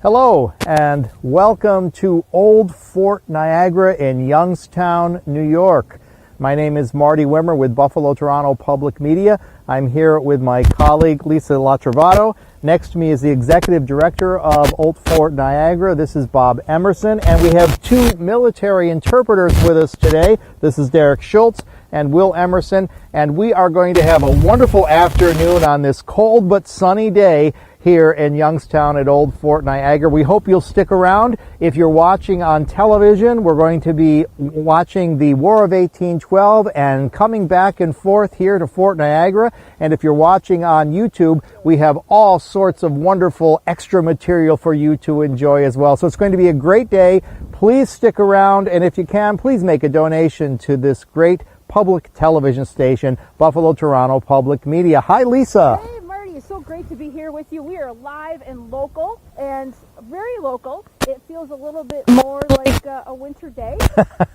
Hello and welcome to Old Fort Niagara in Youngstown, New York. My name is Marty Wimmer with Buffalo Toronto Public Media. I'm here with my colleague Lisa LaTrovato. Next to me is the Executive Director of Old Fort Niagara. This is Bob Emerson, and we have two military interpreters with us today. This is Derek Schultz and Will Emerson, and we are going to have a wonderful afternoon on this cold but sunny day here in Youngstown at Old Fort Niagara. We hope you'll stick around. If you're watching on television, we're going to be watching the War of 1812 and coming back and forth here to Fort Niagara. And if you're watching on YouTube, we have all sorts of wonderful extra material for you to enjoy as well. So it's going to be a great day. Please stick around, and if you can, please make a donation to this great public television station, Buffalo Toronto Public Media. Hi, Lisa. Hey. It's so great to be here with you. We are live and local, and very local. It feels a little bit more like a winter day,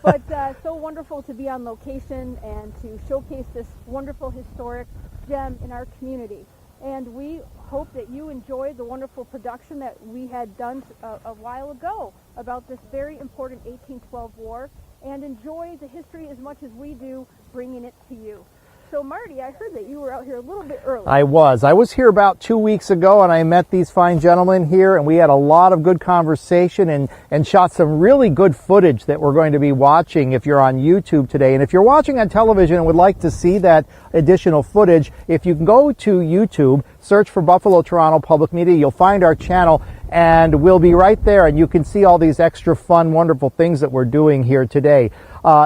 but so wonderful to be on location and to showcase this wonderful historic gem in our community. And we hope that you enjoyed the wonderful production that we had done a while ago about this very important 1812 war, and enjoy the history as much as we do bringing it to you. So, Marty, I heard that you were out here a little bit early. I was here about 2 weeks ago, and I met these fine gentlemen here, and we had a lot of good conversation and shot some really good footage that we're going to be watching if you're on YouTube today. And if you're watching on television and would like to see that additional footage, if you can go to YouTube, search for Buffalo Toronto Public Media, you'll find our channel, and we'll be right there, and you can see all these extra fun, wonderful things that we're doing here today.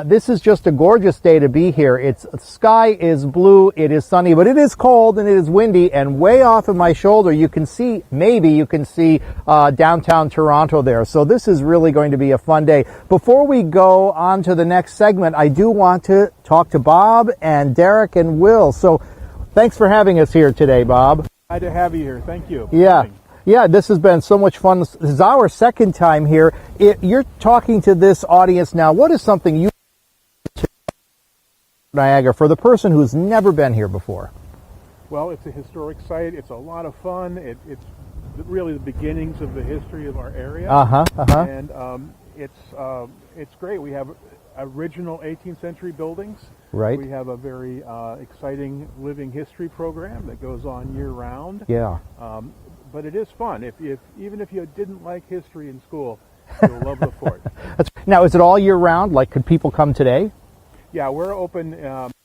This is just a gorgeous day to be here. The sky is blue, it is sunny, but it is cold and it is windy, and way off of my shoulder you can see, downtown Toronto there. So this is really going to be a fun day. Before we go on to the next segment, I do want to talk to Bob and Derek and Will. So thanks for having us here today, Bob. Glad to have you here. Thank you. Yeah, this has been so much fun. This is our second time here. You're talking to this audience now. What is something you to Niagara for the person who's never been here before? Well, it's a historic site. It's a lot of fun. It's really the beginnings of the history of our area. And it's great. We have original 18th century buildings. Right. We have a very exciting living history program that goes on year round. Yeah. But it is fun. Even if you didn't like history in school, you'll love the fort. Now, is it all year round? Like, could people come today? Yeah, we're open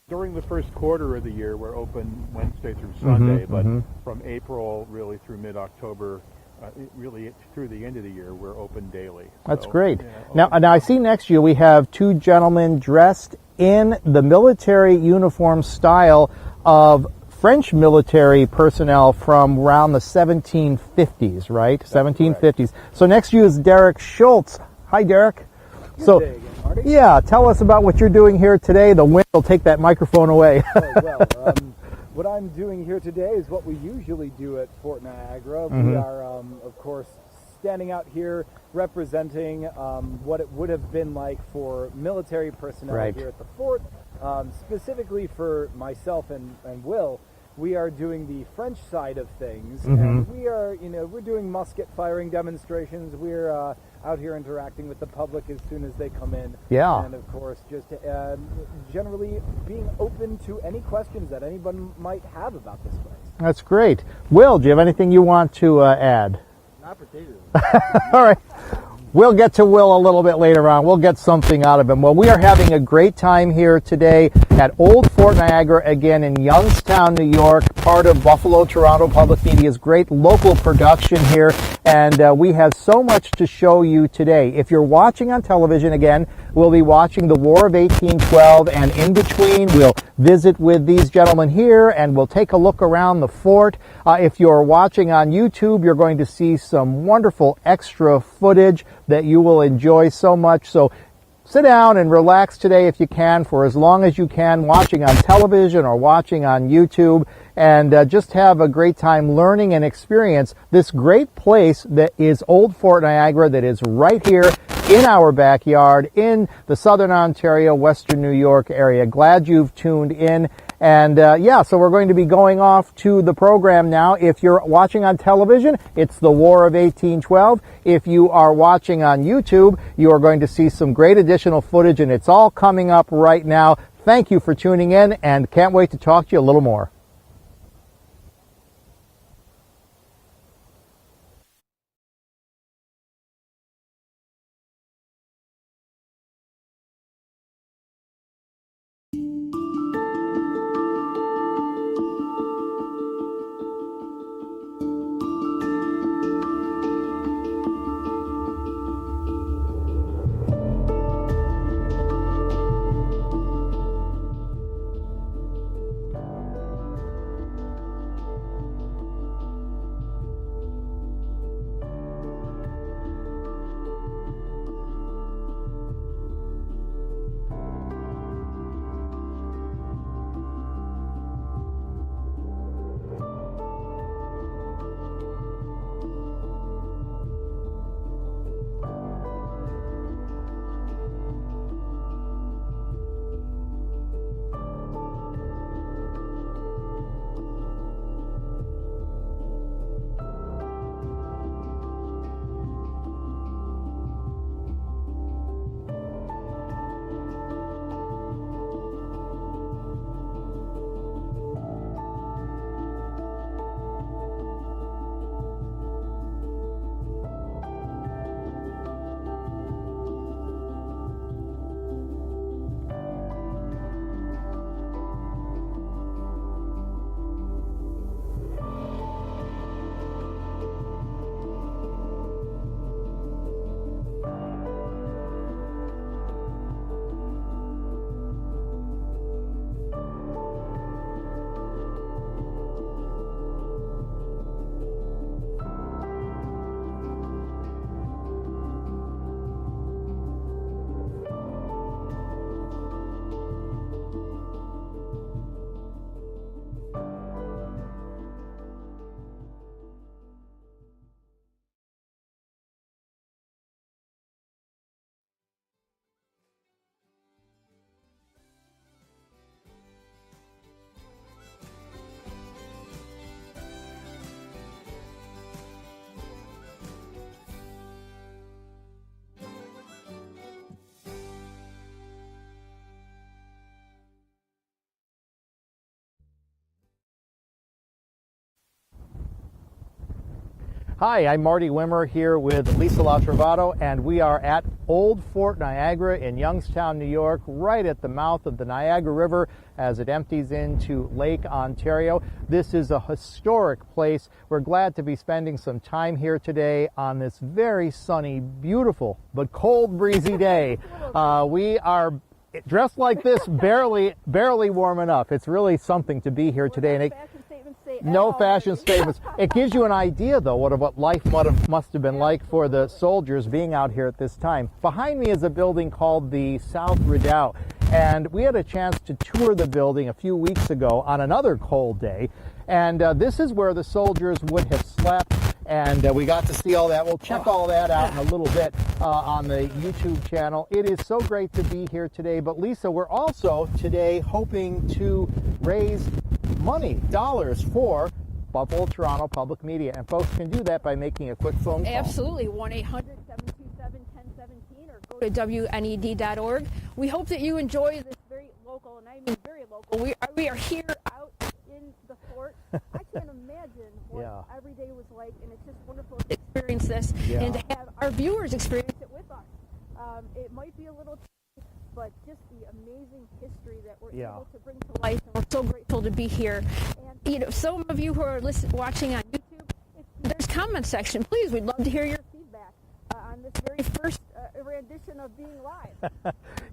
during the first quarter of the year. We're open Wednesday through Sunday, but from April really through mid-October, really through the end of the year, we're open daily. That's great. Yeah, now I see next to you we have two gentlemen dressed in the military uniform style of French military personnel from around the 1750s, right? That's 1750s. Correct. So next to you is Derek Schultz. Hi, Derek. Good day again, Marty. Yeah, tell us about what you're doing here today. The wind will take that microphone away. What I'm doing here today is what we usually do at Fort Niagara. We are, of course, standing out here representing what it would have been like for military personnel here at the fort. Specifically for myself and Will, we are doing the French side of things, and we are, we're doing musket firing demonstrations. We're out here interacting with the public as soon as they come in. Yeah. And of course, just generally being open to any questions that anyone might have about this place. That's great. Will, do you have anything you want to add? Not particularly. All right. We'll get to Will a little bit later on. We'll get something out of him. Well, we are having a great time here today at Old Fort Niagara, again in Youngstown, New York, part of Buffalo Toronto Public Media's great local production here. And we have so much to show you today. If you're watching on television, again, we'll be watching the War of 1812, and in between, we'll visit with these gentlemen here, and we'll take a look around the fort. If you're watching on YouTube, you're going to see some wonderful extra footage that you will enjoy so much. So sit down and relax today if you can, for as long as you can, watching on television or watching on YouTube, and just have a great time learning and experience this great place that is Old Fort Niagara, that is right here in our backyard in the Southern Ontario, Western New York area. Glad you've tuned in. And yeah, so we're going to be going off to the program now. If you're watching on television, it's the War of 1812. If you are watching on YouTube, you are going to see some great additional footage, and it's all coming up right now. Thank you for tuning in, and can't wait to talk to you a little more. Hi, I'm Marty Wimmer here with Lisa LaTrovato, and we are at Old Fort Niagara in Youngstown, New York, right at the mouth of the Niagara River as it empties into Lake Ontario. This is a historic place. We're glad to be spending some time here today on this very sunny, beautiful, but cold, breezy day. We are dressed like this, barely warming up. It's really something to be here today. And no fashion statements. It gives you an idea, though, what life must have been like for the soldiers being out here at this time. Behind me is a building called the South Redoubt, and we had a chance to tour the building a few weeks ago on another cold day, and this is where the soldiers would have slept, and we got to see all that. We'll check all that out in a little bit on the YouTube channel. It is so great to be here today, but Lisa, we're also today hoping to raise money, dollars, for Buffalo Toronto Public Media, and folks can do that by making a quick phone call. Absolutely, 1-800-727-1017 or go to WNED.org. We hope that you enjoy this very local, and I mean very local. We are here out in the fort. I can't imagine what every day was like, and it's just wonderful to experience this and to have our viewers experience it with us. It might be a little, but just the amazing history that we're able to bring to life, and we're so grateful to be here. And you know, some of you who are watching on YouTube, if there's comment section, please, we'd love to hear your feedback on this very first rendition of being live.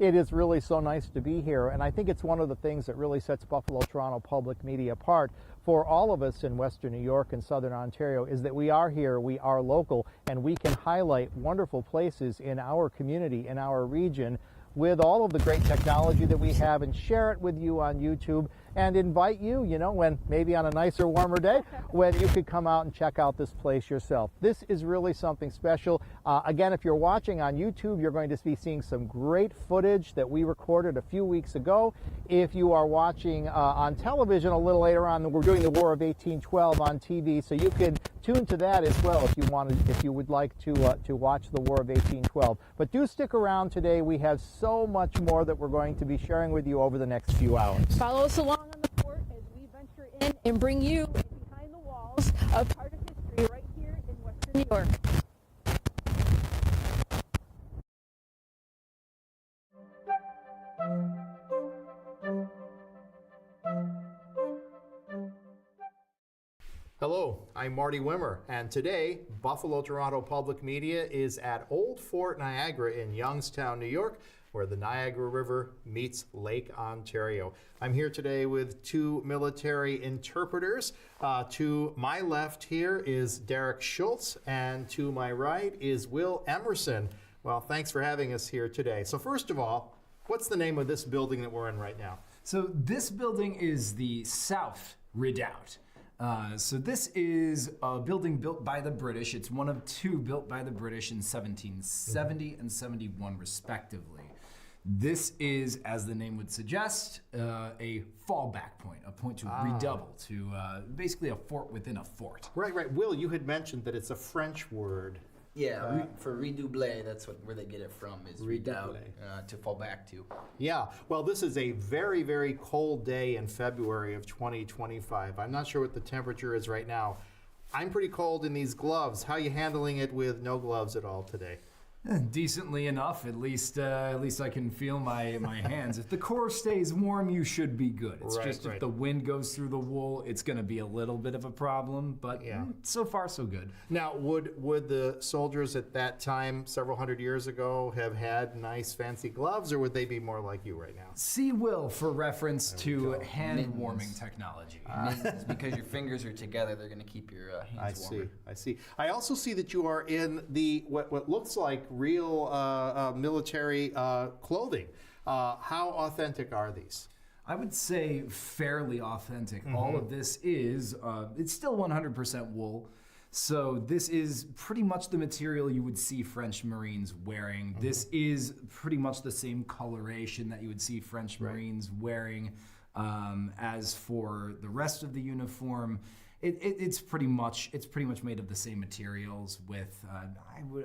It is really so nice to be here, and I think it's one of the things that really sets Buffalo Toronto Public Media apart for all of us in Western New York and Southern Ontario, is that we are here, we are local, and we can highlight wonderful places in our community, in our region, with all of the great technology that we have and share it with you on YouTube and invite you, when maybe on a nicer, warmer day, when you could come out and check out this place yourself. This is really something special. Again, if you're watching on YouTube, you're going to be seeing some great footage that we recorded a few weeks ago. If you are watching on television a little later on, we're doing the War of 1812 on TV, so you can tune to that as well if you would like to watch the War of 1812. But do stick around today. We have so much more that we're going to be sharing with you over the next few hours. Follow us along on the fort as we venture in and bring you behind the walls of part of history right here in Western New York. Hello, I'm Marty Wimmer, and today Buffalo Toronto Public Media is at Old Fort Niagara in Youngstown, New York, where the Niagara River meets Lake Ontario. I'm here today with two military interpreters. To my left here is Derek Schultz, and to my right is Will Emerson. Well, thanks for having us here today. So first of all, what's the name of this building that we're in right now? So this building is the South Redoubt. So this is a building built by the British. It's one of two built by the British in 1770 and 71 respectively. This is, as the name would suggest, a fallback point, a point to redouble, to basically a fort within a fort. Right. Will, you had mentioned that it's a French word. Yeah, for redoubler, that's where they get it from, is redoubt, to fall back to. Yeah, well, this is a very, very cold day in February of 2025. I'm not sure what the temperature is right now. I'm pretty cold in these gloves. How are you handling it with no gloves at all today? Decently enough, at least I can feel my hands. If the core stays warm, you should be good. It's just if the wind goes through the wool, it's going to be a little bit of a problem, but so far so good. Now, would the soldiers at that time, several hundred years ago, have had nice fancy gloves, or would they be more like you right now? See Will for reference to hand warming technology. Mittens, because your fingers are together, they're going to keep your hands warmer. I see. I also see that you are in the what looks like real military clothing. How authentic are these? I would say fairly authentic. All of this is, it's still 100% wool. So this is pretty much the material you would see French Marines wearing. This is pretty much the same coloration that you would see French Marines wearing. As for the rest of the uniform, it's pretty much made of the same materials with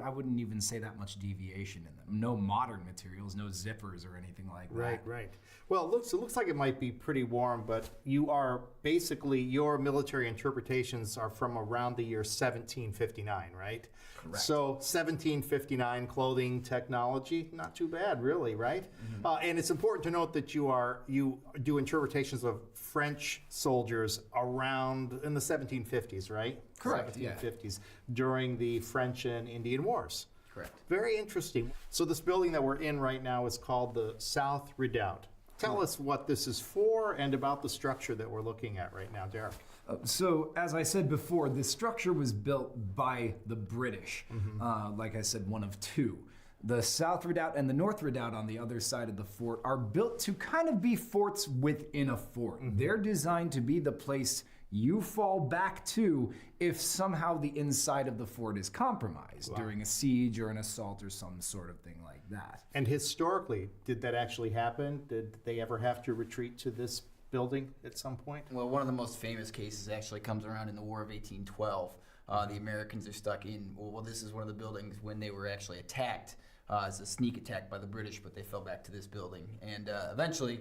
I wouldn't even say that much deviation in them. No modern materials, no zippers or anything like that. Right. Well, it looks like it might be pretty warm, but you are basically, your military interpretations are from around the year 1759, right? Correct. So 1759 clothing technology, not too bad, really, right? And it's important to note that you do interpretations of French soldiers around in the 1750s, right? Correct. 1750s, during the French and Indian Wars. Correct. Very interesting. So this building that we're in right now is called the South Redoubt. Tell us what this is for and about the structure that we're looking at right now, Derek. So, as I said before, this structure was built by the British. Like I said, one of two. The South Redoubt and the North Redoubt on the other side of the fort are built to kind of be forts within a fort. They're designed to be the place you fall back to if somehow the inside of the fort is compromised during a siege or an assault or some sort of thing like that. And historically, did that actually happen? Did they ever have to retreat to this building at some point? Well, one of the most famous cases actually comes around in the War of 1812. The Americans are stuck in, well, this is one of the buildings when they were actually attacked as a sneak attack by the British, but they fell back to this building. And eventually,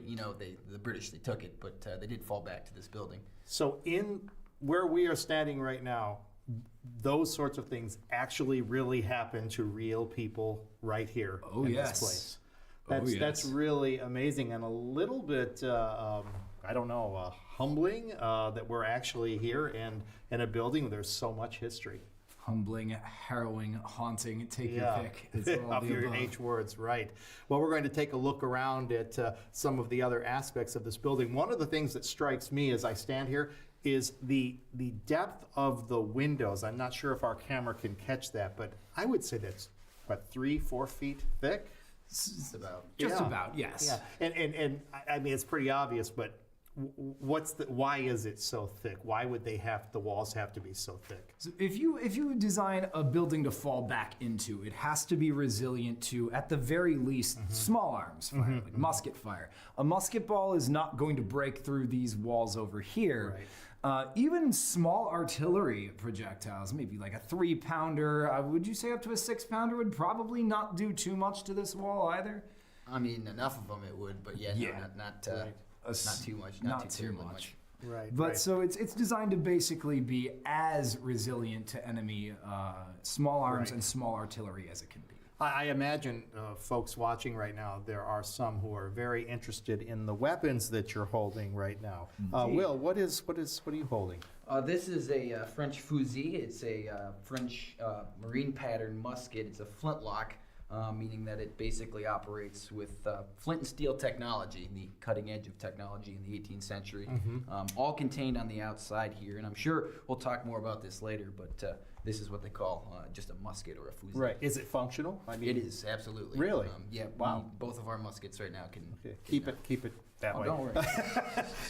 the British, they took it, but they did fall back to this building. So in where we are standing right now, those sorts of things actually really happen to real people right here in this place. That's really amazing and a little bit, humbling that we're actually here in a building where there's so much history. Humbling, harrowing, haunting, take your pick. It's all of your H words, right. Well, we're going to take a look around at some of the other aspects of this building. One of the things that strikes me as I stand here is the depth of the windows. I'm not sure if our camera can catch that, but I would say that's, 3-4 feet thick? Just about. Just Yeah. about, yes. Yeah, and I mean, it's pretty obvious, but why is it so thick? Why would the walls have to be so thick? So if you design a building to fall back into, it has to be resilient to, at the very least, small arms fire, like musket fire. A musket ball is not going to break through these walls over here. Right. Even small artillery projectiles, maybe like a 3-pounder, would you say up to a 6-pounder would probably not do too much to this wall either? I mean, enough of them it would, but yeah, Yeah. no, not Not too much. Not too too terribly much. Right. But right. so it's designed to basically be as resilient to enemy small arms Right. and small artillery as it can be. I imagine folks watching right now, there are some who are very interested in the weapons that you're holding right now. Will, what are you holding? This is a French fusil. It's a French marine pattern musket. It's a flintlock, meaning that it basically operates with flint and steel technology, the cutting edge of technology in the 18th century, all contained on the outside here. And I'm sure we'll talk more about this later, but this is what they call just a musket or a fusil. Right. Is it functional? I mean, It is, absolutely. Really? Yeah. Wow. Both of our muskets right now can. Okay. Keep it that Oh, way. don't worry.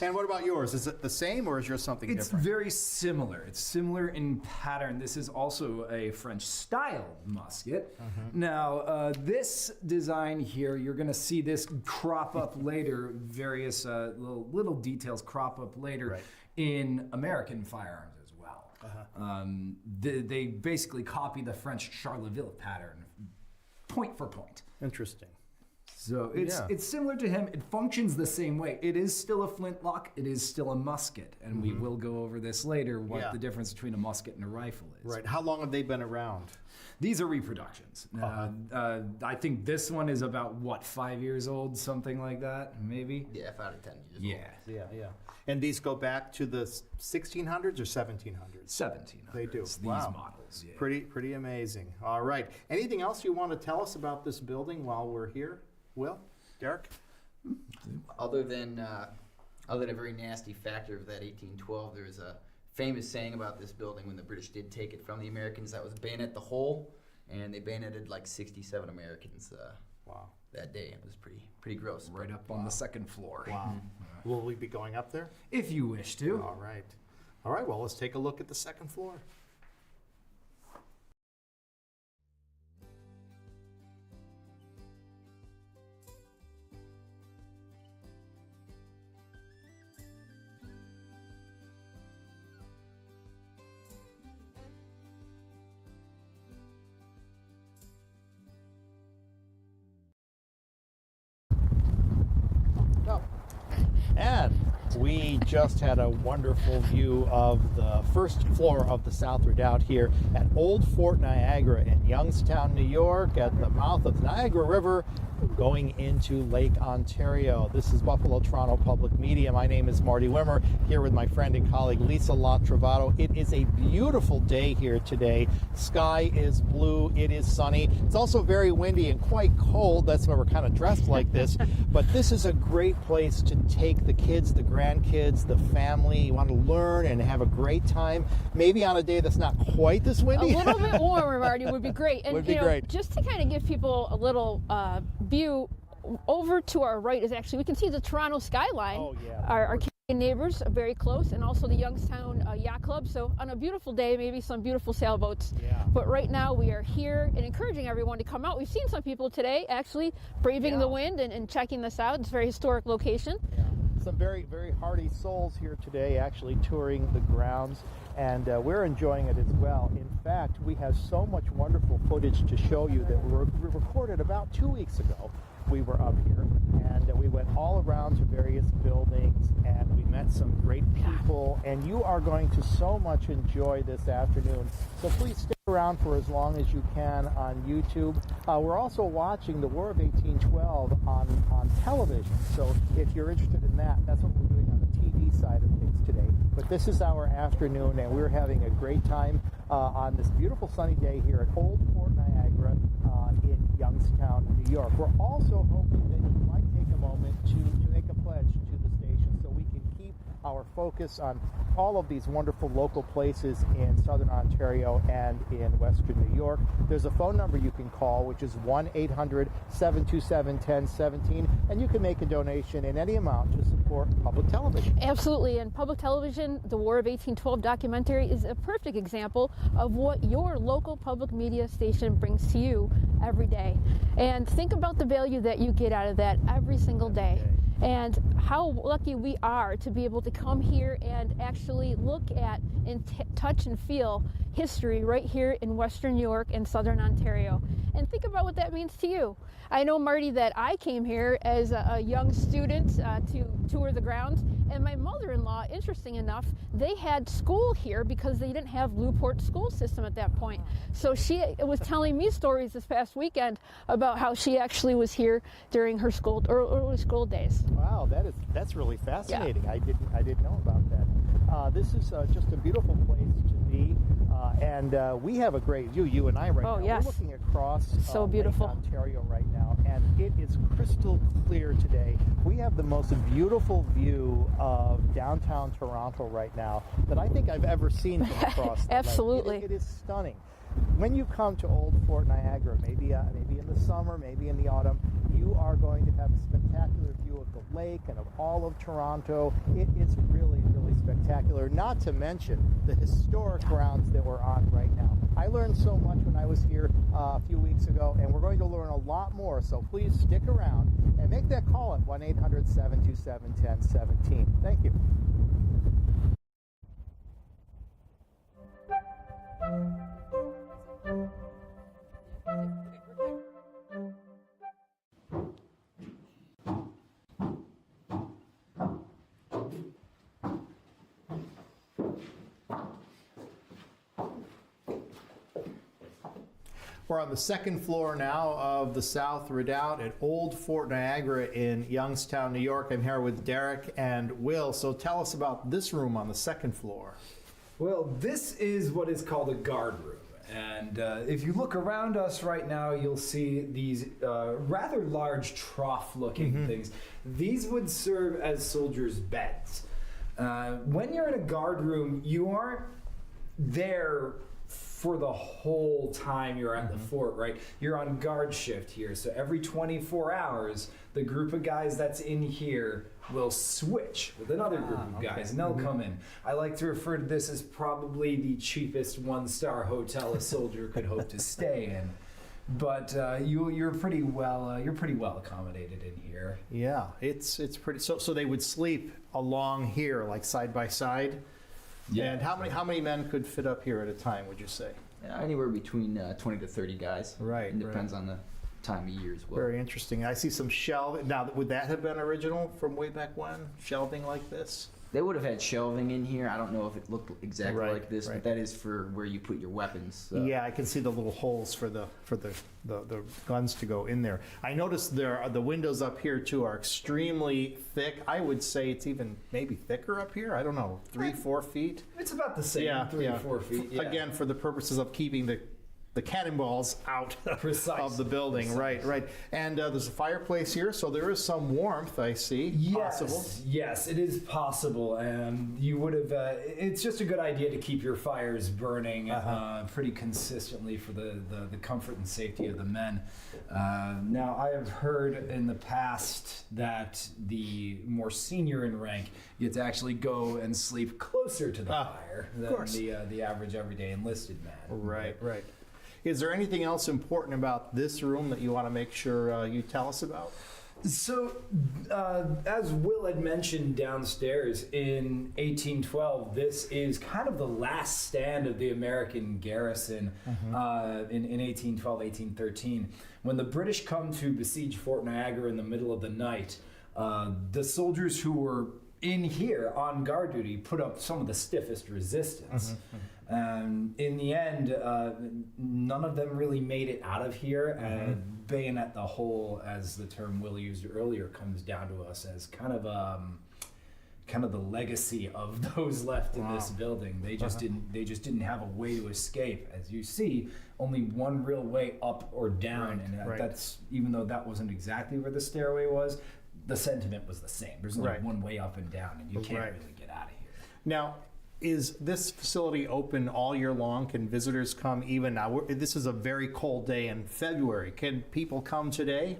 And what about yours? Is it the same or is yours something It's different? very similar. It's similar in pattern. This is also a French style musket. Now, this design here, you're going to see this crop up later, various little details crop up later Right. in American firearms as well. They basically copy the French Charleville pattern, point for point. Interesting. So Yeah. it's similar to him. It functions the same way. It is still a flintlock. It is still a musket, and we will go over this later. What Yeah. the difference between a musket and a rifle is. Right. How long have they been around? These are reproductions. I think this one is about 5 years old, something like that, maybe. Yeah, 5 to 10 years. Yeah, Yeah. And these go back to the 1600s or 1700s? 1700s. They do. These Wow. models. Yeah. Pretty amazing. All right. Anything else you want to tell us about this building while we're here? Will? Derek? Other than a very nasty factor of that 1812, there's a famous saying about this building when the British did take it from the Americans that was bayonet the hole, and they bayoneted like 67 Americans Wow. that day. It was pretty gross. Right up on the second floor. Wow. Will we be going up there? If you wish to. All right. All right. Well, let's take a look at the second floor. And we just had a wonderful view of the first floor of the South Redoubt here at Old Fort Niagara in Youngstown, New York, at the mouth of the Niagara River going into Lake Ontario. This is Buffalo Toronto Public Media. My name is Marty Wimmer, here with my friend and colleague Lisa LaTrovato. It is a beautiful day here today. Sky is blue, it is sunny. It's also very windy and quite cold. That's why we're kind of dressed like this. But this is a great place to take the kids, the grandkids, the family. You want to learn and have a great time. Maybe on a day that's not quite this windy. A little bit warmer, Marty, would be great. And Would be you know, great. just to kind of give people a little view, over to our right is actually, we can see the Toronto skyline. Oh, yeah. Our Canadian neighbors are very close, and also the Youngstown Yacht Club. So on a beautiful day, maybe some beautiful sailboats. Yeah. But right now we are here and encouraging everyone to come out. We've seen some people today actually braving the wind and checking this out. It's a very historic location. Yeah. Some very hardy souls here today actually touring the grounds, and we're enjoying it as well. In fact, we have so much wonderful footage to show you that we recorded about 2 weeks ago. We were up here, and we went all around to various buildings, and we met some great people, and you are going to so much enjoy this afternoon. So please stick around for as long as you can on YouTube. We're also watching the War of 1812 on television, so if you're interested in that, that's what we're doing on the TV side of things today. But this is our afternoon, and we're having a great time on this beautiful sunny day here at Old Fort Niagara in Youngstown, New York. We're also hoping that you might take a moment to make a pledge to the station so we can keep our our focus on all of these wonderful local places in Southern Ontario and in Western New York. There's a phone number you can call, which is 1-800-727-1017, and you can make a donation in any amount to support public television. Absolutely, and public television, the War of 1812 documentary is a perfect example of what your local public media station brings to you every day. And think about the value that you get out of that every single day. And how lucky we are to be able to come here and actually look at and touch and feel history right here in Western New York and Southern Ontario. And think about what that means to you. I know, Marty, that I came here as a young student to tour the grounds, and my mother-in-law, interesting enough, they had school here because they didn't have Newport school system at that point. So she was telling me stories this past weekend about how she actually was here during her early school days. Wow, that's really fascinating. Yeah. I didn't know about that. This is just a beautiful place to be, and we have a great view. You and I now. Yes. We're looking across so beautiful Lake Ontario right now, and it is crystal clear today. We have the most beautiful view of downtown Toronto right now that I think I've ever seen from across the Absolutely. lake. It is stunning. When you come to Old Fort Niagara, maybe in the summer, maybe in the autumn, you are going to have a spectacular view of the lake and of all of Toronto. It is really, really spectacular, not to mention the historic grounds that we're on right now. I learned so much when I was here a few weeks ago, and we're going to learn a lot more, so please stick around and make that call at 1-800-727-1017. Thank you. We're on the second floor now of the South Redoubt at Old Fort Niagara in Youngstown, New York. I'm here with Derek and Will. So tell us about this room on the second floor. Well, this is what is called a guard room. And if you look around us right now, you'll see these rather large trough-looking things. These would serve as soldiers' beds. When you're in a guard room, you aren't there for the whole time you're at the fort, right? You're on guard shift here. So every 24 hours, the group of guys that's in here will switch with another group of guys, and they'll come in. I like to refer to this as probably the cheapest one-star hotel a soldier could hope to stay in. But you're pretty well accommodated in here. Yeah, it's pretty. So they would sleep along here, like side by side. Yeah. And how many men could fit up here at a time, would you say? Anywhere between 20 to 30 guys. Right. It depends on the time of year as well. Very interesting. I see some shelving. Now, would that have been original from way back when? Shelving like this? They would have had shelving in here. I don't know if it looked exactly like this, but that is for where you put your weapons. So. Yeah, I can see the little holes for the guns to go in there. I noticed the windows up here too are extremely thick. I would say it's even maybe thicker up here. I don't know, 3-4 feet. It's about the same, 3 or 4 feet. Yeah. Again, for the purposes of keeping the cannonballs out of the building. Precisely. Right. And there's a fireplace here, so there is some warmth, I see. Possible. Yes, it is possible. And you would have, it's just a good idea to keep your fires burning pretty consistently for the comfort and safety of the men. Now, I have heard in the past that the more senior in rank get to actually go and sleep closer to the fire than the average everyday enlisted man. Right. Is there anything else important about this room that you want to make sure you tell us about? So, as Will had mentioned downstairs, in 1812, this is kind of the last stand of the American garrison in 1812, 1813. When the British come to besiege Fort Niagara in the middle of the night, the soldiers who were in here on guard duty put up some of the stiffest resistance. In the end, none of them really made it out of here, and bayonet the hole, as the term Will used earlier, comes down to us as kind of the legacy of those left in this building. They just didn't have a way to escape. As you see, only one real way up or down, and that's even though that wasn't exactly where the stairway was. the sentiment was the same. There's only Right. one way up and down, and you can't Right. really get out of here. Now, is this facility open all year long? Can visitors come even now? This is a very cold day in February. Can people come today?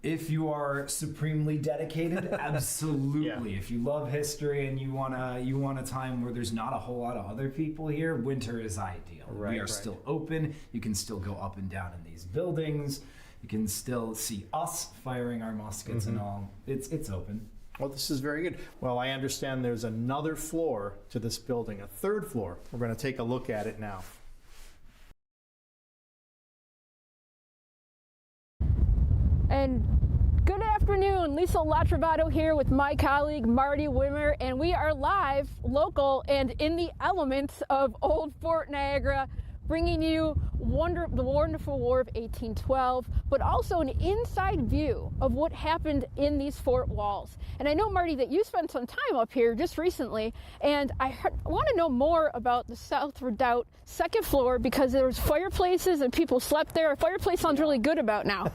If you are supremely dedicated, absolutely. Yeah. If you love history and you want a time where there's not a whole lot of other people here, winter is ideal. Right, we are right. still open. You can still go up and down in these buildings. You can still see us firing our muskets and all. It's open. Well, this is very good. Well, I understand there's another floor to this building, a third floor. We're going to take a look at it now. And good afternoon, Lisa LaTrovato here with my colleague Marty Wimmer, and we are live, local, and in the elements of Old Fort Niagara, bringing you the wonderful War of 1812, but also an inside view of what happened in these fort walls. And I know, Marty, that you spent some time up here just recently, and I want to know more about the South Redoubt second floor, because there's fireplaces and people slept there. A fireplace sounds really good about now.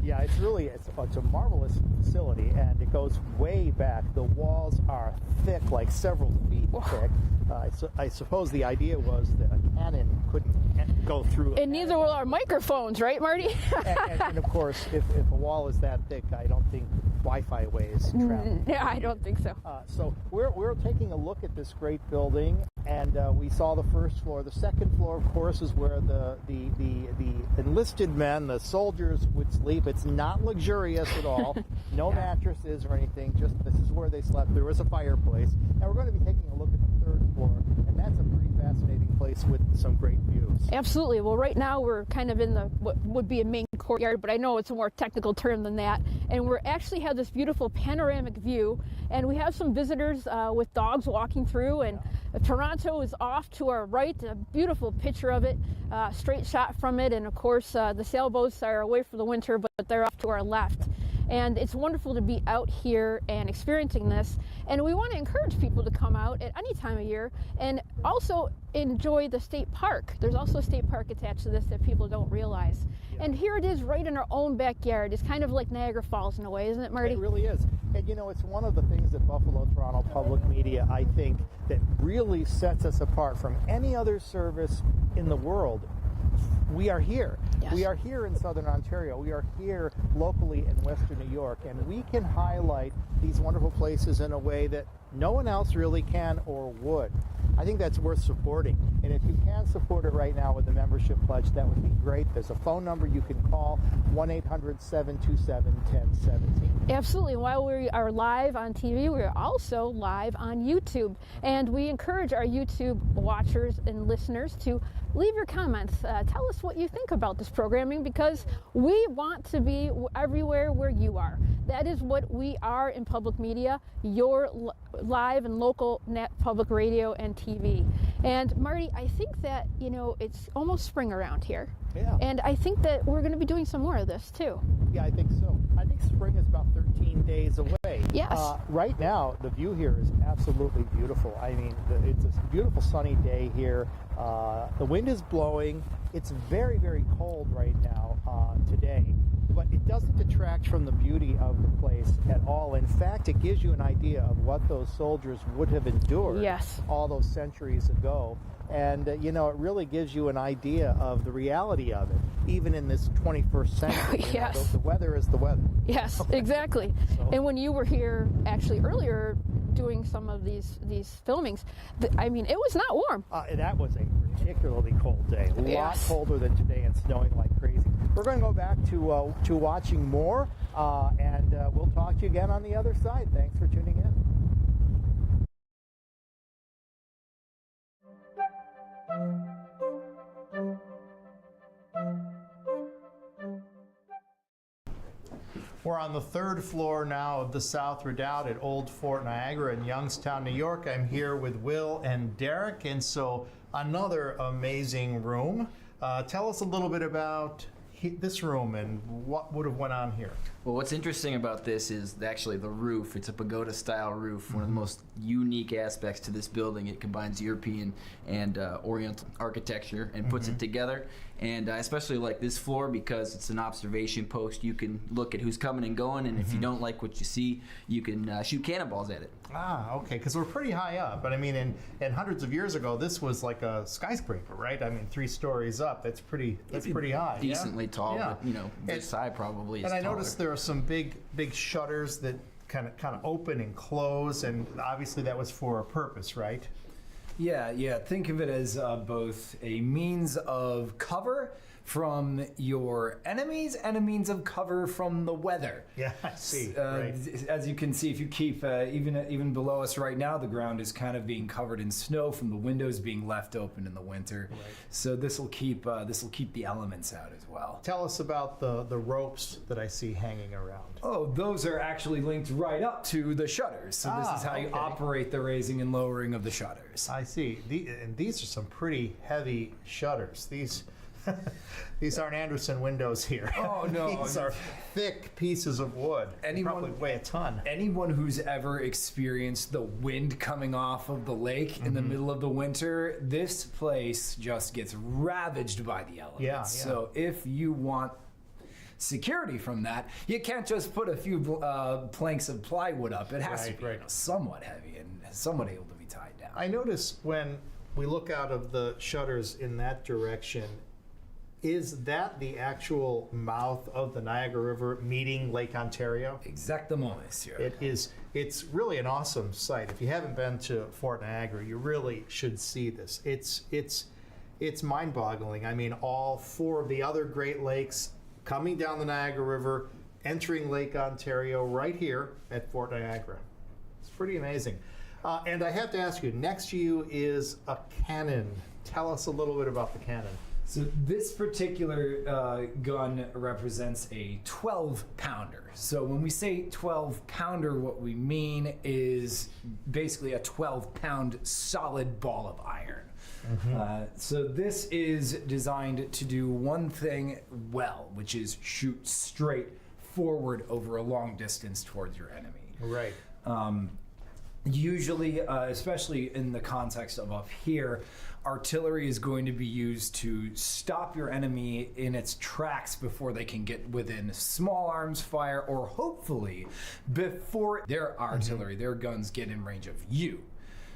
Yeah, it's a marvelous facility, and it goes way back. The walls are thick, like several feet thick. I suppose the idea was that a cannon couldn't go through. And neither will our microphones, right, Marty? and of course, if a wall is that thick, I don't think Wi-Fi waves travel. Yeah, I don't think so. So we're taking a look at this great building, and we saw the first floor. The second floor, of course, is where the enlisted men, the soldiers, would sleep. It's not luxurious at all. No mattresses or anything. Just this is where they slept. There was a fireplace. And we're going to be taking a look at the third floor, and that's a pretty fascinating place with some great views. Absolutely. Well, right now we're kind of in what would be a main courtyard, but I know it's a more technical term than that. And we actually have this beautiful panoramic view, and we have some visitors with dogs walking through, and Toronto is off to our right, a beautiful picture of it, straight shot from it. And of course, the sailboats are away for the winter, but they're off to our left. And it's wonderful to be out here and experiencing this. And we want to encourage people to come out at any time of year and also enjoy the state park. There's also a state park attached to this that people don't realize. Yeah. And here it is right in our own backyard. It's kind of like Niagara Falls in a way, isn't it, Marty? It really is. And you know, it's one of the things that Buffalo Toronto Public Media, I think, that really sets us apart from any other service in the world. We are here. Yes. We are here in Southern Ontario. We are here locally in Western New York, and we can highlight these wonderful places in a way that no one else really can or would. I think that's worth supporting. And if you can support it right now with the membership pledge, that would be great. There's a phone number you can call, 1-800-727-1017. Absolutely. While we are live on TV, we're also live on YouTube. And we encourage our YouTube watchers and listeners to leave your comments. Tell us what you think about this programming, because we want to be everywhere where you are. That is what we are in public media, your live and local net public radio and TV. And Marty, I think that, you know, it's almost spring around here. Yeah. And I think that we're going to be doing some more of this too. Yeah, I think so. I think spring is about 13 days away. Yes. Right now, the view here is absolutely beautiful. I mean, it's a beautiful sunny day here. The wind is blowing. It's very, very cold right now today, but it doesn't detract from the beauty of the place at all. In fact, it gives you an idea of what those soldiers would have endured all those centuries ago. And, you know, it really gives you an idea of the reality of it, even in this 21st century. Yes. You know, the weather is the weather. Yes, exactly. So. And when you were here actually earlier doing some of these filmings, I mean, it was not warm. That was a particularly cold day. A lot colder than today and snowing like crazy. We're going to go back to watching more, and we'll talk to you again on the other side. Thanks for tuning in. We're on the third floor now of the South Redoubt at Old Fort Niagara in Youngstown, New York. I'm here with Will and Derek, and so another amazing room. Tell us a little bit about this room and what would have went on here. Well, what's interesting about this is actually the roof. It's a pagoda-style roof. One of the most unique aspects to this building. It combines European and Oriental architecture and puts it together. And I especially like this floor because it's an observation post. You can look at who's coming and going, and if you don't like what you see, you can shoot cannonballs at it. Ah, okay, because we're pretty high up. But I mean, in hundreds of years ago, this was like a skyscraper, right? I mean, 3 stories up. That's pretty high. Decently tall, Yeah. but this side probably is And I taller. noticed there are some big shutters that kind of open and close, and obviously that was for a purpose, right? Yeah. Think of it as both a means of cover from your enemies and a means of cover from the weather. Yeah, I see. Right. As you can see, if you keep even below us right now, the ground is kind of being covered in snow from the windows being left open in the winter. Right. So this will keep the elements out as well. Tell us about the ropes that I see hanging around. Oh, those are actually linked right up to the shutters. So this is how you okay. operate the raising and lowering of the shutters. I see. And these are some pretty heavy shutters. These aren't Anderson windows here. Oh, no. These are thick pieces of wood. They probably weigh a ton. Anyone who's ever experienced the wind coming off of the lake in the middle of the winter, this place just gets ravaged by the elements. Yeah. So if you want security from that, you can't just put a few planks of plywood up. It has to be somewhat heavy and somewhat able to be tied down. I notice when we look out of the shutters in that direction, is that the actual mouth of the Niagara River meeting Lake Ontario? Exactement, monsieur. It is. It's really an awesome sight. If you haven't been to Fort Niagara, you really should see this. It's mind-boggling. I mean, all 4 of the other Great Lakes coming down the Niagara River, entering Lake Ontario right here at Fort Niagara. It's pretty amazing. And I have to ask you, next to you is a cannon. Tell us a little bit about the cannon. So this particular gun represents a 12-pounder. So when we say 12-pounder, what we mean is basically a 12-pound solid ball of iron. So this is designed to do one thing well, which is shoot straight forward over a long distance towards your enemy. Right. Usually, especially in the context of up here, artillery is going to be used to stop your enemy in its tracks before they can get within small arms fire, or hopefully before their artillery, their guns get in range of you.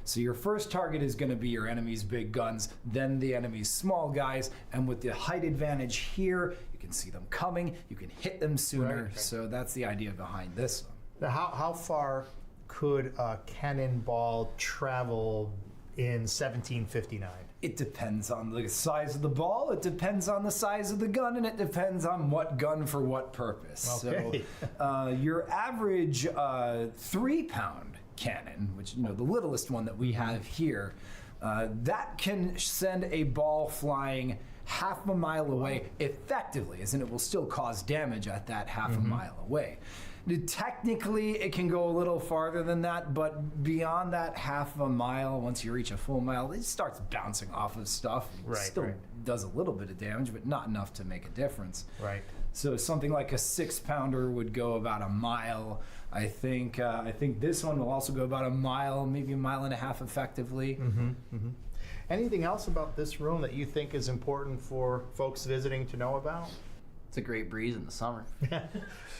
So your first target is going to be your enemy's big guns, then the enemy's small guys, and with the height advantage here, you can see them coming, you can hit them sooner. Right. So that's the idea behind this one. Now, how far could a cannonball travel in 1759? It depends on the size of the ball, it depends on the size of the gun, and it depends on what gun for what purpose. Okay. So your average 3-pound cannon, which the littlest one that we have here, that can send a ball flying half a mile away effectively, as in it will still cause damage at that half a mile away. Technically, it can go a little farther than that, but beyond that half of a mile, once you reach a full mile, it starts bouncing off of stuff. It still does a little bit of damage, but not enough to make a difference. Right. So something like a 6-pounder would go about a mile. I think this one will also go about a mile, maybe a mile and a half effectively. Anything else about this room that you think is important for folks visiting to know about? It's a great breeze in the summer.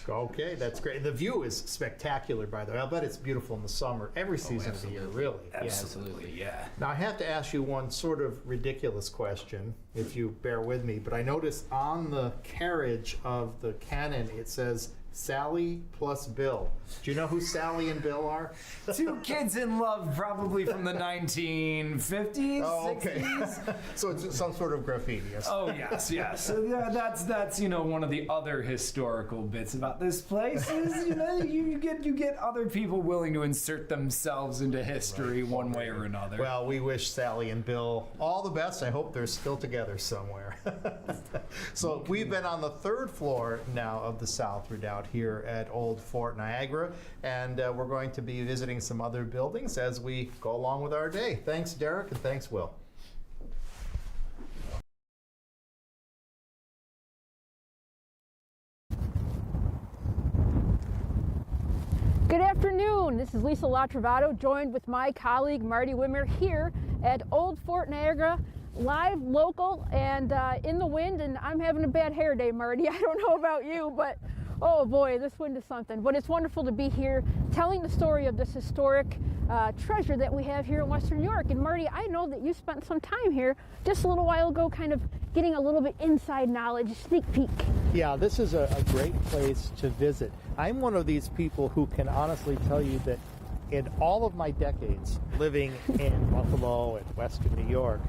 Okay, that's great. The view is spectacular, by the way. I'll bet it's beautiful in the summer, every season of the year, really. Absolutely, yeah. Now, I have to ask you one sort of ridiculous question, if you bear with me, but I noticed on the carriage of the cannon, it says Sally plus Bill. Do you know who Sally and Bill are? 2 kids in love, probably from the 1950s, Oh, okay. 60s. So it's some sort of graffiti. Yes. Oh yes. So yeah, that's one of the other historical bits about this place is you get other people willing to insert themselves into history one way or another. Well, we wish Sally and Bill all the best. I hope they're still together somewhere. So we've been on the 3rd floor now of the South Redoubt here at Old Fort Niagara, and we're going to be visiting some other buildings as we go along with our day. Thanks, Derek, and thanks, Will. This is Lisa LaTrovato, joined with my colleague Marty Wimmer here at Old Fort Niagara, live, local, and in the wind, and I'm having a bad hair day, Marty. I don't know about you, but oh boy, this wind is something. But it's wonderful to be here telling the story of this historic treasure that we have here in Western New York. And Marty, I know that you spent some time here just a little while ago kind of getting a little bit inside knowledge, sneak peek. Yeah, this is a great place to visit. I'm one of these people who can honestly tell you that in all of my decades living in Buffalo and Western New York,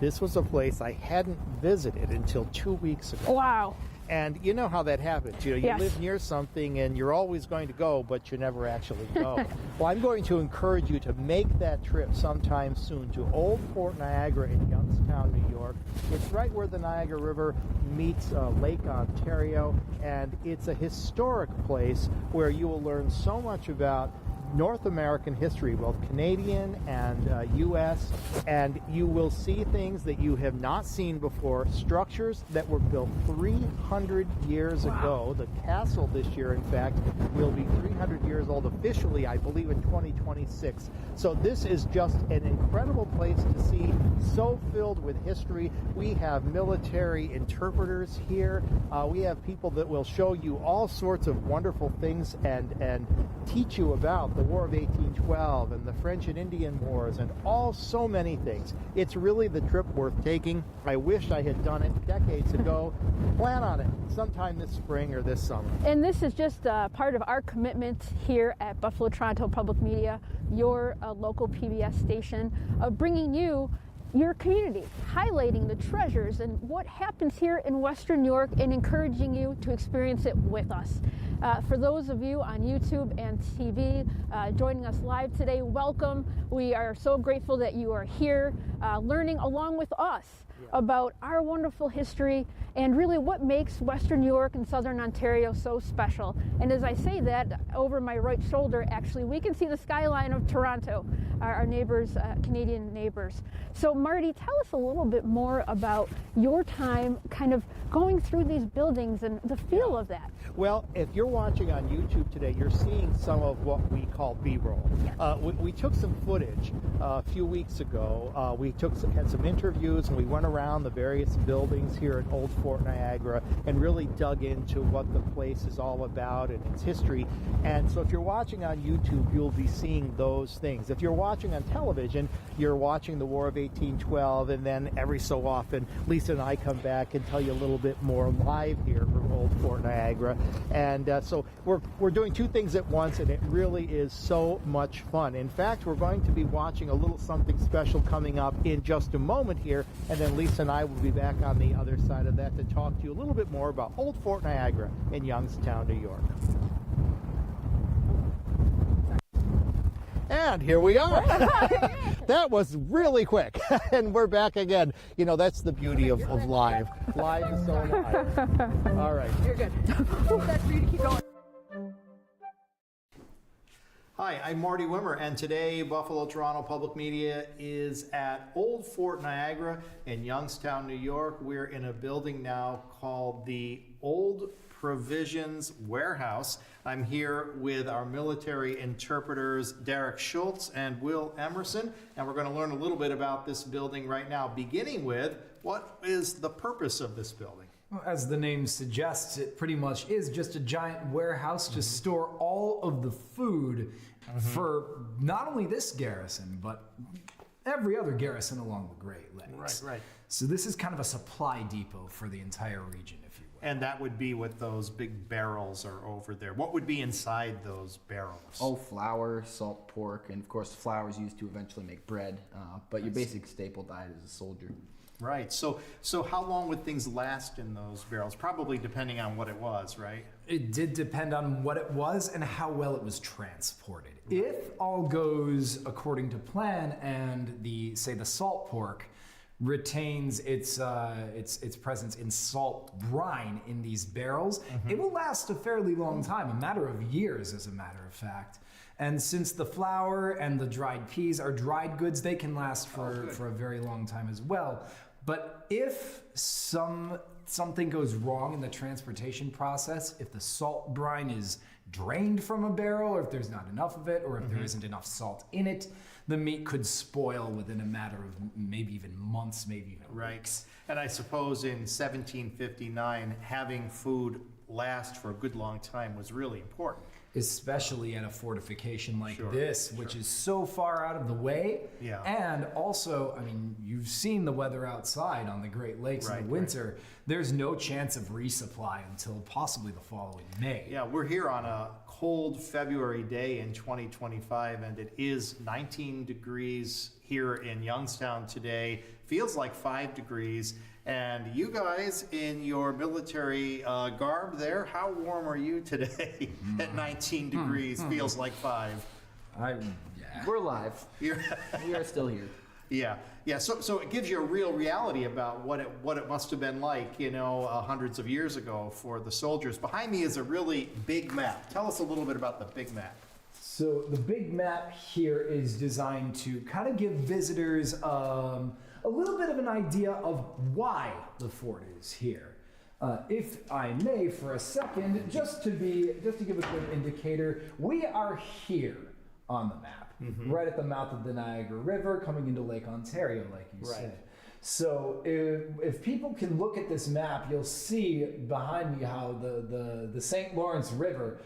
this was a place I hadn't visited until 2 weeks ago. Wow. And you know how that happens. You know, you Yes. live near something and you're always going to go, but you never actually go. Well, I'm going to encourage you to make that trip sometime soon to Old Fort Niagara in Youngstown, New York. It's right where the Niagara River meets Lake Ontario, and it's a historic place where you will learn so much about North American history, both Canadian and U.S., and you will see things that you have not seen before, structures that were built 300 years ago. The castle this year, in fact, will be 300 years old officially, I believe, in 2026. So this is just an incredible place to see, so filled with history. We have military interpreters here. We have people that will show you all sorts of wonderful things and teach you about the War of 1812 and the French and Indian Wars and so many things. It's really the trip worth taking. I wish I had done it decades ago. Plan on it sometime this spring or this summer. And this is just part of our commitment here at Buffalo Toronto Public Media, your local PBS station, of bringing you your community, highlighting the treasures and what happens here in Western New York and encouraging you to experience it with us. For those of you on YouTube and TV joining us live today, welcome. We are so grateful that you are here learning along with us about our wonderful history and really what makes Western New York and Southern Ontario so special. And as I say that, over my right shoulder, actually, we can see the skyline of Toronto, our neighbors, Canadian neighbors. So Marty, tell us a little bit more about your time kind of going through these buildings and the feel of that. Well, if you're watching on YouTube today, you're seeing some of what we call B-roll. Yes. We took some footage a few weeks ago. We had some interviews, and we went around the various buildings here at Old Fort Niagara and really dug into what the place is all about and its history. And so if you're watching on YouTube, you'll be seeing those things. If you're watching on television, you're watching the War of 1812, and then every so often, Lisa and I come back and tell you a little bit more live here from Old Fort Niagara. And so we're doing two things at once, and it really is so much fun. In fact, we're going to be watching a little something special coming up in just a moment here, and then Lisa and I will be back on the other side of that to talk to you a little bit more about Old Fort Niagara in Youngstown, New York. And here we are. That was really quick. And we're back again. You know, that's the beauty of live. Live is so live. All right. You're good. That's for you to keep going. Hi, I'm Marty Wimmer, and today Buffalo Toronto Public Media is at Old Fort Niagara in Youngstown, New York. We're in a building now called the Old Provisions Warehouse. I'm here with our military interpreters, Derek Schultz and Will Emerson, and we're going to learn a little bit about this building right now, beginning with what is the purpose of this building? Well, as the name suggests, it pretty much is just a giant warehouse to store all of the food for not only this garrison, but every other garrison along the Great Lakes. Right. So this is kind of a supply depot for the entire region, if you will. And that would be what those big barrels are over there. What would be inside those barrels? Oh, flour, salt pork, and of course flour is used to eventually make bread, but your basic staple diet as a soldier. Right. So how long would things last in those barrels? Probably depending on what it was, right? It did depend on what it was and how well it was transported. If all goes according to plan and the salt pork retains its presence in salt brine in these barrels, it will last a fairly long time, a matter of years, as a matter of fact. And since the flour and the dried peas are dried goods, they can last for a very long time as well. But if something goes wrong in the transportation process, if the salt brine is drained from a barrel, or if there's not enough of it, or if there isn't enough salt in it, the meat could spoil within a matter of maybe even months, maybe even weeks. And I suppose in 1759, having food last for a good long time was really important. Especially at a fortification like this, which is so far out of the way. Yeah. And also, I mean, you've seen the weather outside on the Great Lakes in the winter. There's no chance of resupply until possibly the following May. Yeah, we're here on a cold February day in 2025, and it is 19 degrees here in Youngstown today. Feels like 5 degrees. And you guys in your military garb there, how warm are you today at 19 degrees? Feels like 5. We're alive. We are still here. Yeah. So it gives you a real reality about what it must have been like, hundreds of years ago for the soldiers. Behind me is a really big map. Tell us a little bit about the big map. So the big map here is designed to kind of give visitors a little bit of an idea of why the fort is here. If I may, for a second, just to give a good indicator, we are here on the map, right at the mouth of the Niagara River, coming into Lake Ontario, like you said. So if people can look at this map, you'll see behind me how the St. Lawrence River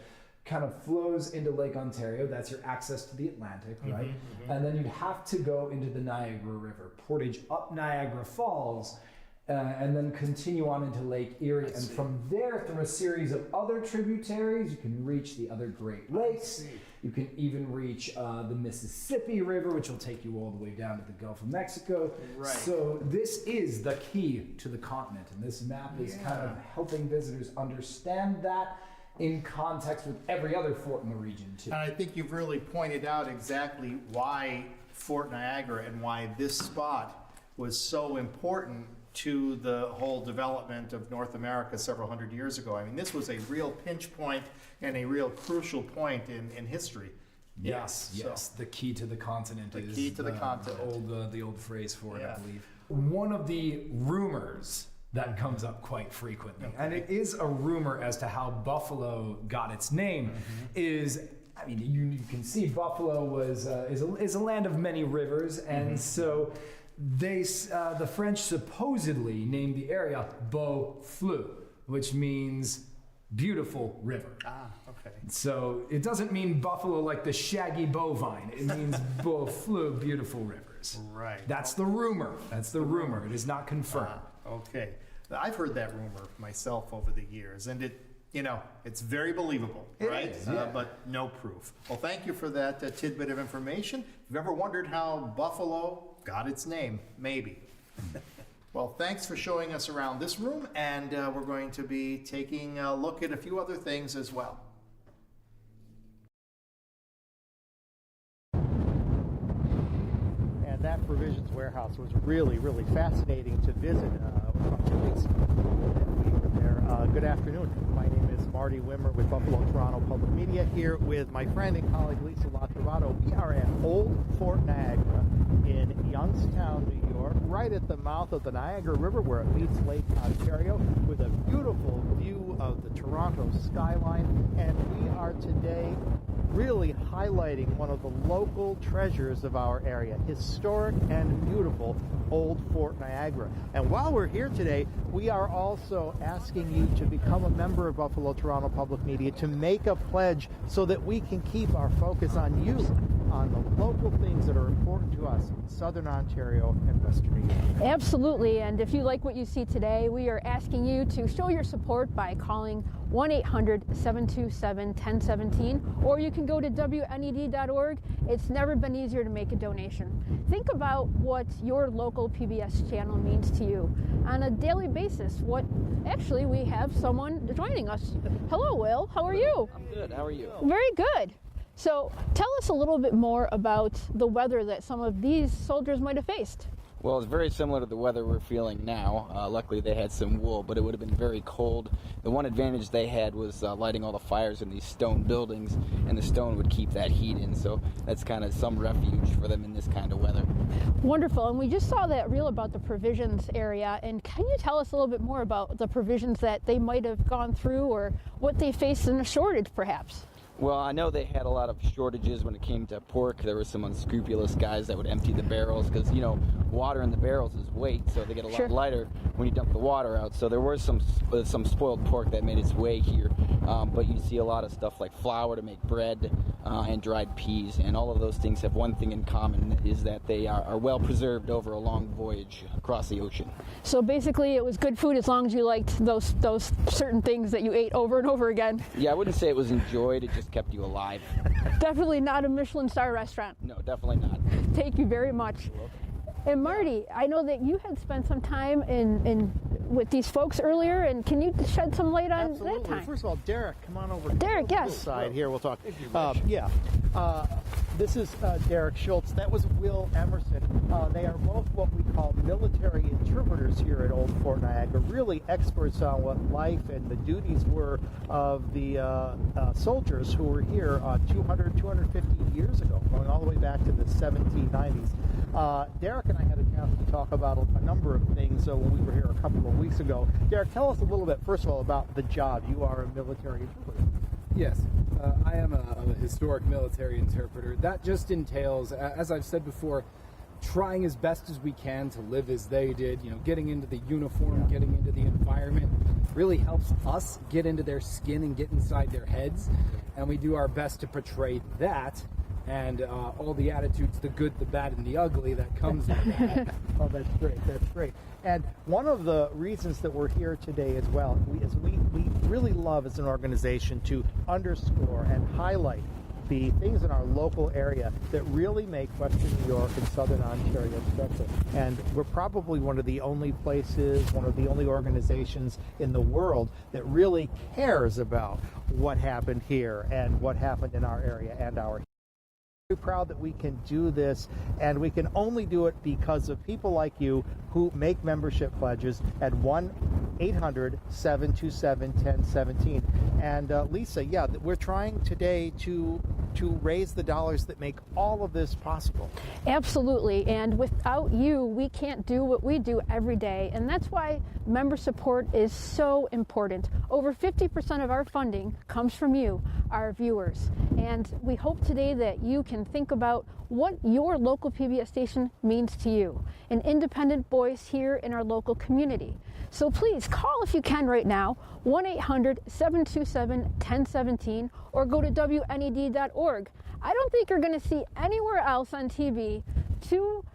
kind of flows into Lake Ontario. That's your access to the Atlantic, right? And then you'd have to go into the Niagara River, portage up Niagara Falls, and then continue on into Lake Erie. And from there, through a series of other tributaries, you can reach the other Great Lakes. You can even reach the Mississippi River, which will take you all the way down to the Gulf of Mexico. So this is the key to the continent. And this map is kind of helping visitors understand that in context with every other fort in the region, too. And I think you've really pointed out exactly why Fort Niagara and why this spot was so important to the whole development of North America several hundred years ago. I mean, this was a real pinch point and a real crucial point in history. Yes. The key to the continent the key to the continent. The old phrase for it, I believe. One of the rumors that comes up quite frequently, and it is a rumor as to how Buffalo got its name, is, I mean, you can see Buffalo is a land of many rivers, and so the French supposedly named the area Beau Fleu, which means beautiful river. So it doesn't mean buffalo like the shaggy bovine. It means Beau Fleu, beautiful rivers. That's the rumor. It is not confirmed. I've heard that rumor myself over the years, and it's very believable, right? But no proof. Well, thank you for that tidbit of information. If you've ever wondered how Buffalo got its name, maybe. Well, thanks for showing us around this room, and we're going to be taking a look at a few other things as well. And that provisions warehouse was really, really fascinating to visit. About 2 weeks ago we were there. Good afternoon. My name is Marty Wimmer with Buffalo Toronto Public Media, here with my friend and colleague Lisa LaTrovato. We are at Old Fort Niagara in Youngstown, New York, right at the mouth of the Niagara River where it meets Lake Ontario, with a beautiful view of the Toronto skyline. And we are today really highlighting one of the local treasures of our area, historic and beautiful Old Fort Niagara. And while we're here today, we are also asking you to become a member of Buffalo Toronto Public Media, to make a pledge so that we can keep our focus on you, on the local things that are important to us in Southern Ontario and Western New York. Absolutely, and if you like what you see today, we are asking you to show your support by calling 1-800-727-1017, or you can go to WNED.org. It's never been easier to make a donation. Think about what your local PBS channel means to you on a daily basis. Actually, we have someone joining us. Hello, Will. How are you? I'm good. How are you? Very good. So tell us a little bit more about the weather that some of these soldiers might have faced. Well, it's very similar to the weather we're feeling now. Luckily, they had some wool, but it would have been very cold. The one advantage they had was lighting all the fires in these stone buildings, and the stone would keep that heat in, so that's kind of some refuge for them in this kind of weather. Wonderful, and we just saw that reel about the provisions area, and can you tell us a little bit more about the provisions that they might have gone through, or what they faced in a shortage, perhaps? Well, I know they had a lot of shortages when it came to pork. There were some unscrupulous guys that would empty the barrels because, you know, water in the barrels is weight, so they get a lot lighter when you dump the water out. So there was some spoiled pork that made its way here, but you see a lot of stuff like flour to make bread and dried peas, and all of those things have one thing in common, is that they are well preserved over a long voyage across the ocean. So basically it was good food as long as you liked those certain things that you ate over and over again. Yeah, I wouldn't say it was enjoyed, it just kept you alive. Definitely not a Michelin star restaurant. No, definitely not. Thank you very much. And Marty, I know that you had spent some time in with these folks earlier, and can you shed some light on that time? First of all, Derek, come on over. Derek, to the yes. side here. We'll talk. This is Derek Schultz. That was Will Emerson. They are both what we call military interpreters here at Old Fort Niagara, really experts on what life and the duties were of the soldiers who were here 250 years ago, going all the way back to the 1790s. Derek and I had a chance to talk about a number of things when we were here a couple of weeks ago. Derek, tell us a little bit, first of all, about the job. You are a military interpreter. Yes, I am a historic military interpreter. That just entails, as I've said before, trying as best as we can to live as they did. You know, getting into the uniform, getting into the environment really helps us get into their skin and get inside their heads. And we do our best to portray that and all the attitudes, the good, the bad, and the ugly that comes with that. Oh, that's great. That's great. And one of the reasons that we're here today as well is we really love as an organization to underscore and highlight the things in our local area that really make Western New York and Southern Ontario special. And we're probably one of the only places, one of the only organizations in the world that really cares about what happened here and what happened in our area and our very proud that we can do this, and we can only do it because of people like you who make membership pledges at 1-800-727-1017. And Lisa, yeah, we're trying today to raise the dollars that make all of this possible. Absolutely, and without you, we can't do what we do every day, and that's why member support is so important. Over 50% of our funding comes from you, our viewers, and we hope today that you can think about what your local PBS station means to you, an independent voice here in our local community. So please call if you can right now, 1-800-727-1017, or go to WNED.org. I don't think you're going to see anywhere else on TV two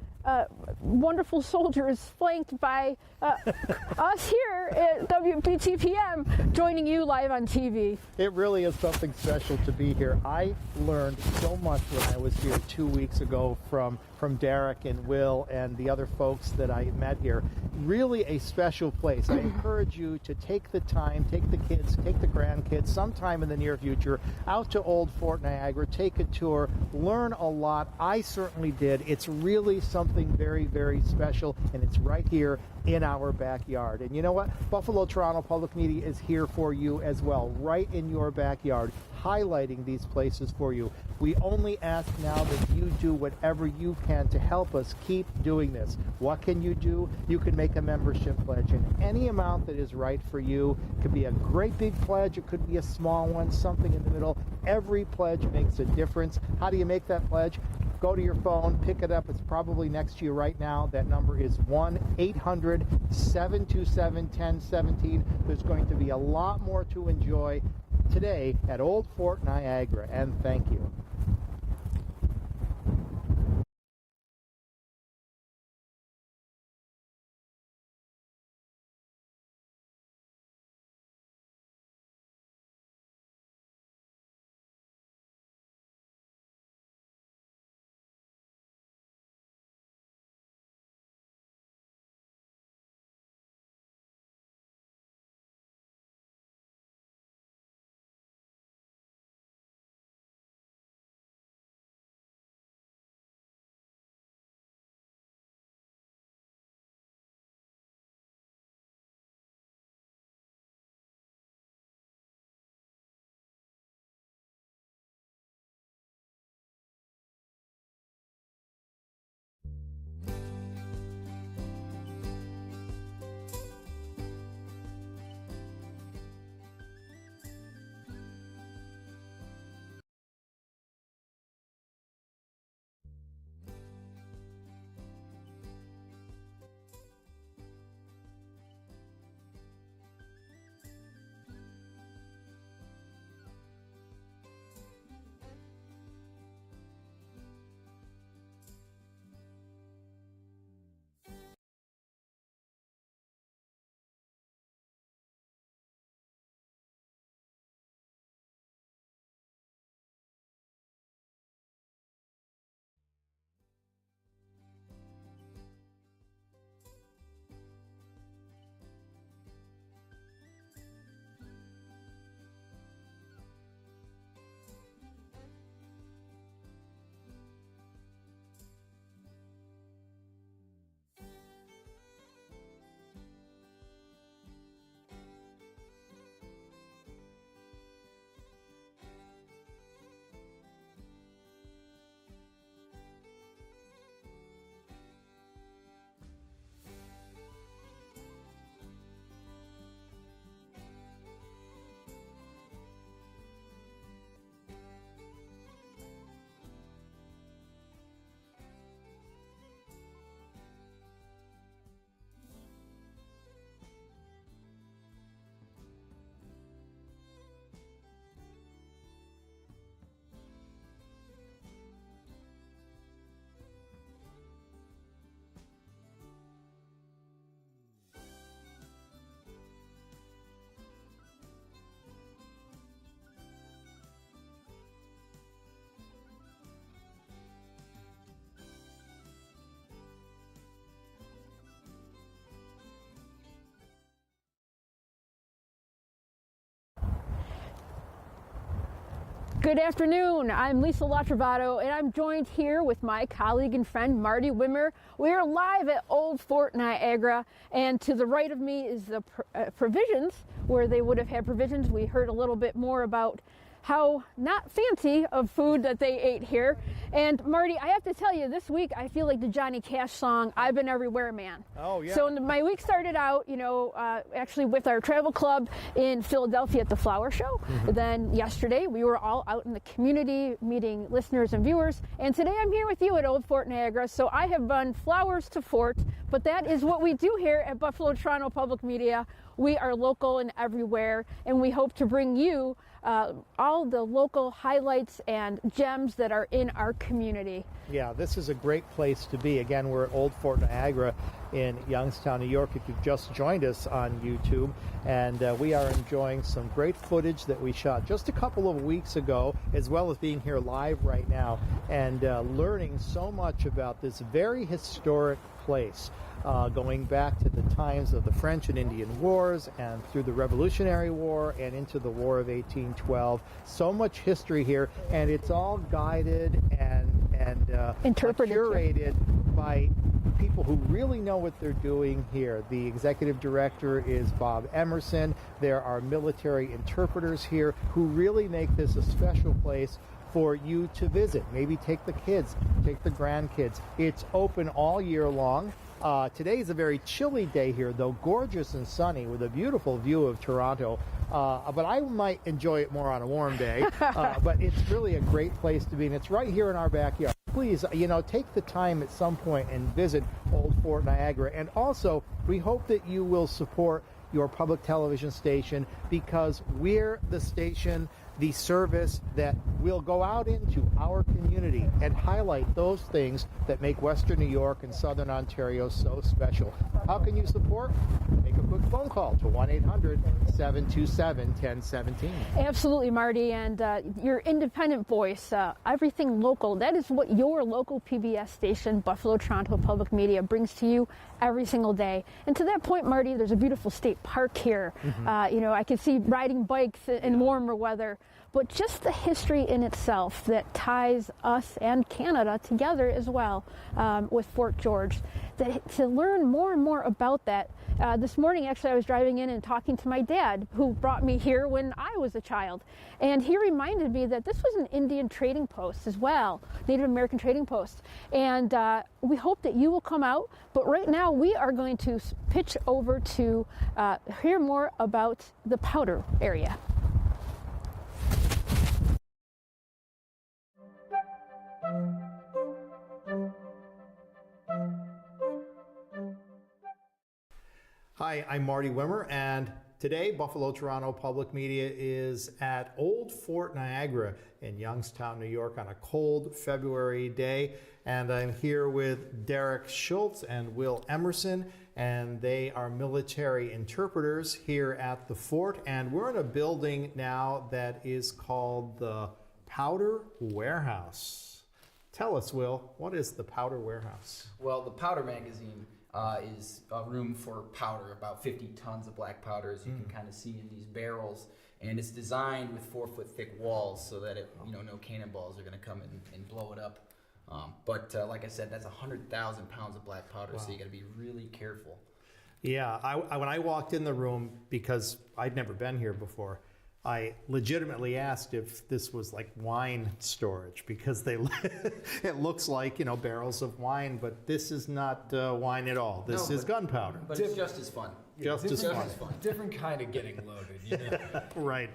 wonderful soldiers flanked by us here at BTPM joining you live on TV. It really is something special to be here. I learned so much when I was here 2 weeks ago from Derek and Will and the other folks that I met here. Really a special place. I encourage you to take the time, take the kids, take the grandkids sometime in the near future out to Old Fort Niagara, take a tour, learn a lot. I certainly did. It's really something very, very special, and it's right here in our backyard. And you know what? Buffalo Toronto Public Media is here for you as well, right in your backyard, highlighting these places for you. We only ask now that you do whatever you can to help us keep doing this. What can you do? You can make a membership pledge, and any amount that is right for you. It could be a great big pledge, it could be a small one, something in the middle. Every pledge makes a difference. How do you make that pledge? Go to your phone, pick it up. It's probably next to you right now. That number is 1-800-727-1017. There's going to be a lot more to enjoy today at Old Fort Niagara, and thank you. Good afternoon. I'm Lisa LaTrovato, and I'm joined here with my colleague and friend Marty Wimmer. We are live at Old Fort Niagara, and to the right of me is the provisions, where they would have had provisions. We heard a little bit more about how not fancy of food that they ate here. And Marty, I have to tell you, this week I feel like the Johnny Cash song, I've Been Everywhere Man. Oh, yeah. So my week started out, actually with our travel club in Philadelphia at the Flower Show. Then yesterday we were all out in the community meeting listeners and viewers. And today I'm here with you at Old Fort Niagara. So I have run flowers to fort, but that is what we do here at Buffalo Toronto Public Media. We are local and everywhere, and we hope to bring you all the local highlights and gems that are in our community. Yeah, this is a great place to be. Again, we're at Old Fort Niagara in Youngstown, New York, if you've just joined us on YouTube. And we are enjoying some great footage that we shot just a couple of weeks ago, as well as being here live right now and learning so much about this very historic place. Going back to the times of the French and Indian Wars and through the Revolutionary War and into the War of 1812. So much history here, and it's all guided and Interpreted, curated by people who really know what they're doing here. The executive director is Bob Emerson. There are military interpreters here who really make this a special place for you to visit. Maybe take the kids, take the grandkids. It's open all year long. Today is a very chilly day here, though gorgeous and sunny with a beautiful view of Toronto. But I might enjoy it more on a warm day. But it's really a great place to be, and it's right here in our backyard. Please, take the time at some point and visit Old Fort Niagara. And also, we hope that you will support your public television station, because we're the station, the service that will go out into our community and highlight those things that make Western New York and Southern Ontario so special. How can you support? Make a quick phone call to 1-800-727-1017. Absolutely, Marty, and your independent voice, everything local, that is what your local PBS station, Buffalo Toronto Public Media, brings to you every single day. And to that point, Marty, there's a beautiful state park here. I can see riding bikes in warmer weather, but just the history in itself that ties us and Canada together as well with Fort George. To learn more and more about that, this morning actually I was driving in and talking to my dad, who brought me here when I was a child, and he reminded me that this was an Indian trading post as well, Native American trading post, and we hope that you will come out. But right now we are going to pitch over to hear more about the Powder area. Hi, I'm Marty Wimmer, and today Buffalo Toronto Public Media is at Old Fort Niagara in Youngstown, New York on a cold February day. And I'm here with Derek Schultz and Will Emerson, and they are military interpreters here at the fort. And we're in a building now that is called the Powder Warehouse. Tell us, Will, what is the Powder Warehouse? Well, the Powder Magazine is a room for powder, about 50 tons of black powder, as you can kind of see in these barrels. And it's designed with 4-foot thick walls so that no cannonballs are going to come and blow it up. But like I said, that's 100,000 pounds of black powder, so you got to be really careful. Yeah, when I walked in the room, because I'd never been here before, I legitimately asked if this was like wine storage, because it looks like, barrels of wine, but this is not wine at all. This is gunpowder. But it's just as fun. Just as fun. Different kind of getting loaded, Right.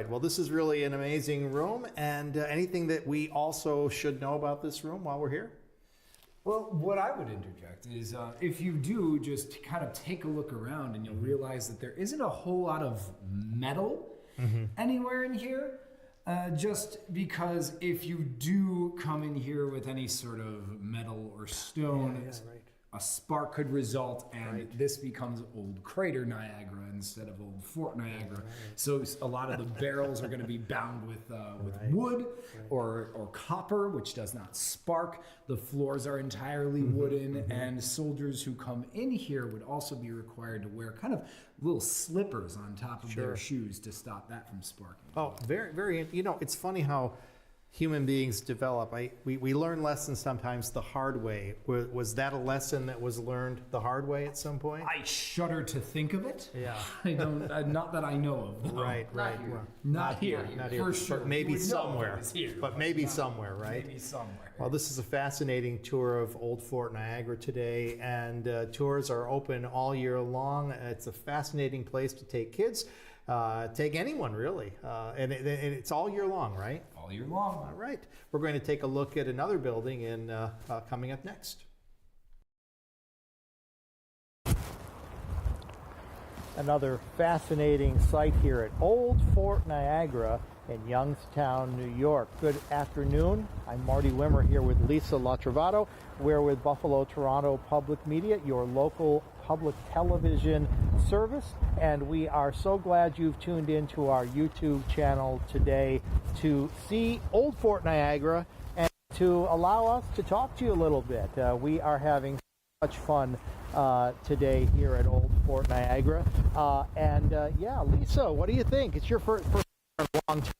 Well, this is really an amazing room. And anything that we also should know about this room while we're here? Well, what I would interject is if you do just kind of take a look around, and you'll realize that there isn't a whole lot of metal anywhere in here, just because if you do come in here with any sort of metal or stone, a spark could result, and this becomes Old Crater Niagara instead of Old Fort Niagara. So a lot of the barrels are going to be bound with wood or copper, which does not spark. The floors are entirely wooden, and soldiers who come in here would also be required to wear kind of little slippers on top of their shoes to stop that from sparking. Oh, very, very. You know, it's funny how human beings develop. We learn lessons sometimes the hard way. Was that a lesson that was learned the hard way at some point? I shudder to think of it. Yeah. I don't. Not that I know of. No. Right. Not here. Not here. For sure. But maybe somewhere. Here, but maybe somewhere, right? Maybe somewhere. Well, this is a fascinating tour of Old Fort Niagara today, and tours are open all year long. It's a fascinating place to take kids, take anyone really, and it's all year long, right? All year long. All right. We're going to take a look at another building in coming up next. Another fascinating site here at Old Fort Niagara in Youngstown, New York. Good afternoon. I'm Marty Wimmer here with Lisa LaTrovato. We're with Buffalo Toronto Public Media, your local public television service, and we are so glad you've tuned into our YouTube channel today to see Old Fort Niagara and to allow us to talk to you a little bit. We are having so much fun today here at Old Fort Niagara. Yeah, Lisa, what do you think? It's your first long time.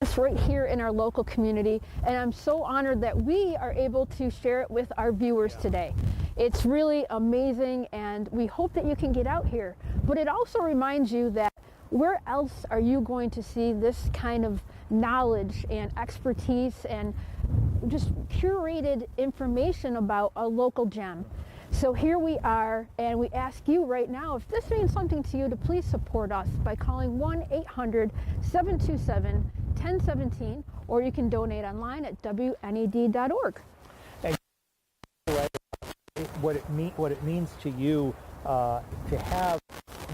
It's right here in our local community, and I'm so honored that we are able to share it with our viewers today. It's really amazing, and we hope that you can get out here. But it also reminds you that where else are you going to see this kind of knowledge and expertise and just curated information about a local gem? So here we are, and we ask you right now, if this means something to you, to please support us by calling 1-800-727-1017, or you can donate online at WNED.org. And what it means to you to have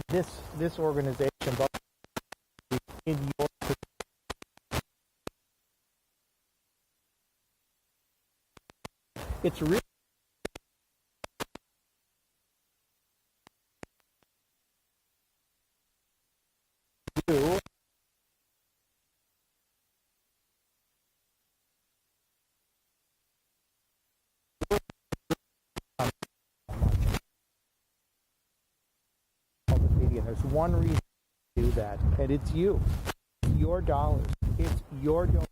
this organization in your it's really you. There's one reason to do that, and it's you. It's your dollars. It's your donation.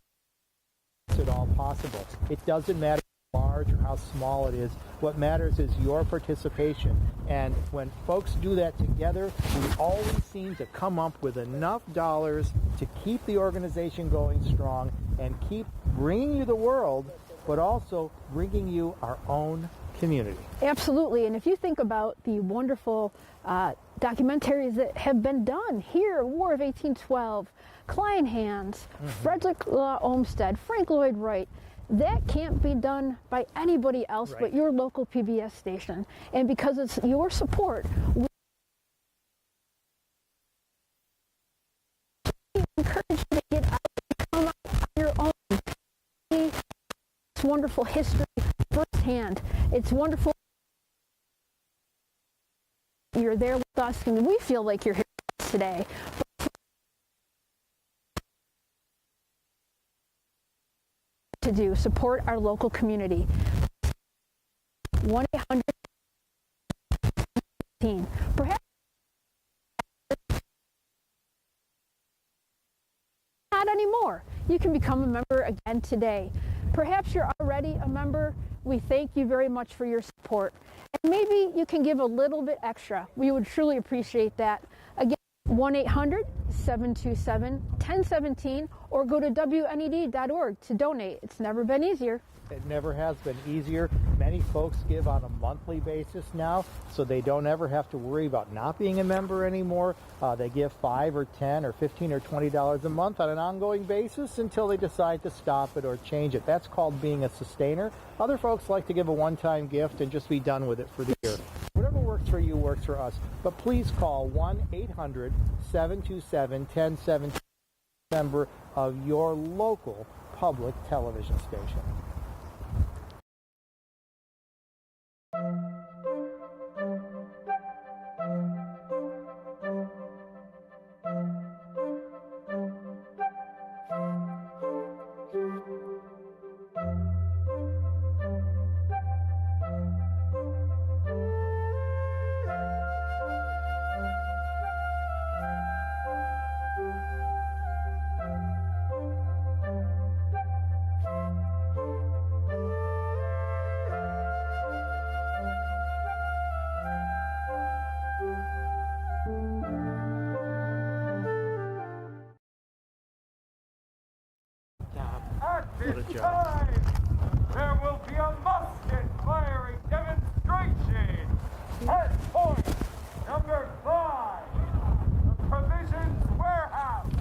It's it all possible. It doesn't matter how large or how small it is. What matters is your participation. And when folks do that together, we always seem to come up with enough dollars to keep the organization going strong and keep bringing you the world, but also bringing you our own community. Absolutely, and if you think about the wonderful documentaries that have been done here, War of 1812, Kleinhans, Frederick Law Olmsted, Frank Lloyd Wright, that can't be done by anybody else but your local PBS station. And because it's your support, we encourage you to get out and come out on your own. See this wonderful history firsthand. It's wonderful. You're there with us, and we feel like you're here with us today. To do support our local community. 1-800-17. Perhaps not anymore. You can become a member again today. Perhaps you're already a member. We thank you very much for your support. And maybe you can give a little bit extra. We would truly appreciate that. Again, 1-800-727-1017, or go to WNED.org to donate. It's never been easier. It never has been easier. Many folks give on a monthly basis now, so they don't ever have to worry about not being a member anymore. They give $5 or $10 or $15 or $20 a month on an ongoing basis until they decide to stop it or change it. That's called being a sustainer. Other folks like to give a one-time gift and just be done with it for the year. Whatever works for you works for us. But please call 1-800-727-1017. Member of your local public television station. At this time, there will be a musket firing demonstration at point number 5, the Provisions Warehouse.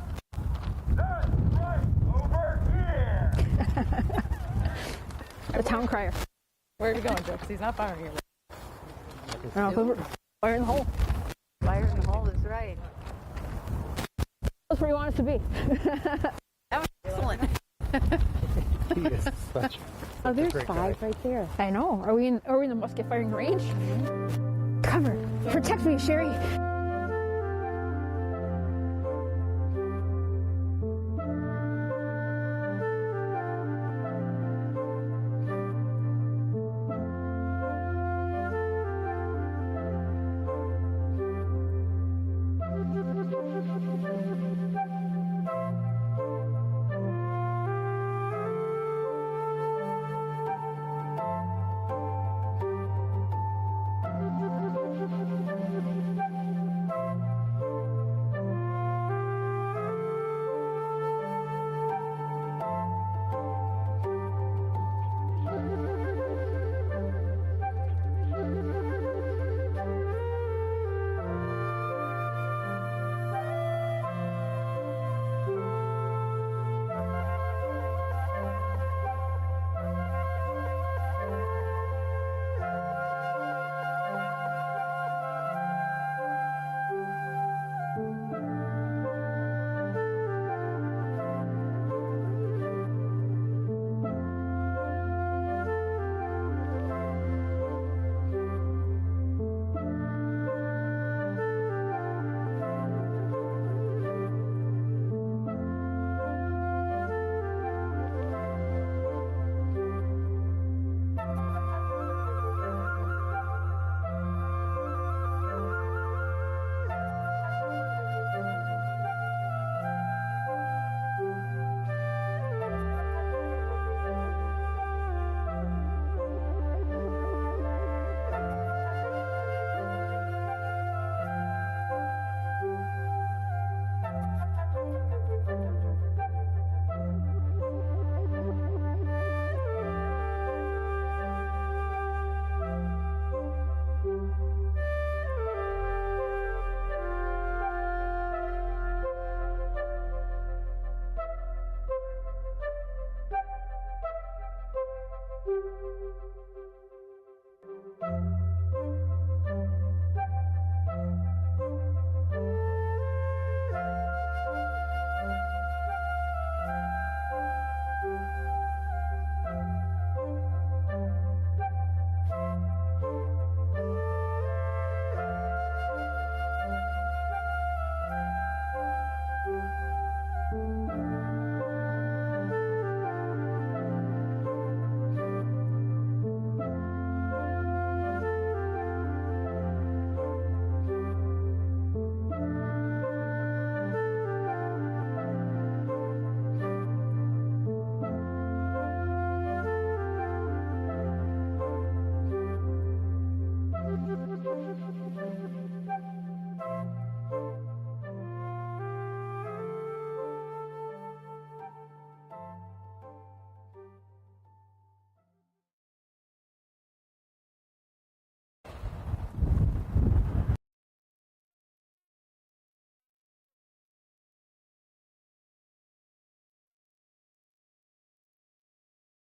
That's right over here. The town crier. Where are we going, Joe? 'Cause he's not firing it. Fire in the hole. Fire in the hole is right. That's where you want us to be. That was excellent. He is such Oh, there's great 5 guy. right there. I know. Are we in the musket firing range? Cover. Protect me, Sherry.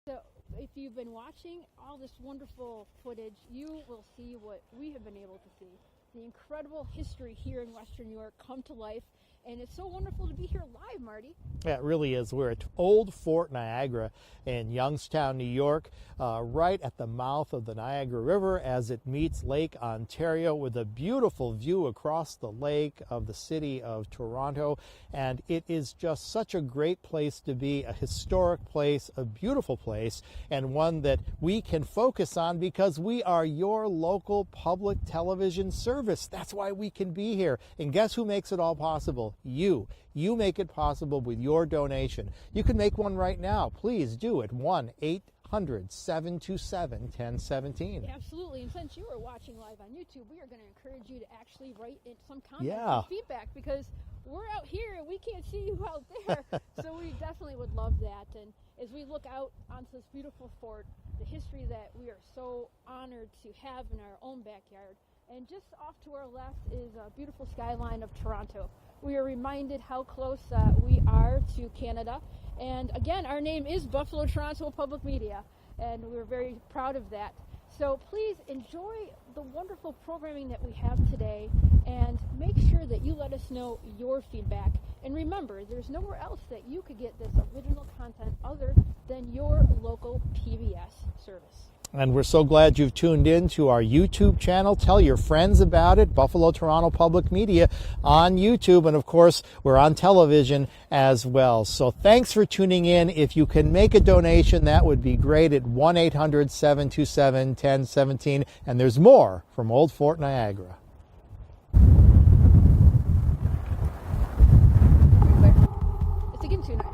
So if you've been watching all this wonderful footage, you will see what we have been able to see. The incredible history here in Western New York come to life And it's so wonderful to be here live, Marty. Yeah, it really is. We're at Old Fort Niagara in Youngstown, New York, right at the mouth of the Niagara River as it meets Lake Ontario, with a beautiful view across the lake of the city of Toronto. And it is just such a great place to be, a historic place, a beautiful place, and one that we can focus on because we are your local public television service. That's why we can be here. And guess who makes it all possible? You. You make it possible with your donation. You can make one right now. Please do it. 1-800-727-1017. Absolutely. And since you are watching live on YouTube, we are going to encourage you to actually write in some comments Yeah. and feedback, because we're out here and we can't see you out there. So we definitely would love that. And as we look out onto this beautiful fort, the history that we are so honored to have in our own backyard. And just off to our left is a beautiful skyline of Toronto. We are reminded how close we are to Canada. And again, our name is Buffalo Toronto Public Media, and we're very proud of that. So please enjoy the wonderful programming that we have today, and make sure that you let us know your feedback. And remember, there's nowhere else that you could get this original content other than your local PBS service. And we're so glad you've tuned in to our YouTube channel. Tell your friends about it, Buffalo Toronto Public Media on YouTube. And of course, we're on television as well. So thanks for tuning in. If you can make a donation, that would be great at 1-800-727-1017. And there's more from Old Fort Niagara. It's again too nice.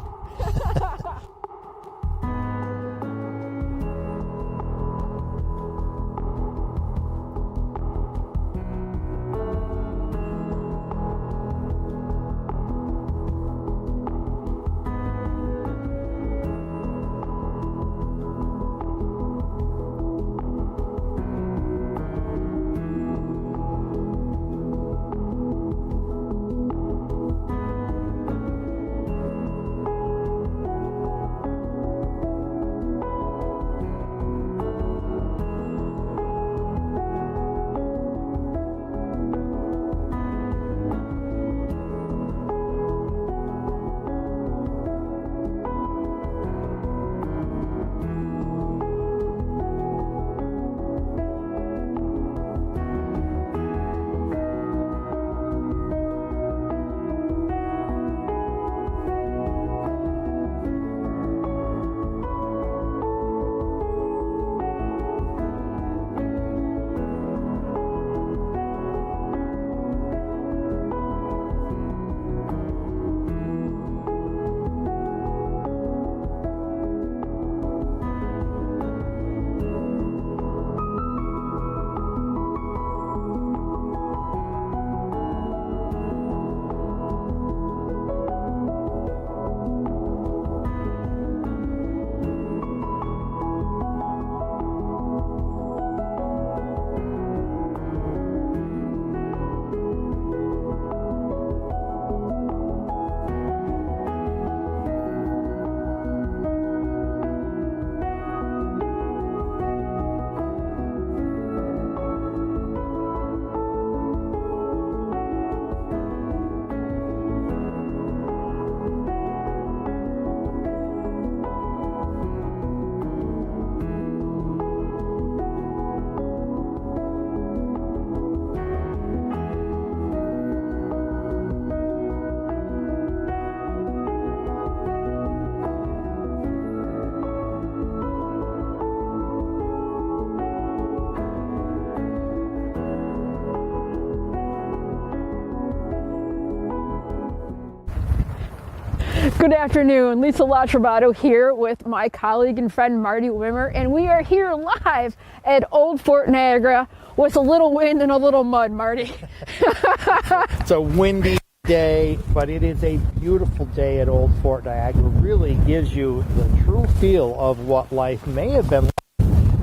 Good afternoon, Lisa LaTrovato here with my colleague and friend Marty Wimmer, and we are here live at Old Fort Niagara with a little wind and a little mud, Marty. It's a windy day, but it is a beautiful day at Old Fort Niagara. It really gives you the true feel of what life may have been like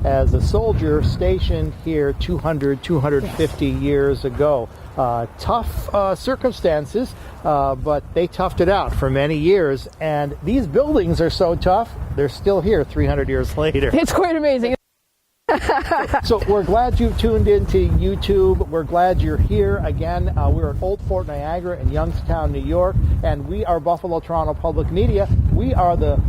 as a soldier stationed here 250 years ago. Tough circumstances, but they toughed it out for many years. And these buildings are so tough, they're still here 300 years later. It's quite amazing. So we're glad you've tuned into YouTube. We're glad you're here again. We're at Old Fort Niagara in Youngstown, New York, and we are Buffalo Toronto Public Media. We are the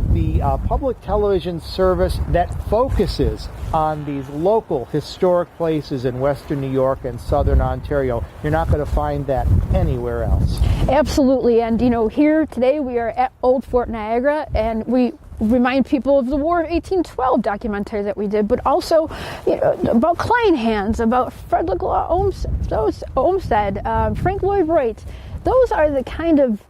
public television service that focuses on these local historic places in Western New York and Southern Ontario. You're not going to find that anywhere else. Absolutely. And, here today we are at Old Fort Niagara, and we remind people of the War of 1812 documentary that we did, but also about Kleinhans, about Frederick Law Olmsted, Frank Lloyd Wright. Those are the kind of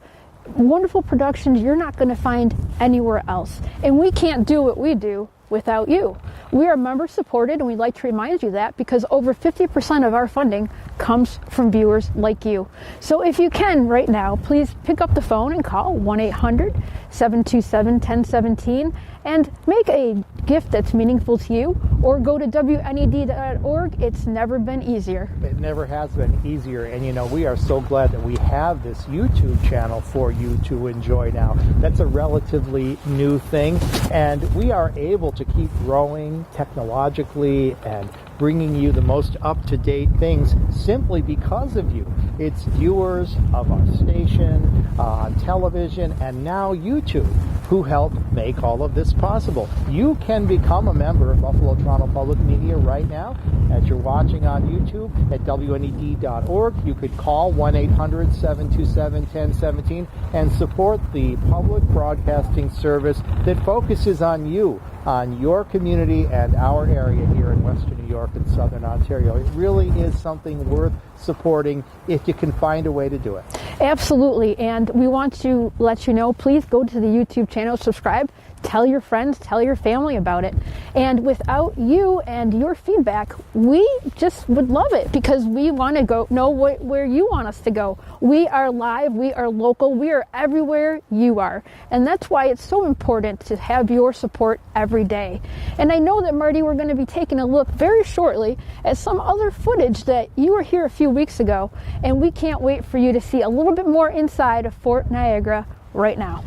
wonderful productions you're not going to find anywhere else. And we can't do what we do without you. We are member supported, and we'd like to remind you that because over 50% of our funding comes from viewers like you. So if you can right now, please pick up the phone and call 1-800-727-1017 and make a gift that's meaningful to you, or go to WNED.org. It's never been easier. It never has been easier, and we are so glad that we have this YouTube channel for you to enjoy now. That's a relatively new thing, and we are able to keep growing technologically and bringing you the most up-to-date things simply because of you. It's viewers of our station, on television, and now YouTube who help make all of this possible. You can become a member of Buffalo Toronto Public Media right now as you're watching on YouTube at WNED.org. You could call 1-800-727-1017 and support the public broadcasting service that focuses on you, on your community and our area here in Western New York and Southern Ontario. It really is something worth supporting if you can find a way to do it. Absolutely, and we want to let you know, please go to the YouTube channel, subscribe, tell your friends, tell your family about it. And without you and your feedback, we just would love it, because we want to know where you want us to go. We are live, we are local, we are everywhere you are. And that's why it's so important to have your support every day. And I know that, Marty, we're going to be taking a look very shortly at some other footage that you were here a few weeks ago, and we can't wait for you to see a little bit more inside of Fort Niagara right now.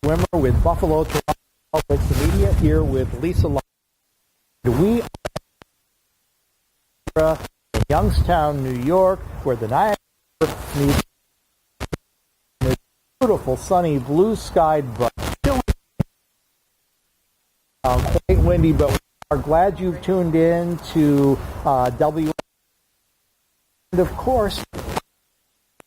Wimmer with Buffalo Toronto Public Media here with Lisa Long. We are in Youngstown, New York, where the Niagara meets the beautiful sunny blue sky, but still quite windy, but we are glad you've tuned in to W. And of course,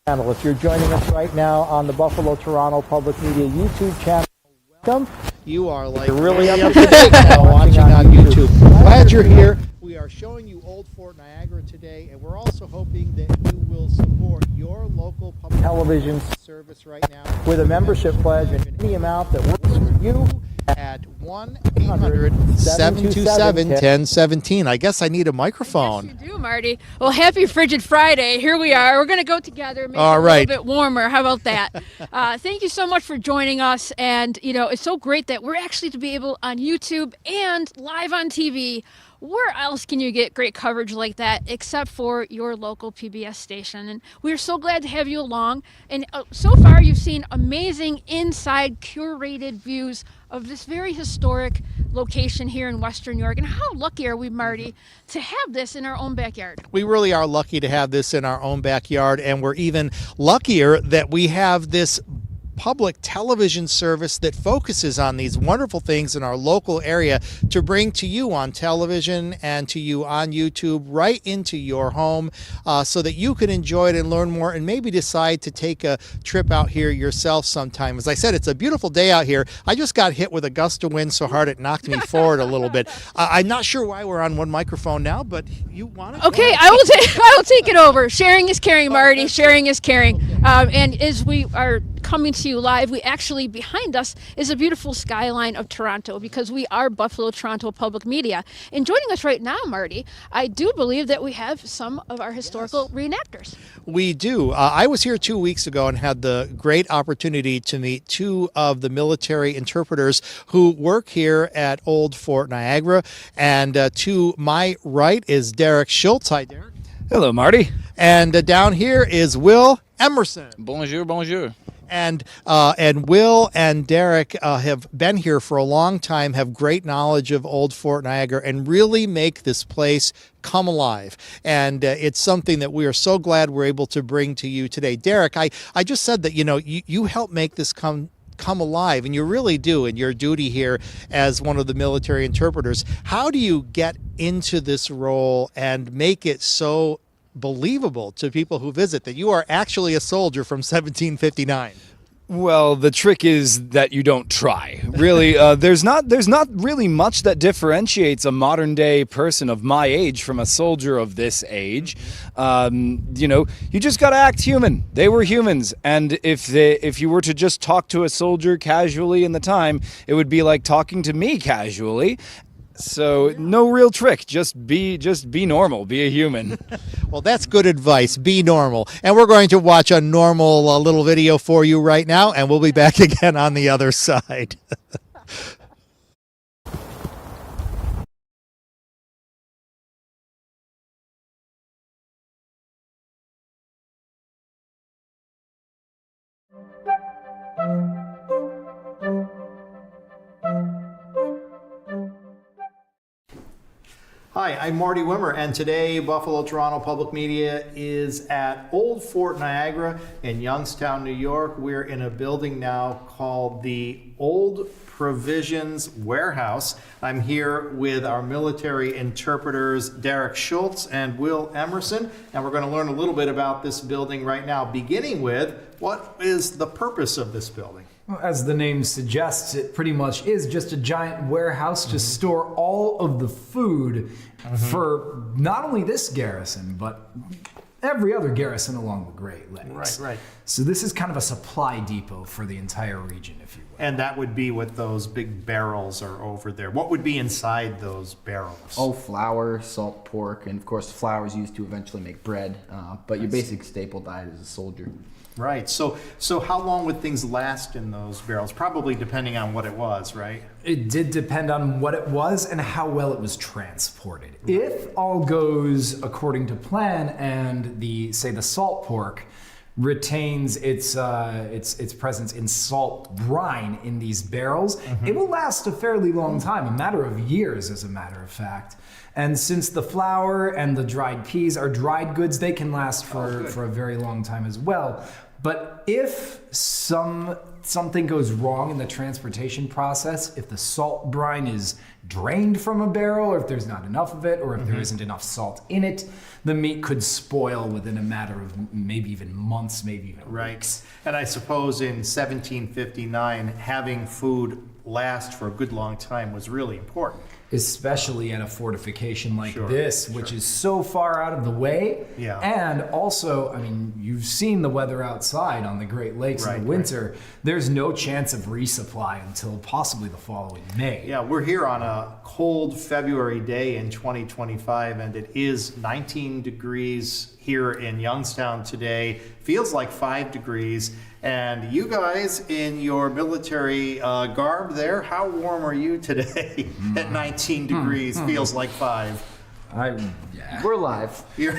if you're joining us right now on the Buffalo Toronto Public Media YouTube channel, welcome. You are really up to date now watching on YouTube. Glad you're here. We are showing you Old Fort Niagara today, and we're also hoping that you will support your local public television service right now with a membership pledge in any amount that works for you at 1-800-727-1017. I guess I need a microphone. Yes, you do, Marty. Well, happy Frigid Friday. Here we are. We're going to go together, make it a little bit warmer. How about that? Thank you so much for joining us. And, you know, it's so great that we're actually to be able on YouTube and live on TV. Where else can you get great coverage like that except for your local PBS station? And we're so glad to have you along. And so far, you've seen amazing inside curated views of this very historic location here in Western New York. And how lucky are we, Marty, to have this in our own backyard? We really are lucky to have this in our own backyard, and we're even luckier that we have this public television service that focuses on these wonderful things in our local area to bring to you on television and to you on YouTube right into your home so that you can enjoy it and learn more and maybe decide to take a trip out here yourself sometime. As I said, it's a beautiful day out here. I just got hit with a gust of wind so hard it knocked me forward a little bit. I'm not sure why we're on one microphone now, but you want to? Okay, I will take it over. Sharing is caring, Marty. Sharing is caring. And as we are coming to you live, we actually, behind us is a beautiful skyline of Toronto because we are Buffalo Toronto Public Media. And joining us right now, Marty, I do believe that we have some of our historical reenactors. We do. I was here 2 weeks ago and had the great opportunity to meet two of the military interpreters who work here at Old Fort Niagara. And to my right is Derek Schultz. Hi, Derek. Hello, Marty. And down here is Will Emerson. Bonjour, bonjour. And Will and Derek have been here for a long time, have great knowledge of Old Fort Niagara, and really make this place come alive. And it's something that we are so glad we're able to bring to you today. Derek, I just said that, you know, you help make this come alive, and you really do in your duty here as one of the military interpreters. How do you get into this role and make it so believable to people who visit that you are actually a soldier from 1759? Well, the trick is that you don't try. Really, there's not really much that differentiates a modern day person of my age from a soldier of this age. You know, you just got to act human. They were humans, and if you were to just talk to a soldier casually in the time, it would be like talking to me casually. So no real trick. Just be normal. Be a human. Well, that's good advice. Be normal. And we're going to watch a normal little video for you right now, and we'll be back again on the other side. Hi, I'm Marty Wimmer, and today Buffalo Toronto Public Media is at Old Fort Niagara in Youngstown, New York. We're in a building now called the Old Provisions Warehouse. I'm here with our military interpreters, Derek Schultz and Will Emerson, and we're going to learn a little bit about this building right now, beginning with what is the purpose of this building? Well, as the name suggests, it pretty much is just a giant warehouse to store all of the food for not only this garrison, but every other garrison along the Great Lakes. Right. So this is kind of a supply depot for the entire region, if you will. And that would be what those big barrels are over there. What would be inside those barrels? Oh, flour, salt pork, and of course flour is used to eventually make bread, but your basic staple diet as a soldier. Right. So how long would things last in those barrels? Probably depending on what it was, right? It did depend on what it was and how well it was transported. If all goes according to plan and the salt pork retains its presence in salt brine in these barrels, it will last a fairly long time, a matter of years, as a matter of fact. And since the flour and the dried peas are dried goods, they can last for a very long time as well. But if something goes wrong in the transportation process, if the salt brine is drained from a barrel, or if there's not enough of it, or if there isn't enough salt in it, the meat could spoil within a matter of maybe even months, maybe even weeks. And I suppose in 1759, having food last for a good long time was really important. Especially at a fortification like this, which is so far out of the way. Yeah. And also, I mean, you've seen the weather outside on the Great Lakes in the winter. There's no chance of resupply until possibly the following May. Yeah, we're here on a cold February day in 2025, and it is 19 degrees here in Youngstown today. Feels like 5 degrees. And you guys in your military garb there, how warm are you today at 19 degrees? Feels like 5. We're alive. We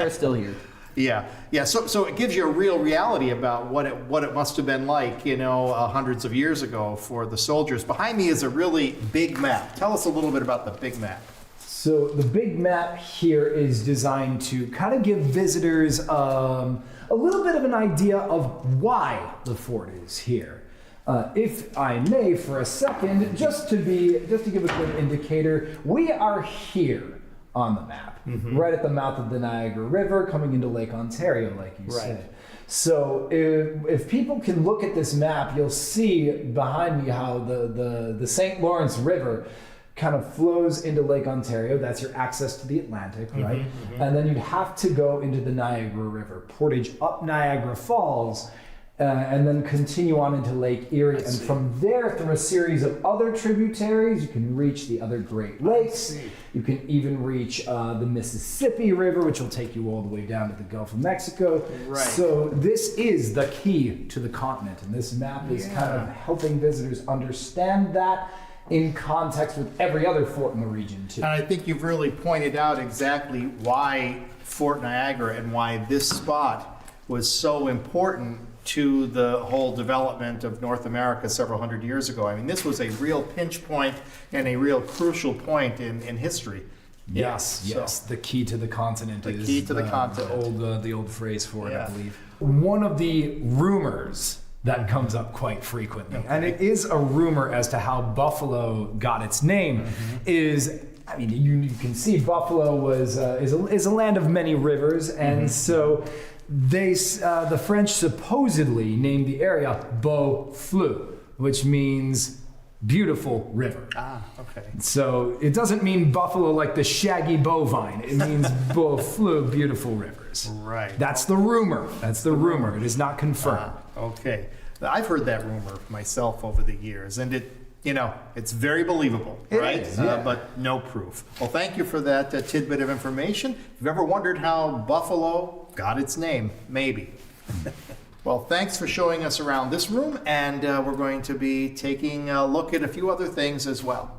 are still here. Yeah. So it gives you a real reality about what it must have been like, hundreds of years ago for the soldiers. Behind me is a really big map. Tell us a little bit about the big map. So the big map here is designed to kind of give visitors a little bit of an idea of why the fort is here. If I may, for a second, just to give a good indicator, we are here on the map, right at the mouth of the Niagara River, coming into Lake Ontario, like you said. So if people can look at this map, you'll see behind me how the St. Lawrence River kind of flows into Lake Ontario. That's your access to the Atlantic, right? And then you'd have to go into the Niagara River, portage up Niagara Falls, and then continue on into Lake Erie. And from there, through a series of other tributaries, you can reach the other Great Lakes. You can even reach the Mississippi River, which will take you all the way down to the Gulf of Mexico. So this is the key to the continent. And this map is kind of helping visitors understand that in context with every other fort in the region, too. And I think you've really pointed out exactly why Fort Niagara and why this spot was so important to the whole development of North America several hundred years ago. I mean, this was a real pinch point and a real crucial point in history. Yes. The key to the continent is the key to the continent. The old phrase for it, I believe. One of the rumors that comes up quite frequently, and it is a rumor as to how Buffalo got its name, is, I mean, you can see Buffalo is a land of many rivers, and so the French supposedly named the area Beau Fleuve, which means beautiful river. So it doesn't mean buffalo like the shaggy bovine. It means Beau Fleuve, beautiful rivers. That's the rumor. It is not confirmed. Okay. I've heard that rumor myself over the years, and it's very believable, right? But no proof. Well, thank you for that tidbit of information. If you've ever wondered how Buffalo got its name, maybe. Well, thanks for showing us around this room, and we're going to be taking a look at a few other things as well.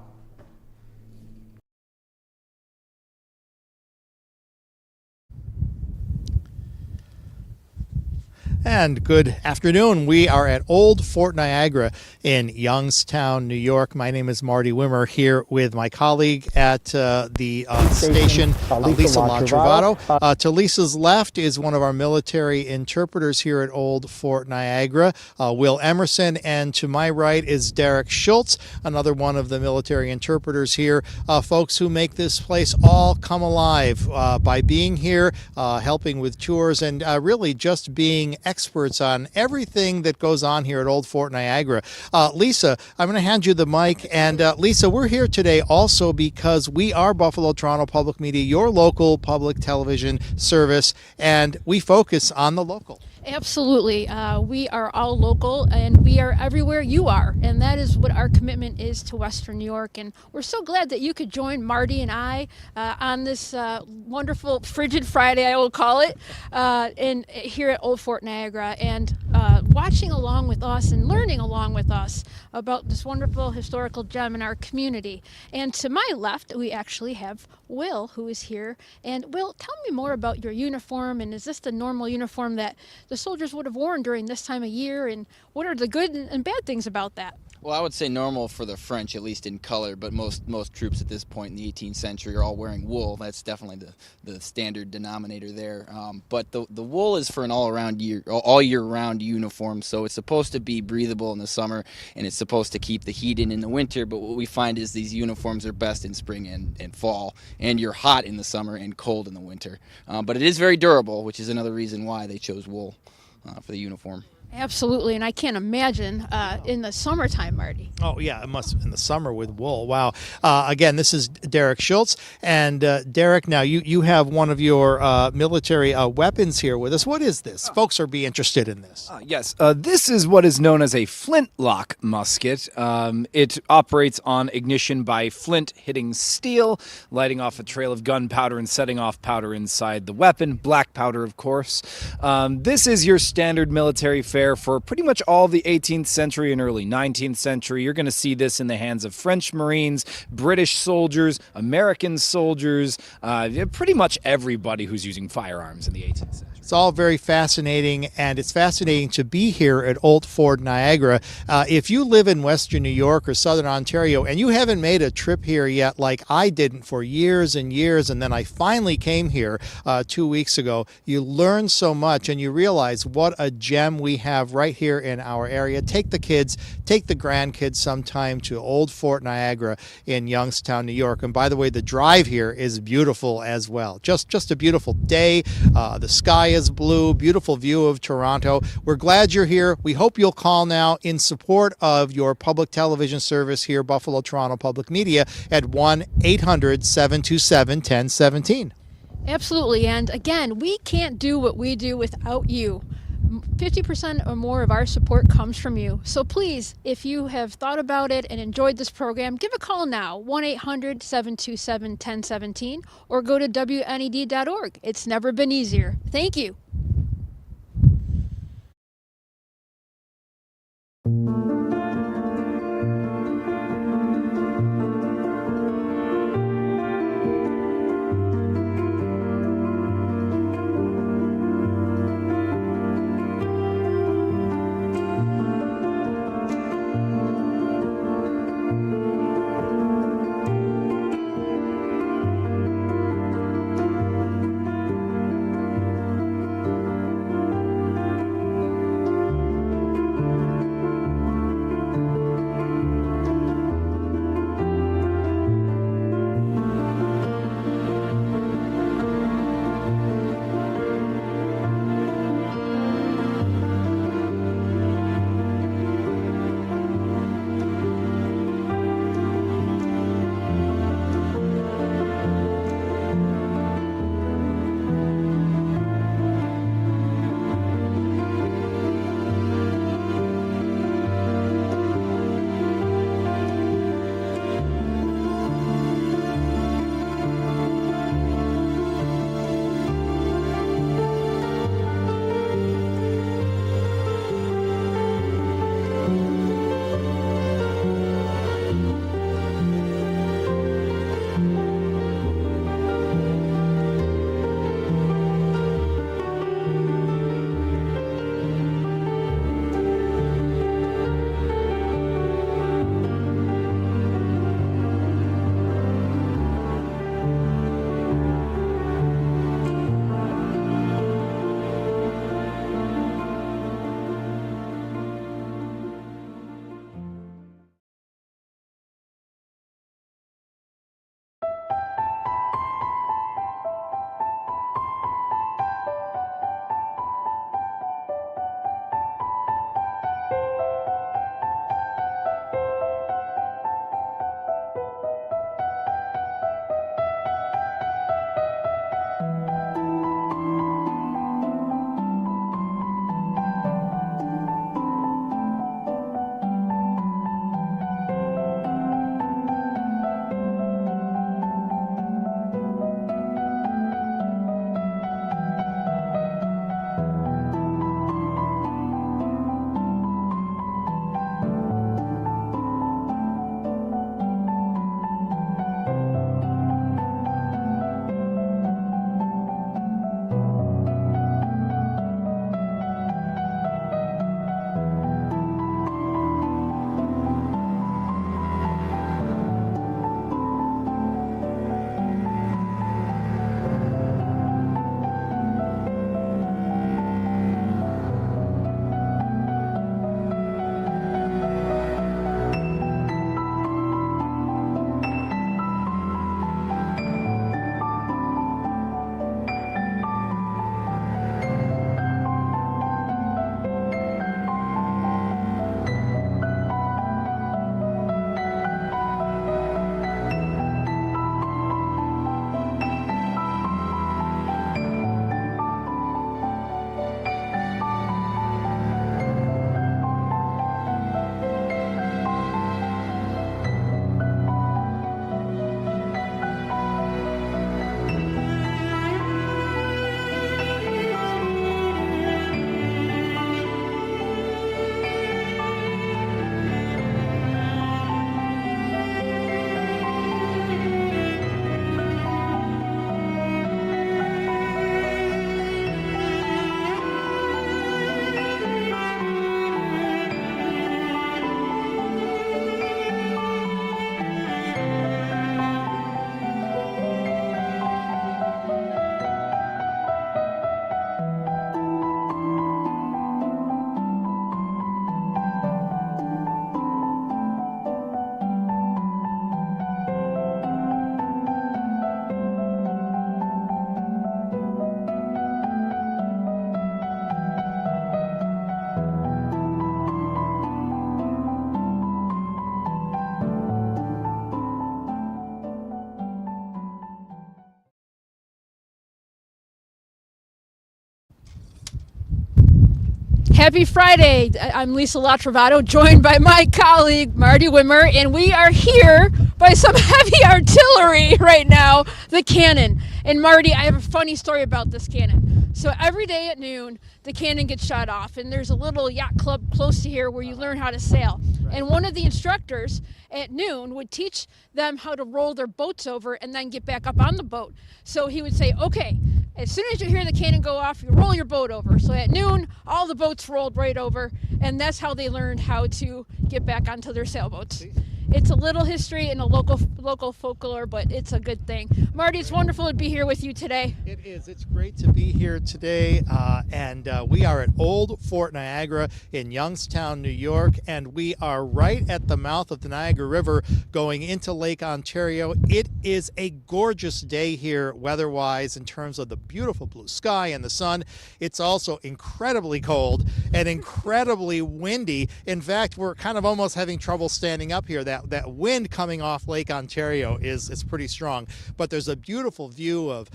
And good afternoon. We are at Old Fort Niagara in Youngstown, New York. My name is Marty Wimmer, here with my colleague at the station, Lisa LaTrovato. To Lisa's left is one of our military interpreters here at Old Fort Niagara, Will Emerson, and to my right is Derek Schultz, another one of the military interpreters here, folks who make this place all come alive by being here, helping with tours, and really just being experts on everything that goes on here at Old Fort Niagara. Lisa, I'm going to hand you the mic. And Lisa, we're here today also because we are Buffalo Toronto Public Media, your local public television service, and we focus on the local. Absolutely. We are all local, and we are everywhere you are, and that is what our commitment is to Western New York. And we're so glad that you could join Marty and I on this wonderful frigid Friday, I will call it, here at Old Fort Niagara. And watching along with us and learning along with us about this wonderful historical gem in our community. And to my left, we actually have Will, who is here. And Will, tell me more about your uniform, and is this the normal uniform that the soldiers would have worn during this time of year, and what are the good and bad things about that? Well, I would say normal for the French, at least in color, but most troops at this point in the 18th century are all wearing wool. That's definitely the standard denominator there. But the wool is for an all year round uniform, so it's supposed to be breathable in the summer, and it's supposed to keep the heat in the winter. But what we find is these uniforms are best in spring and fall, and you're hot in the summer and cold in the winter. But it is very durable, which is another reason why they chose wool for the uniform. Absolutely, and I can't imagine in the summertime, Marty. Oh, yeah, it must in the summer with wool. Wow. Again, this is Derek Schultz. And Derek, now you have one of your military weapons here with us. What is this? Folks are be interested in this. Yes, this is what is known as a flintlock musket. It operates on ignition by flint hitting steel, lighting off a trail of gunpowder and setting off powder inside the weapon. Black powder, of course. This is your standard military fare for pretty much all the 18th century and early 19th century. You're going to see this in the hands of French Marines, British soldiers, American soldiers, pretty much everybody who's using firearms in the 18th century. It's all very fascinating, and it's fascinating to be here at Old Fort Niagara. If you live in Western New York or Southern Ontario and you haven't made a trip here yet, like I didn't for years and years, and then I finally came here 2 weeks ago, you learn so much and you realize what a gem we have right here in our area. Take the kids, take the grandkids sometime to Old Fort Niagara in Youngstown, New York. And by the way, the drive here is beautiful as well. Just a beautiful day. The sky is blue, beautiful view of Toronto. We're glad you're here. We hope you'll call now in support of your public television service here, Buffalo Toronto Public Media, at 1-800-727-1017. Absolutely, and again, we can't do what we do without you. 50% or more of our support comes from you. So please, if you have thought about it and enjoyed this program, give a call now, 1-800-727-1017, or go to WNED.org. It's never been easier. Thank you. Happy Friday. I'm Lisa LaTrovato, joined by my colleague Marty Wimmer, and we are here by some heavy artillery right now, the cannon. And Marty, I have a funny story about this cannon. So every day at noon, the cannon gets shot off, and there's a little yacht club close to here where you learn how to sail. And one of the instructors at noon would teach them how to roll their boats over and then get back up on the boat. So he would say, okay, as soon as you hear the cannon go off, you roll your boat over. So at noon, all the boats rolled right over, and that's how they learned how to get back onto their sailboats. It's a little history and a local folklore, but it's a good thing. Marty, it's wonderful to be here with you today. It is. It's great to be here today, and we are at Old Fort Niagara in Youngstown, New York, and we are right at the mouth of the Niagara River going into Lake Ontario. It is a gorgeous day here weather-wise in terms of the beautiful blue sky and the sun. It's also incredibly cold and incredibly windy. In fact, we're kind of almost having trouble standing up here. That wind coming off Lake Ontario is pretty strong, but there's a beautiful view of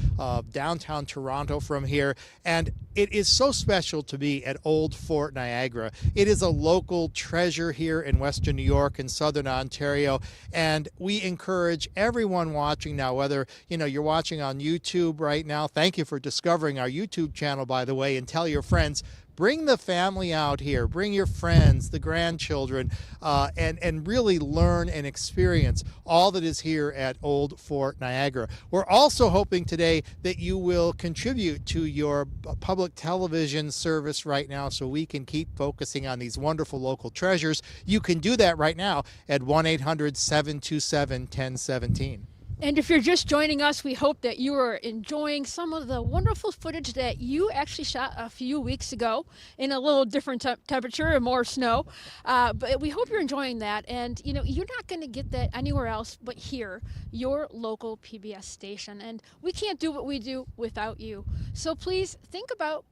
downtown Toronto from here, and it is so special to be at Old Fort Niagara. It is a local treasure here in Western New York and Southern Ontario, and we encourage everyone watching now, whether you're watching on YouTube right now. Thank you for discovering our YouTube channel, by the way, and tell your friends. Bring the family out here, bring your friends, the grandchildren, and really learn and experience all that is here at Old Fort Niagara. We're also hoping today that you will contribute to your public television service right now so we can keep focusing on these wonderful local treasures. You can do that right now at 1-800-727-1017. And if you're just joining us, we hope that you are enjoying some of the wonderful footage that you actually shot a few weeks ago in a little different temperature and more snow. But we hope you're enjoying that. And, you're not going to get that anywhere else but here, your local PBS station. And we can't do what we do without you. So please think about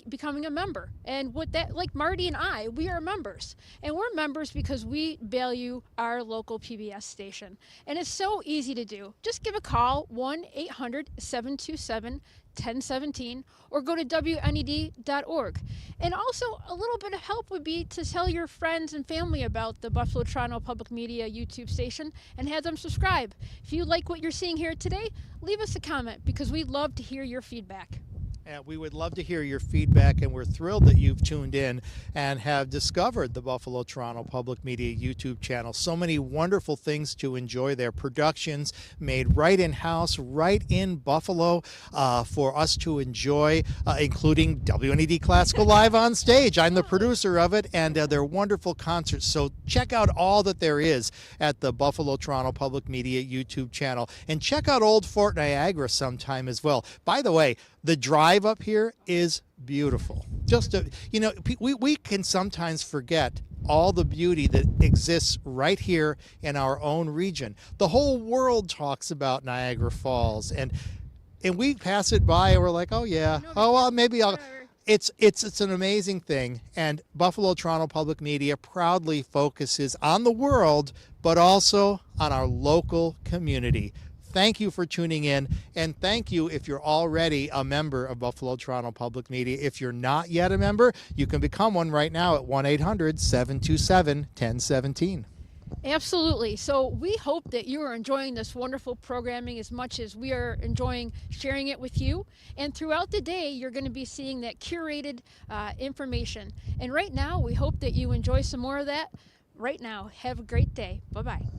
becoming a member. And like Marty and I, we are members. And we're members because we value our local PBS station. And it's so easy to do. Just give a call, 1-800-727-1017, or go to WNED.org. And also, a little bit of help would be to tell your friends and family about the Buffalo Toronto Public Media YouTube station and have them subscribe. If you like what you're seeing here today, leave us a comment because we'd love to hear your feedback. We would love to hear your feedback, and we're thrilled that you've tuned in and have discovered the Buffalo Toronto Public Media YouTube channel. So many wonderful things to enjoy there. Productions made right in-house, right in Buffalo for us to enjoy, including WNED Classical Live on Stage. I'm the producer of it, and they're wonderful concerts. So check out all that there is at the Buffalo Toronto Public Media YouTube channel. And check out Old Fort Niagara sometime as well. By the way, the drive up here is beautiful. We can sometimes forget all the beauty that exists right here in our own region. The whole world talks about Niagara Falls, and we pass it by and we're like, oh yeah, oh well, maybe I'll. It's an amazing thing, and Buffalo Toronto Public Media proudly focuses on the world, but also on our local community. Thank you for tuning in, and thank you if you're already a member of Buffalo Toronto Public Media. If you're not yet a member, you can become one right now at 1-800-727-1017. Absolutely. So we hope that you are enjoying this wonderful programming as much as we are enjoying sharing it with you. And throughout the day, you're going to be seeing that curated information. And right now, we hope that you enjoy some more of that. Right now, have a great day. Bye-bye.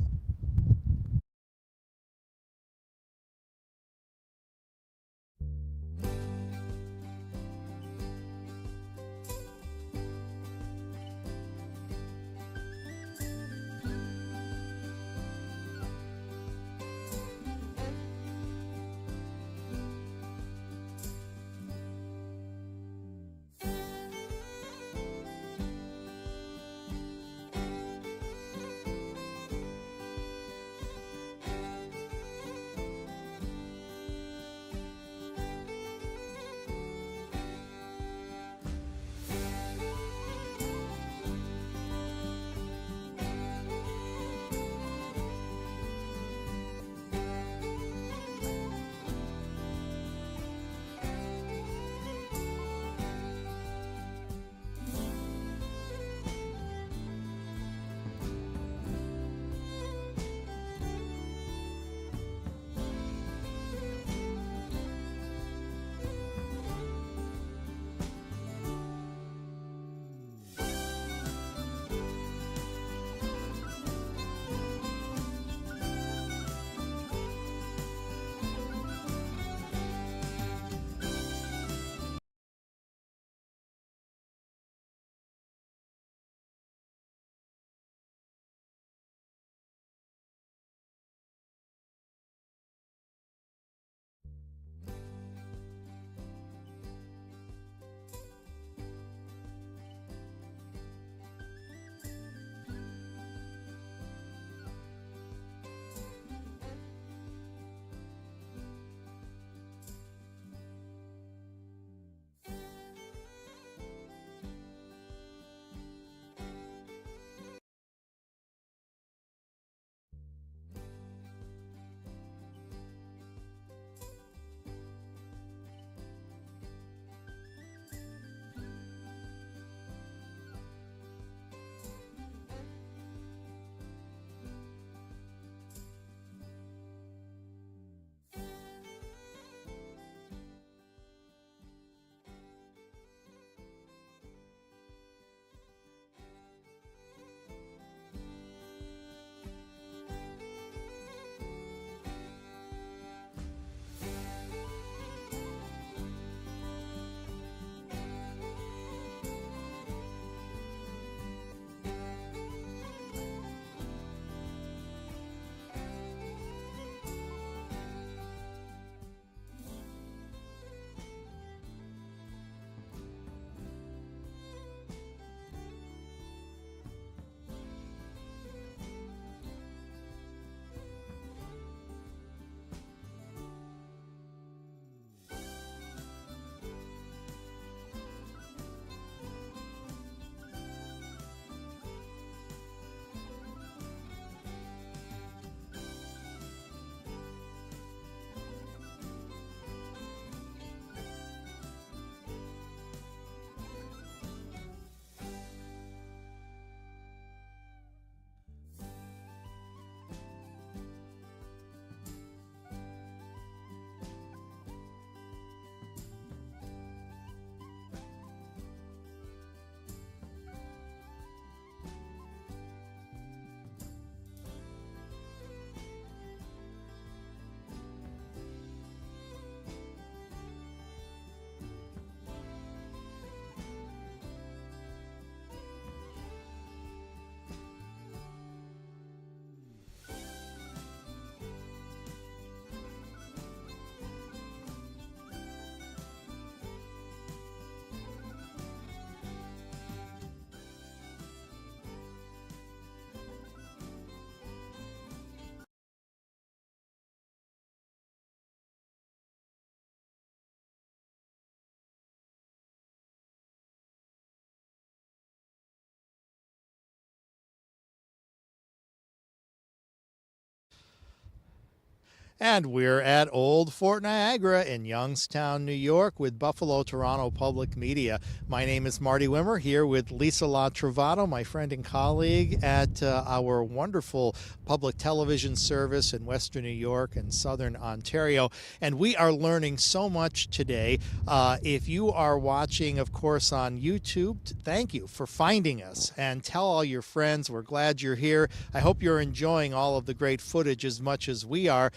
And we're at Old Fort Niagara in Youngstown, New York with Buffalo Toronto Public Media. My name is Marty Wimmer, here with Lisa LaTrovato, my friend and colleague at our wonderful public television service in Western New York and Southern Ontario. And we are learning so much today. If you are watching, of course, on YouTube, thank you for finding us and tell all your friends. We're glad you're here. I hope you're enjoying all of the great footage as much as we are.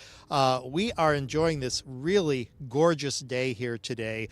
We are enjoying this really gorgeous day here today,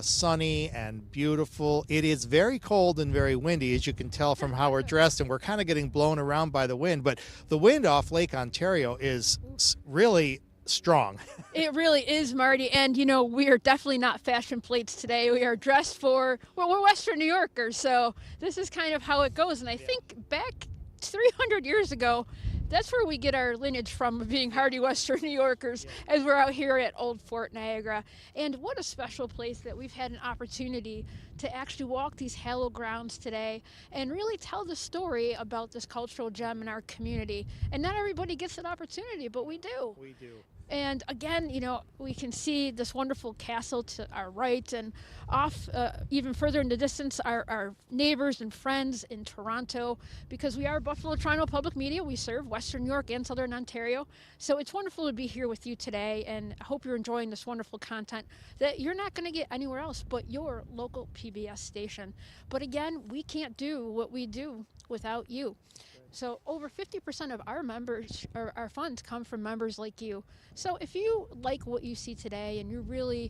sunny and beautiful. It is very cold and very windy, as you can tell from how we're dressed, and we're kind of getting blown around by the wind, but the wind off Lake Ontario is really strong. It really is, Marty. And, you know, we are definitely not fashion plates today. We are dressed for, well, we're Western New Yorkers, so this is kind of how it goes. And I think back 300 years ago, that's where we get our lineage from, being hardy Western New Yorkers, as we're out here at Old Fort Niagara. And what a special place that we've had an opportunity to actually walk these hallowed grounds today and really tell the story about this cultural gem in our community. And not everybody gets that opportunity, but we do. We do. And again, you know, we can see this wonderful castle to our right, and off even further in the distance, our neighbors and friends in Toronto, because we are Buffalo Toronto Public Media. We serve Western New York and Southern Ontario. So it's wonderful to be here with you today, and I hope you're enjoying this wonderful content that you're not going to get anywhere else but your local PBS station. But again, we can't do what we do without you. So over 50% of our members, or our funds, come from members like you. So if you like what you see today and you really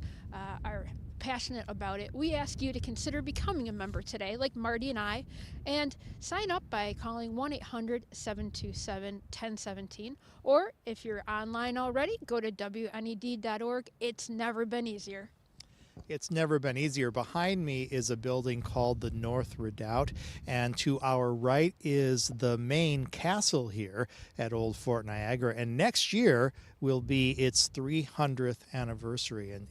are passionate about it, we ask you to consider becoming a member today, like Marty and I, and sign up by calling 1-800-727-1017. Or if you're online already, go to WNED.org. It's never been easier. It's never been easier. Behind me is a building called the South Redoubt, and to our right is the main castle here at Old Fort Niagara. And next year will be its 300th anniversary in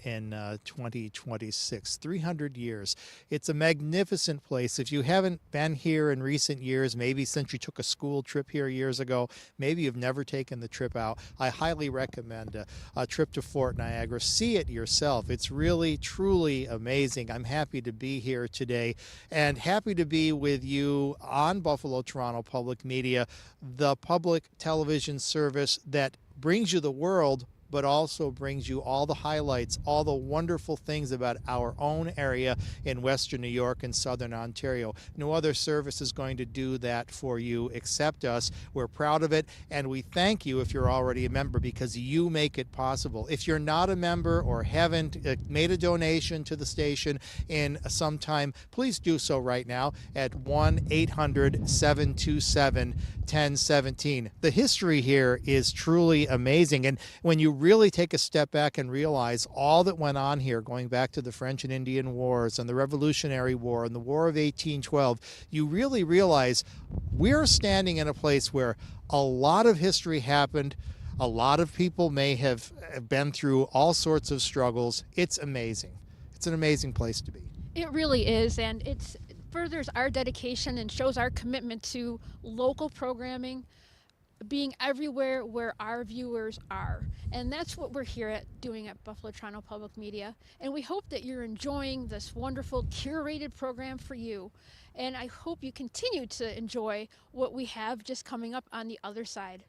2026. 300 years. It's a magnificent place. If you haven't been here in recent years, maybe since you took a school trip here years ago, maybe you've never taken the trip out, I highly recommend a trip to Fort Niagara. See it yourself. It's really, truly amazing. I'm happy to be here today and happy to be with you on Buffalo Toronto Public Media, the public television service that brings you the world, but also brings you all the highlights, all the wonderful things about our own area in Western New York and Southern Ontario. No other service is going to do that for you except us. We're proud of it, and we thank you if you're already a member, because you make it possible. If you're not a member or haven't made a donation to the station in some time, please do so right now at 1-800-727-1017. The history here is truly amazing, and when you really take a step back and realize all that went on here, going back to the French and Indian Wars and the Revolutionary War and the War of 1812, you really realize we're standing in a place where a lot of history happened. A lot of people may have been through all sorts of struggles. It's amazing. It's an amazing place to be. It really is, and it furthers our dedication and shows our commitment to local programming, being everywhere where our viewers are. And that's what we're here at doing at Buffalo Toronto Public Media. And we hope that you're enjoying this wonderful curated program for you. And I hope you continue to enjoy what we have just coming up on the other side.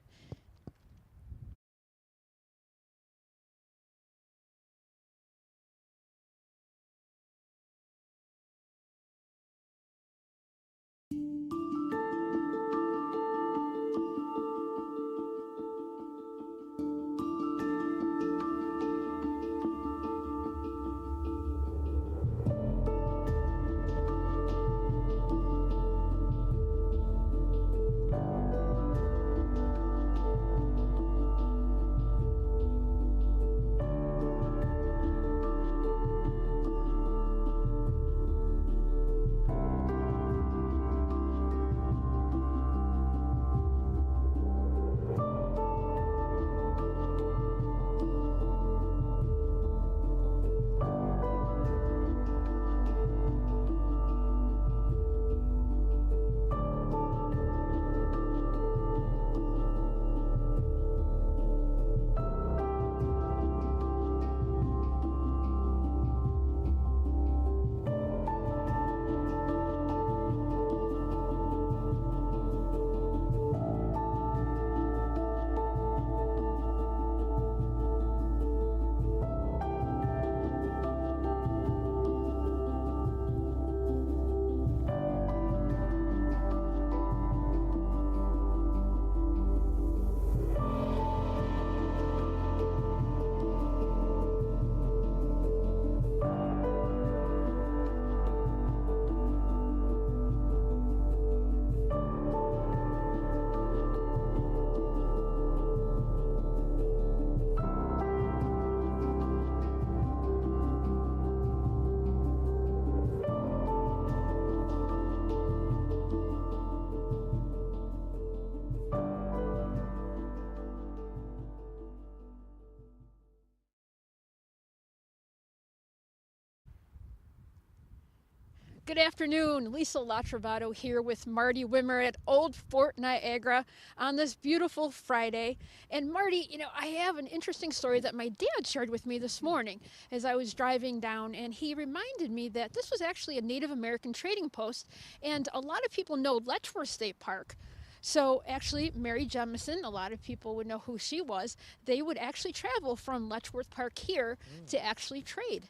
Good afternoon. Lisa LaTrovato here with Marty Wimmer at Old Fort Niagara on this beautiful Friday. And Marty, I have an interesting story that my dad shared with me this morning as I was driving down, and he reminded me that this was actually a Native American trading post, and a lot of people know Letchworth State Park. So actually, Mary Jemison, a lot of people would know who she was. They would actually travel from Letchworth Park here to actually trade.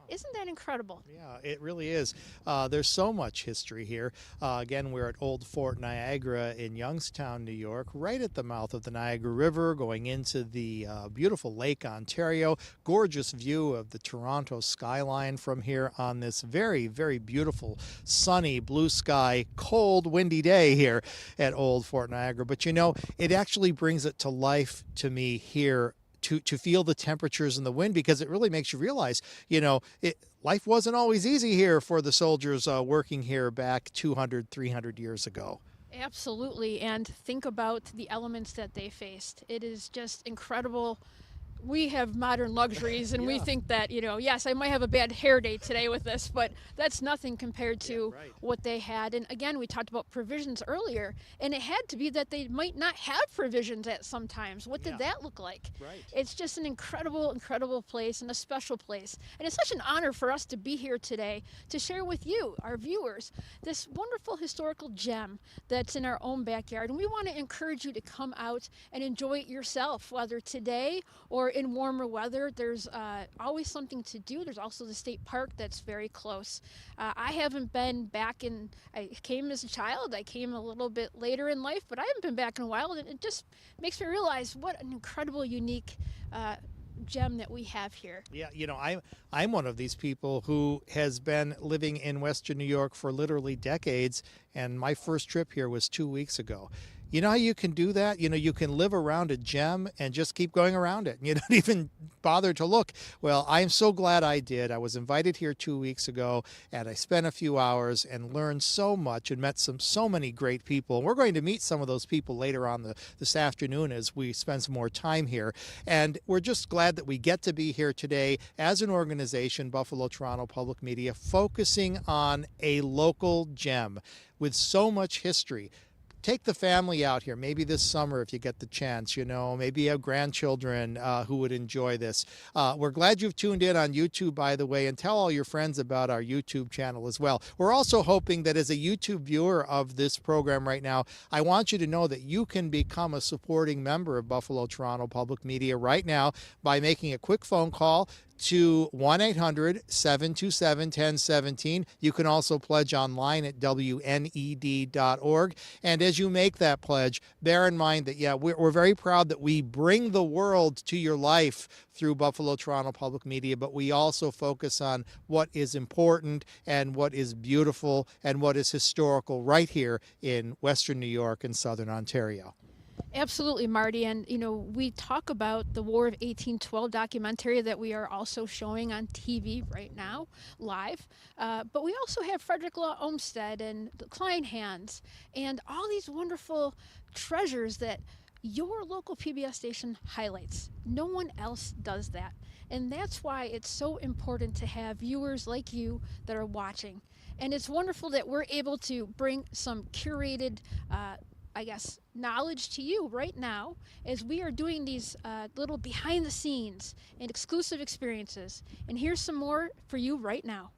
Isn't that incredible? Yeah, it really is. There's so much history here. Again, we're at Old Fort Niagara in Youngstown, New York, right at the mouth of the Niagara River, going into the beautiful Lake Ontario. Gorgeous view of the Toronto skyline from here on this very, very beautiful, sunny, blue sky, cold, windy day here at Old Fort Niagara. But it actually brings it to life to me here to feel the temperatures and the wind, because it really makes you realize, life wasn't always easy here for the soldiers working here back 200, 300 years ago. Absolutely. And think about the elements that they faced. It is just incredible. We have modern luxuries, and we think that, yes, I might have a bad hair day today with this, but that's nothing compared to what they had. And again, we talked about provisions earlier, and it had to be that they might not have provisions at some times. What did that look like? Right. It's just an incredible, incredible place and a special place. And it's such an honor for us to be here today to share with you, our viewers, this wonderful historical gem that's in our own backyard. And we want to encourage you to come out and enjoy it yourself, whether today or in warmer weather. There's always something to do. There's also the state park that's very close. I haven't been back I came as a child. I came a little bit later in life, but I haven't been back in a while, and it just makes me realize what an incredible, unique gem that we have here. Yeah, I'm one of these people who has been living in Western New York for literally decades, and my first trip here was 2 weeks ago. You know how you can do that? You can live around a gem and just keep going around it. You don't even bother to look. Well, I'm so glad I did. I was invited here 2 weeks ago, and I spent a few hours and learned so much and met so many great people. We're going to meet some of those people later on this afternoon as we spend some more time here. And we're just glad that we get to be here today as an organization, Buffalo Toronto Public Media, focusing on a local gem with so much history. Take the family out here, maybe this summer if you get the chance, maybe you have grandchildren who would enjoy this. We're glad you've tuned in on YouTube, by the way, and tell all your friends about our YouTube channel as well. We're also hoping that as a YouTube viewer of this program right now, I want you to know that you can become a supporting member of Buffalo Toronto Public Media right now by making a quick phone call to 1-800-727-1017. You can also pledge online at WNED.org. And as you make that pledge, bear in mind that, we're very proud that we bring the world to your life through Buffalo Toronto Public Media, but we also focus on what is important and what is beautiful and what is historical right here in Western New York and Southern Ontario. Absolutely, Marty. And, we talk about the War of 1812 documentary that we are also showing on TV right now, live. But we also have Frederick Law Olmsted and the Kleinhans and all these wonderful treasures that your local PBS station highlights. No one else does that. And that's why it's so important to have viewers like you that are watching. And it's wonderful that we're able to bring some curated knowledge to you right now as we are doing these little behind the scenes and exclusive experiences. And here's some more for you right now.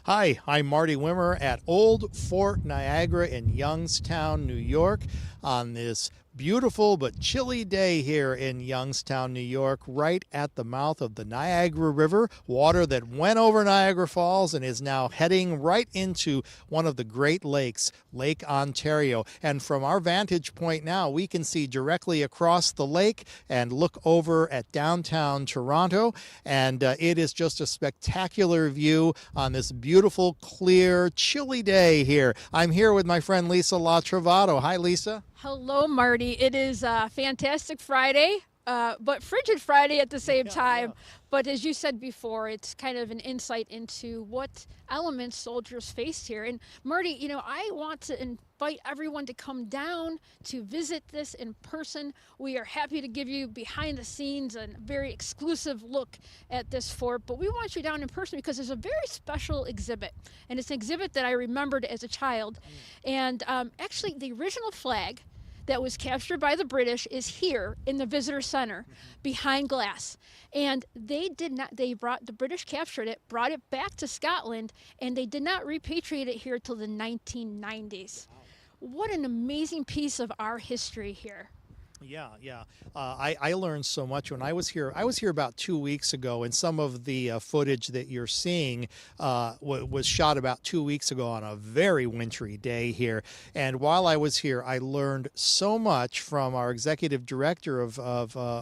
Hi, I'm Marty Wimmer at Old Fort Niagara in Youngstown, New York, on this beautiful but chilly day here in Youngstown, New York, right at the mouth of the Niagara River, water that went over Niagara Falls and is now heading right into one of the Great Lakes, Lake Ontario. And from our vantage point now, we can see directly across the lake and look over at downtown Toronto, and it is just a spectacular view on this beautiful, clear, chilly day here. I'm here with my friend Lisa LaTrovato. Hi, Lisa. Hello, Marty. It is a fantastic Friday, but frigid Friday at the same time. But as you said before, it's kind of an insight into what elements soldiers faced here. And Marty, you know, I want to invite everyone to come down to visit this in person. We are happy to give you behind the scenes and very exclusive look at this fort, but we want you down in person because there's a very special exhibit. And it's an exhibit that I remembered as a child. And actually, the original flag that was captured by the British is here in the visitor center behind glass. And the British captured it, brought it back to Scotland, and they did not repatriate it here till the 1990s. What an amazing piece of our history here. Yeah. I learned so much when I was here. I was here about 2 weeks ago, and some of the footage that you're seeing was shot about 2 weeks ago on a very wintry day here. And while I was here, I learned so much from our executive director of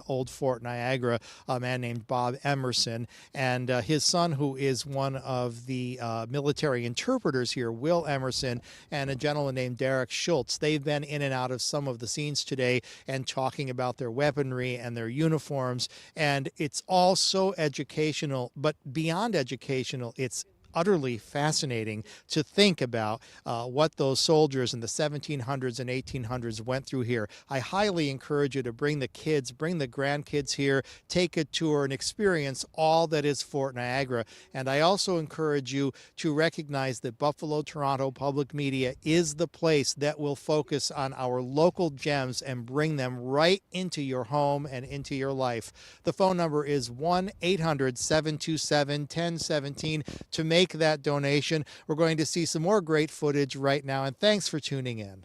Old Fort Niagara, a man named Bob Emerson, and his son, who is one of the military interpreters here, Will Emerson, and a gentleman named Derek Schultz. They've been in and out of some of the scenes today and talking about their weaponry and their uniforms, and it's all so educational, but beyond educational, it's utterly fascinating to think about what those soldiers in the 1700s and 1800s went through here. I highly encourage you to bring the kids, bring the grandkids here, take a tour and experience all that is Fort Niagara. And I also encourage you to recognize that Buffalo Toronto Public Media is the place that will focus on our local gems and bring them right into your home and into your life. The phone number is 1-800-727-1017 to make that donation. We're going to see some more great footage right now, and thanks for tuning in.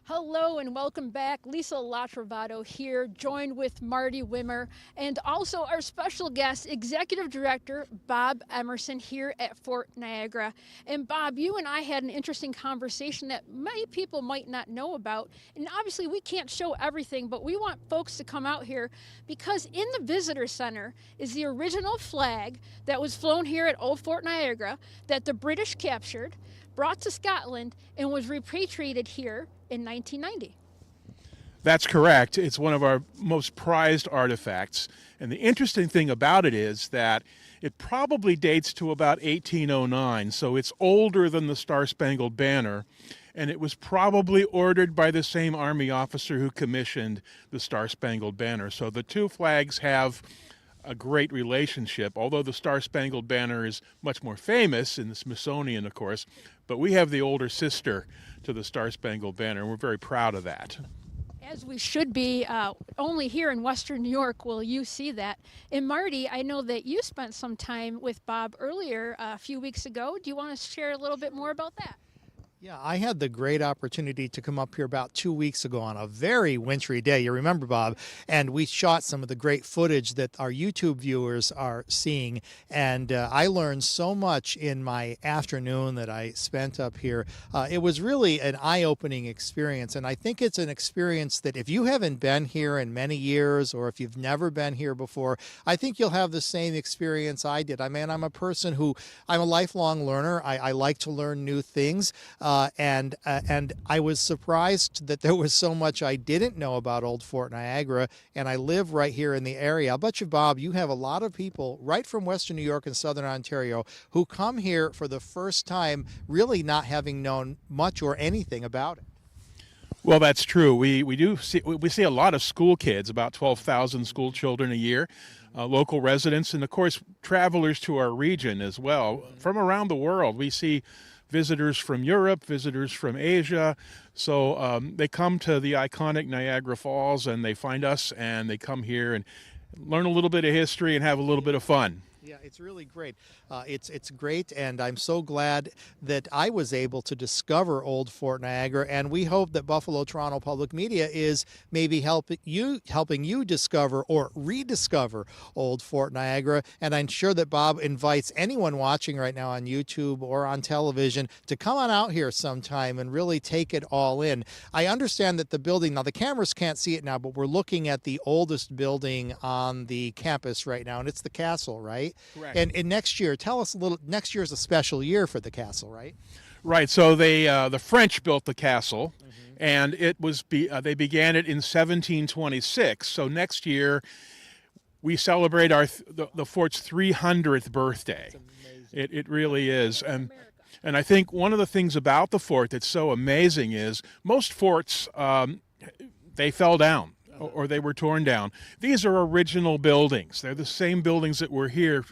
Hello and welcome back. Lisa LaTrovato here, joined with Marty Wimmer, and also our special guest, Executive Director Bob Emerson here at Fort Niagara. And Bob, you and I had an interesting conversation that many people might not know about. And obviously we can't show everything, but we want folks to come out here because in the Visitor Center is the original flag that was flown here at Old Fort Niagara that the British captured, brought to Scotland, and was repatriated here in 1990. That's correct. It's one of our most prized artifacts. And the interesting thing about it is that it probably dates to about 1809, so it's older than the Star-Spangled Banner, and it was probably ordered by the same Army officer who commissioned the Star-Spangled Banner. So the two flags have a great relationship, although the Star-Spangled Banner is much more famous in the Smithsonian, of course, but we have the older sister to the Star-Spangled Banner, and we're very proud of that. As we should be, only here in Western New York will you see that. And Marty, I know that you spent some time with Bob earlier a few weeks ago. Do you want to share a little bit more about that? Yeah, I had the great opportunity to come up here about 2 weeks ago on a very wintry day. You remember, Bob? And we shot some of the great footage that our YouTube viewers are seeing. And I learned so much in my afternoon that I spent up here. It was really an eye-opening experience. And I think it's an experience that if you haven't been here in many years, or if you've never been here before, I think you'll have the same experience I did. I mean, I'm a lifelong learner. I like to learn new things. And I was surprised that there was so much I didn't know about Old Fort Niagara, and I live right here in the area. I'll bet you, Bob, you have a lot of people right from Western New York and Southern Ontario who come here for the first time, really not having known much or anything about it. Well, that's true. We see a lot of school kids, about 12,000 school children a year, local residents, and of course travelers to our region as well from around the world. We see visitors from Europe, visitors from Asia. So they come to the iconic Niagara Falls and they find us and they come here and learn a little bit of history and have a little bit of fun. Yeah, it's really great. It's great, and I'm so glad that I was able to discover Old Fort Niagara, and we hope that Buffalo Toronto Public Media is maybe helping you discover or rediscover Old Fort Niagara. And I'm sure that Bob invites anyone watching right now on YouTube or on television to come on out here sometime and really take it all in. I understand that the building, now the cameras can't see it now, but we're looking at the oldest building on the campus right now, and it's the castle, right? Correct. And next year, tell us a little. Next year is a special year for the castle, right? Right. So the French built the castle, and they began it in 1726. So next year, we celebrate the fort's 300th birthday. It really is, and I think one of the things about the fort that's so amazing is most forts they fell down. Or they were torn down. These are original buildings. They're the same buildings that were here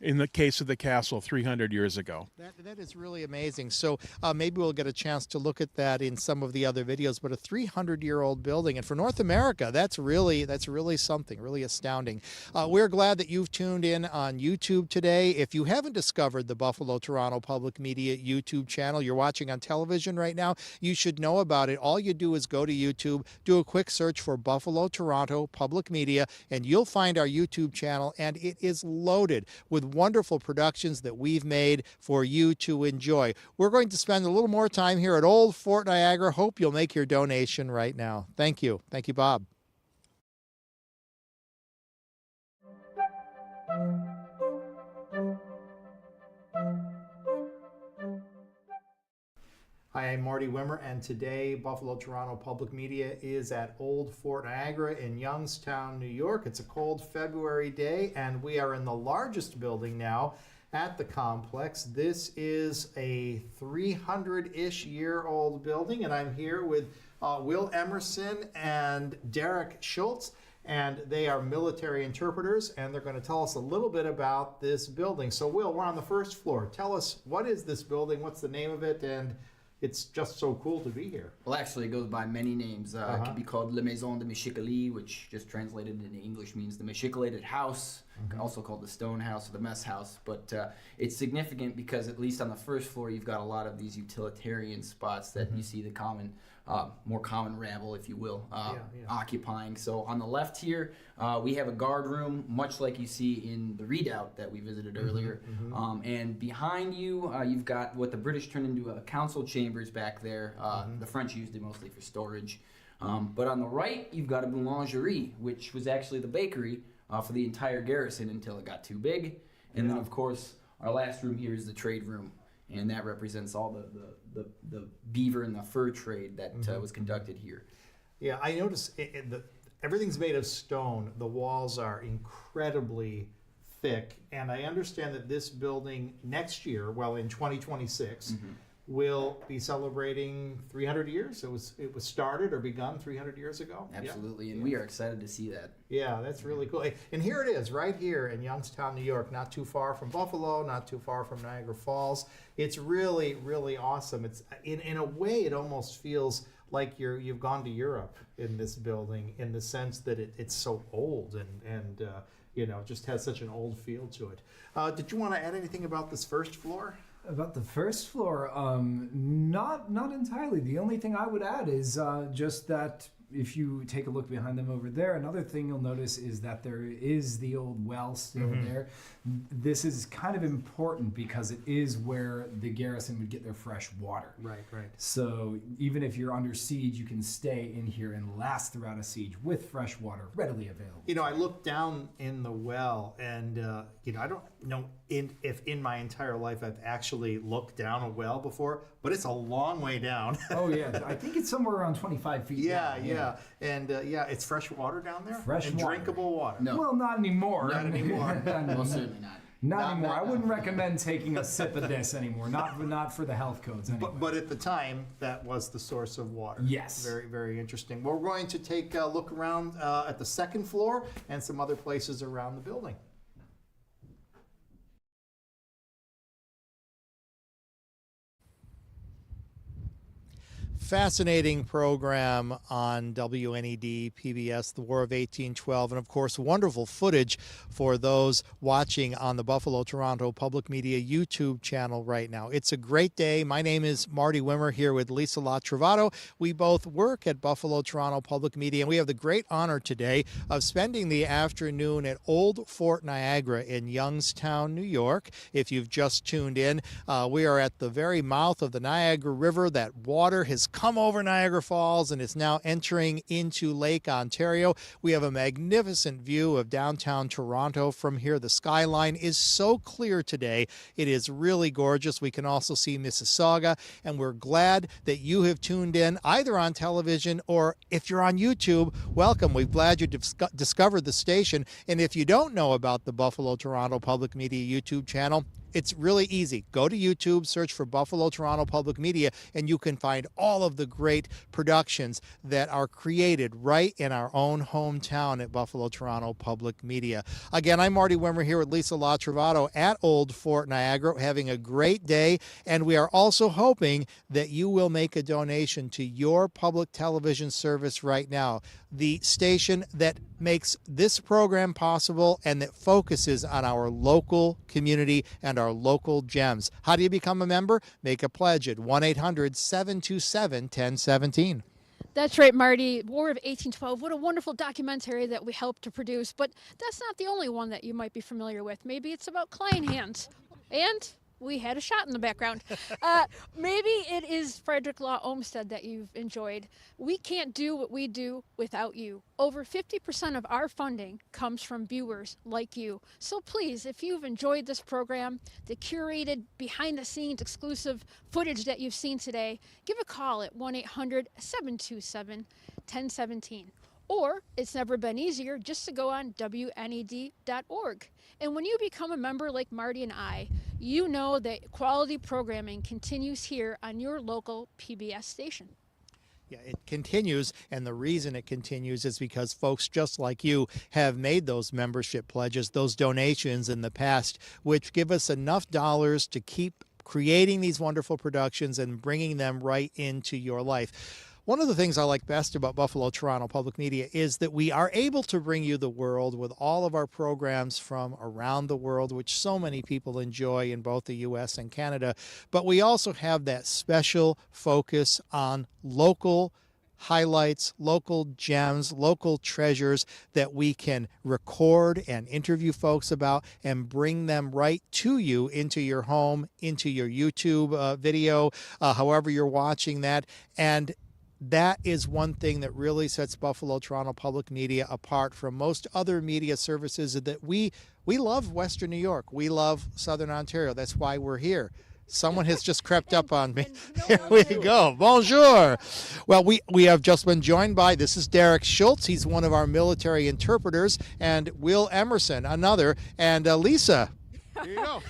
in the case of the castle 300 years ago. That is really amazing. So maybe we'll get a chance to look at that in some of the other videos. But a 300-year-old building, and for North America, that's really something, really astounding. We're glad that you've tuned in on YouTube today. If you haven't discovered the Buffalo Toronto Public Media YouTube channel, you're watching on television right now, you should know about it. All you do is go to YouTube, do a quick search for Buffalo Toronto Public Media, and you'll find our YouTube channel, and it is loaded with wonderful productions that we've made for you to enjoy. We're going to spend a little more time here at Old Fort Niagara. Hope you'll make your donation right now. Thank you. Thank you, Bob. Hi, I'm Marty Wimmer, and today Buffalo Toronto Public Media is at Old Fort Niagara in Youngstown, New York. It's a cold February day, and we are in the largest building now at the complex. This is a 300-ish year old building, and I'm here with Will Emerson and Derek Schultz, and they are military interpreters, and they're going to tell us a little bit about this building. So, Will, we're on the first floor. Tell us, what is this building? What's the name of it? And it's just so cool to be here. Well, actually, it goes by many names. It could be called La Maison de Michicoli, which just translated into English means the Michicolated House, also called the Stone House or the Mess House. But it's significant because at least on the first floor, you've got a lot of these utilitarian spots that you see the more common rabble, if you will, occupying. So on the left here, we have a guard room, much like you see in the Redoubt that we visited earlier. And behind you, you've got what the British turned into a council chambers back there. The French used it mostly for storage. But on the right, you've got a boulangerie, which was actually the bakery for the entire garrison until it got too big. And then, of course, our last room here is the trade room. And that represents all the beaver and the fur trade that was conducted here. Yeah, I noticed everything's made of stone. The walls are incredibly thick, and I understand that this building next year, well, in 2026, will be celebrating 300 years. It was started or begun 300 years ago. Absolutely, and we are excited to see that. Yeah, that's really cool. And here it is, right here in Youngstown, New York, not too far from Buffalo, not too far from Niagara Falls. It's really, really awesome. It's in a way, it almost feels like you've gone to Europe in this building, in the sense that it's so old and just has such an old feel to it. Did you want to add anything about this first floor? About the first floor, not entirely. The only thing I would add is just that if you take a look behind them over there, another thing you'll notice is that there is the old well still there. This is kind of important because it is where the garrison would get their fresh water. Right. So even if you're under siege, you can stay in here and last throughout a siege with fresh water readily available. I looked down in the well, and I don't know if in my entire life I've actually looked down a well before, but it's a long way down. Oh yeah, I think it's somewhere around 25 feet. Yeah. And it's fresh water down there? Fresh and water. Drinkable water? No. Well, not anymore. Not anymore. Most certainly not. Not anymore. I wouldn't recommend taking a sip of this anymore. Not for the health codes anyway. But at the time, that was the source of water. Yes. Very, very interesting. Well, we're going to take a look around at the second floor and some other places around the building. Fascinating program on WNED PBS, The War of 1812, and of course wonderful footage for those watching on the Buffalo Toronto Public Media YouTube channel right now. It's a great day. My name is Marty Wimmer here with Lisa LaTrovato. We both work at Buffalo Toronto Public Media, and we have the great honor today of spending the afternoon at Old Fort Niagara in Youngstown, New York. If you've just tuned in, we are at the very mouth of the Niagara River. That water has come over Niagara Falls and is now entering into Lake Ontario. We have a magnificent view of downtown Toronto from here. The skyline is so clear today. It is really gorgeous. We can also see Mississauga, and we're glad that you have tuned in either on television or if you're on YouTube, welcome. We're glad you discovered the station. And if you don't know about the Buffalo Toronto Public Media YouTube channel, it's really easy. Go to YouTube, search for Buffalo Toronto Public Media, and you can find all of the great productions that are created right in our own hometown at Buffalo Toronto Public Media. Again, I'm Marty Wimmer here with Lisa LaTrovato at Old Fort Niagara, having a great day, and we are also hoping that you will make a donation to your public television service right now, the station that makes this program possible and that focuses on our local community and our local gems. How do you become a member? Make a pledge at 1-800-727-1017. That's right, Marty. War of 1812. What a wonderful documentary that we helped to produce. But that's not the only one that you might be familiar with. Maybe it's about Kleinhans. And we had a shot in the background. Maybe it is Frederick Law Olmsted that you've enjoyed. We can't do what we do without you. Over 50% of our funding comes from viewers like you. So please, if you've enjoyed this program, the curated, behind-the-scenes exclusive footage that you've seen today, give a call at 1-800-727-1017. Or, it's never been easier just to go on WNED.org. And when you become a member like Marty and I, you know that quality programming continues here on your local PBS station. Yeah, it continues, and the reason it continues is because folks just like you have made those membership pledges, those donations in the past, which give us enough dollars to keep creating these wonderful productions and bringing them right into your life. One of the things I like best about Buffalo Toronto Public Media is that we are able to bring you the world with all of our programs from around the world, which so many people enjoy in both the U.S. and Canada. But we also have that special focus on local highlights, local gems, local treasures that we can record and interview folks about and bring them right to you into your home, into your YouTube video, however you're watching that. And that is one thing that really sets Buffalo Toronto Public Media apart from most other media services, that we love Western New York. We love Southern Ontario. That's why we're here. Someone has just crept up on me. Here we go. Bonjour. Well, we have just been joined by, this is Derek Schultz. He's one of our military interpreters, and Will Emerson, another, and Lisa. Here you go.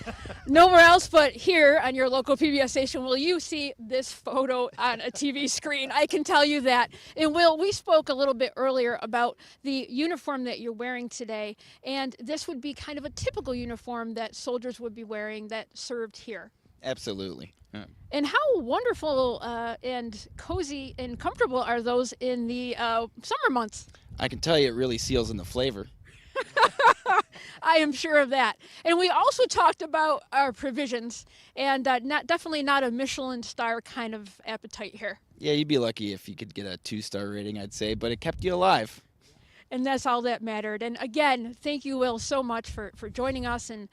Nowhere else but here on your local PBS station will you see this photo on a TV screen. I can tell you that. And Will, we spoke a little bit earlier about the uniform that you're wearing today, and this would be kind of a typical uniform that soldiers would be wearing that served here. Absolutely. Yeah. And how wonderful and cozy and comfortable are those in the summer months? I can tell you it really seals in the flavor. I am sure of that. And we also talked about our provisions, and definitely not a Michelin star kind of appetite here. Yeah, you'd be lucky if you could get a 2-star rating, I'd say, but it kept you alive. And that's all that mattered. And again, thank you, Will, so much for joining us. And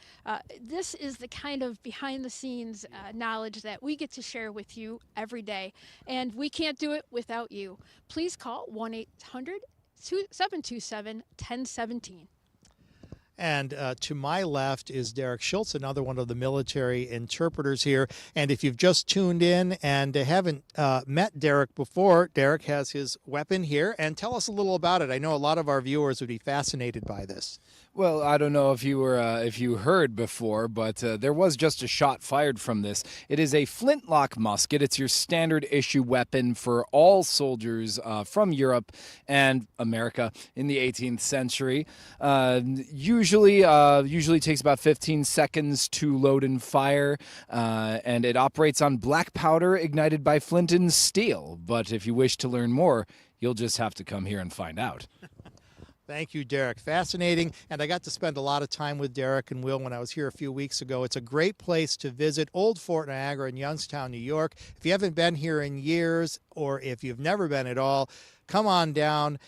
this is the kind of behind-the-scenes knowledge that we get to share with you every day. And we can't do it without you. Please call 1-800-727-1017. And to my left is Derek Schultz, another one of the military interpreters here. And if you've just tuned in and haven't met Derek before, Derek has his weapon here. And tell us a little about it. I know a lot of our viewers would be fascinated by this. Well, I don't know if you heard before, but there was just a shot fired from this. It is a flintlock musket. It's your standard issue weapon for all soldiers from Europe and America in the 18th century. Usually takes about 15 seconds to load and fire, and it operates on black powder ignited by flint and steel. But if you wish to learn more, you'll just have to come here and find out. Thank you, Derek. Fascinating. And I got to spend a lot of time with Derek and Will when I was here a few weeks ago. It's a great place to visit, Old Fort Niagara in Youngstown, New York. If you haven't been here in years, or if you've never been at all, come on down,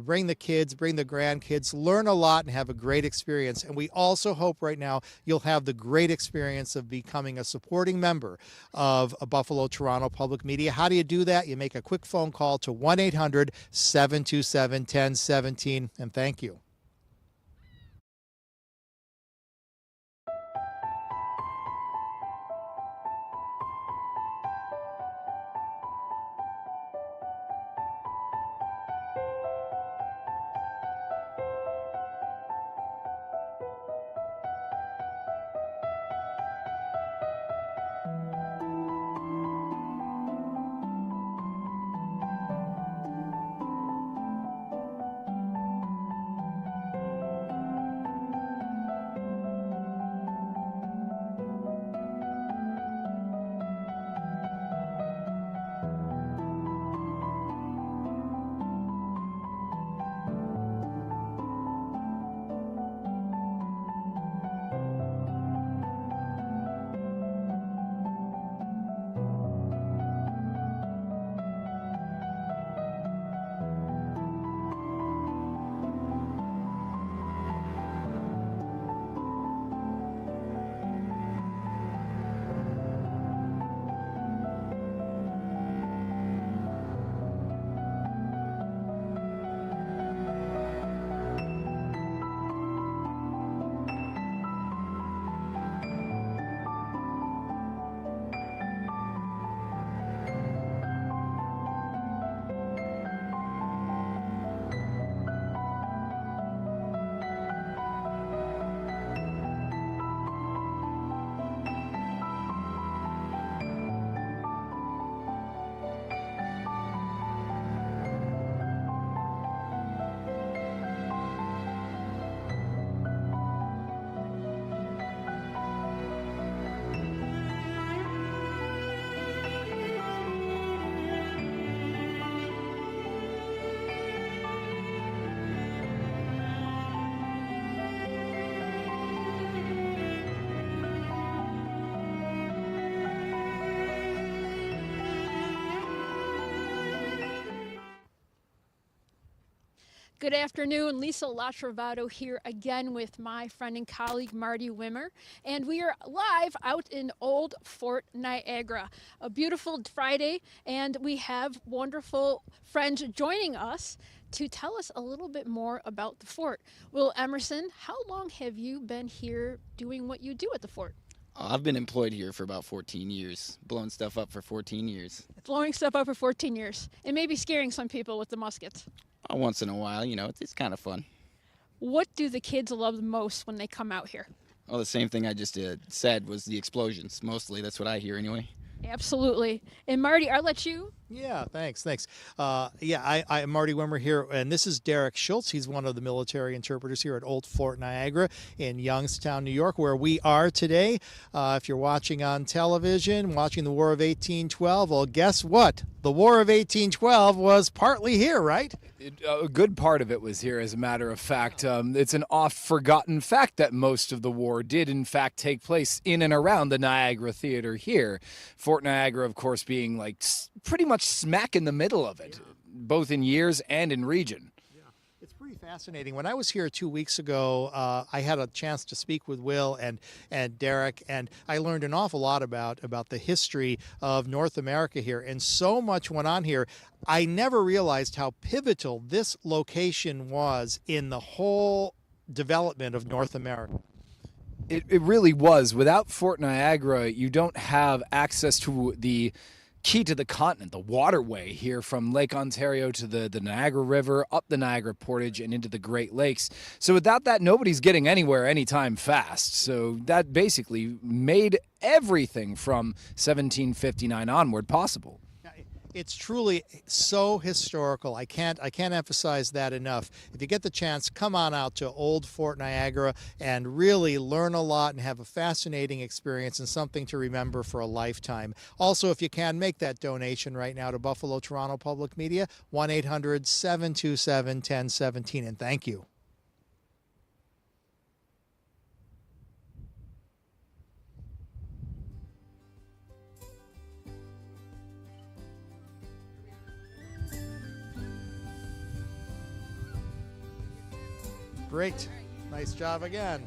bring the kids, bring the grandkids, learn a lot and have a great experience. And we also hope right now you'll have the great experience of becoming a supporting member of Buffalo Toronto Public Media. How do you do that? You make a quick phone call to 1-800-727-1017, and thank you. Good afternoon, Lisa LaTrovato here again with my friend and colleague Marty Wimmer, and we are live out in Old Fort Niagara. A beautiful Friday, and we have wonderful friends joining us to tell us a little bit more about the fort. Will Emerson, how long have you been here doing what you do at the fort? I've been employed here for about 14 years, blowing stuff up for 14 years. Blowing stuff up for 14 years, and maybe scaring some people with the muskets. Once in a while, it's kind of fun. What do the kids love the most when they come out here? Well, the same thing I just said was the explosions. Mostly, that's what I hear anyway. Absolutely. And Marty, I'll let you. Yeah, thanks. I'm Marty Wimmer here, and this is Derek Schultz. He's one of the military interpreters here at Old Fort Niagara in Youngstown, New York, where we are today. If you're watching on television, watching the War of 1812, well, guess what? The War of 1812 was partly here, right? A good part of it was here, as a matter of fact. It's an oft-forgotten fact that most of the war did, in fact, take place in and around the Niagara Theater here. Fort Niagara, of course, being like pretty much smack in the middle of it, both in years and in region. It's pretty fascinating. When I was here 2 weeks ago, I had a chance to speak with Will and Derek, and I learned an awful lot about the history of North America here, and so much went on here. I never realized how pivotal this location was in the whole development of North America. It really was. Without Fort Niagara, you don't have access to the key to the continent, the waterway here from Lake Ontario to the Niagara River, up the Niagara Portage, and into the Great Lakes. So without that, nobody's getting anywhere anytime fast. So that basically made everything from 1759 onward possible. It's truly so historical. I can't emphasize that enough. If you get the chance, come on out to Old Fort Niagara and really learn a lot and have a fascinating experience and something to remember for a lifetime. Also, if you can, make that donation right now to Buffalo Toronto Public Media, 1-800-727-1017, and thank you. Great. Nice job again.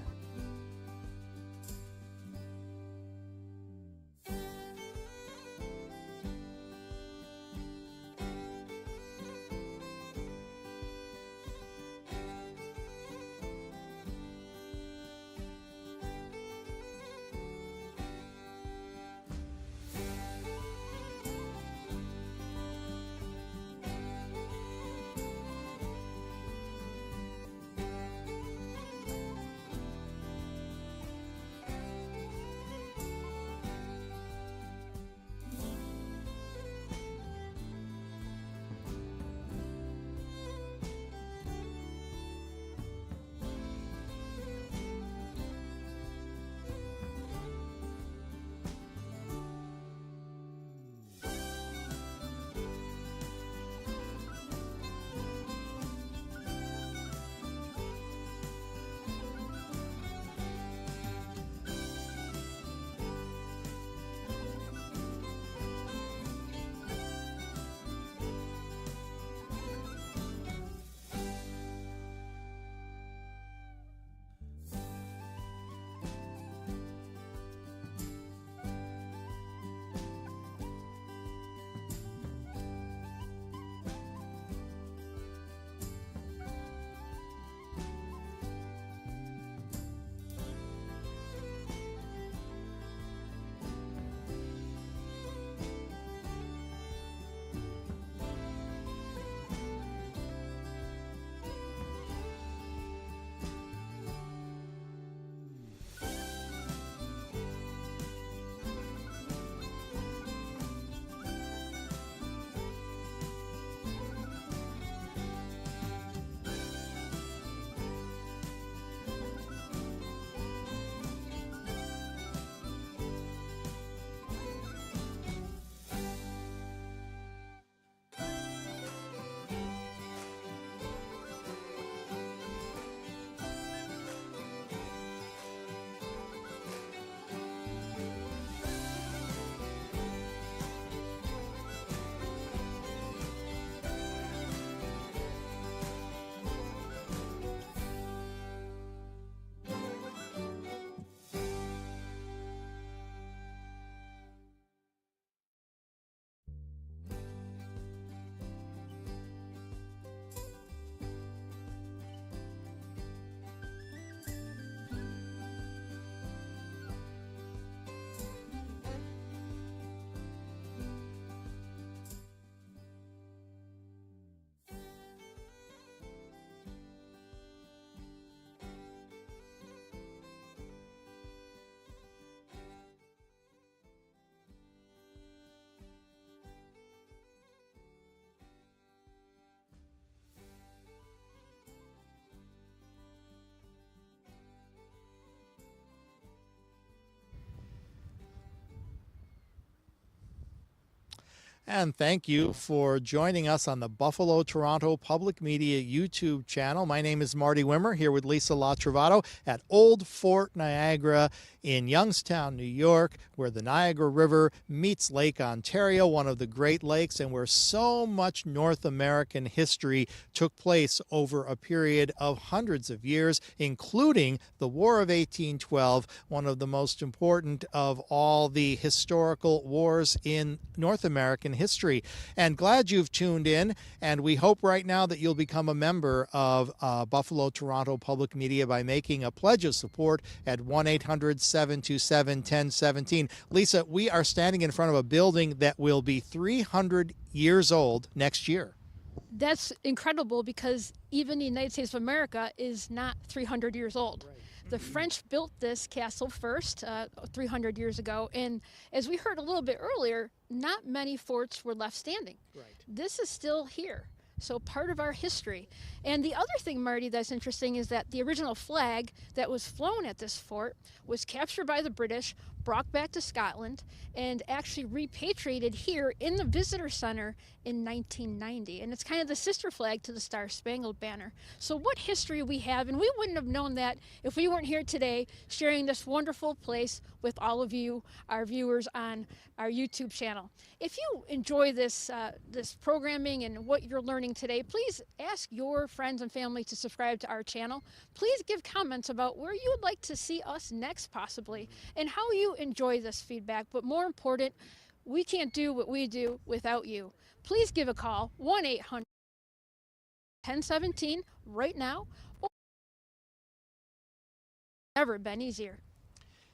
And thank you for joining us on the Buffalo Toronto Public Media YouTube channel. My name is Marty Wimmer, here with Lisa LaTrovato at Old Fort Niagara in Youngstown, New York, where the Niagara River meets Lake Ontario, one of the Great Lakes, and where so much North American history took place over a period of hundreds of years, including the War of 1812, one of the most important of all the historical wars in North American history. And glad you've tuned in, and we hope right now that you'll become a member of Buffalo Toronto Public Media by making a pledge of support at 1-800-727-1017. Lisa, we are standing in front of a building that will be 300 years old next year. That's incredible because even the United States of America is not 300 years old. Right. The French built this castle first 300 years ago, and as we heard a little bit earlier, not many forts were left standing. Right. This is still here, so part of our history. And the other thing, Marty, that's interesting is that the original flag that was flown at this fort was captured by the British, brought back to Scotland, and actually repatriated here in the visitor center in 1990. And it's kind of the sister flag to the Star Spangled Banner. So what history we have, and we wouldn't have known that if we weren't here today sharing this wonderful place with all of you, our viewers on our YouTube channel. If you enjoy this this programming and what you're learning today, please ask your friends and family to subscribe to our channel. Please give comments about where you would like to see us next possibly, and how you enjoy this feedback. But more important, we can't do what we do without you. Please give a call, 1-800-1017 right now. Never been easier.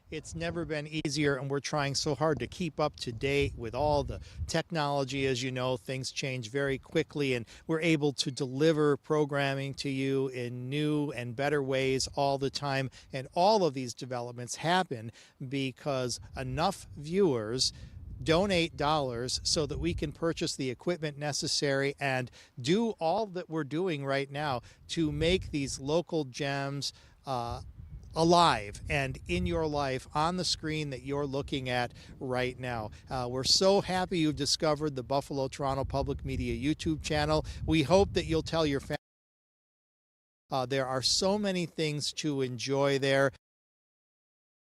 It's never been easier, and we're trying so hard to keep up to date with all the technology. As you know, things change very quickly, and we're able to deliver programming to you in new and better ways all the time. And all of these developments happen because enough viewers donate dollars so that we can purchase the equipment necessary and do all that we're doing right now to make these local gems alive and in your life on the screen that you're looking at right now. We're so happy you've discovered the Buffalo Toronto Public Media YouTube channel. We hope that you'll tell your family. There are so many things to enjoy there.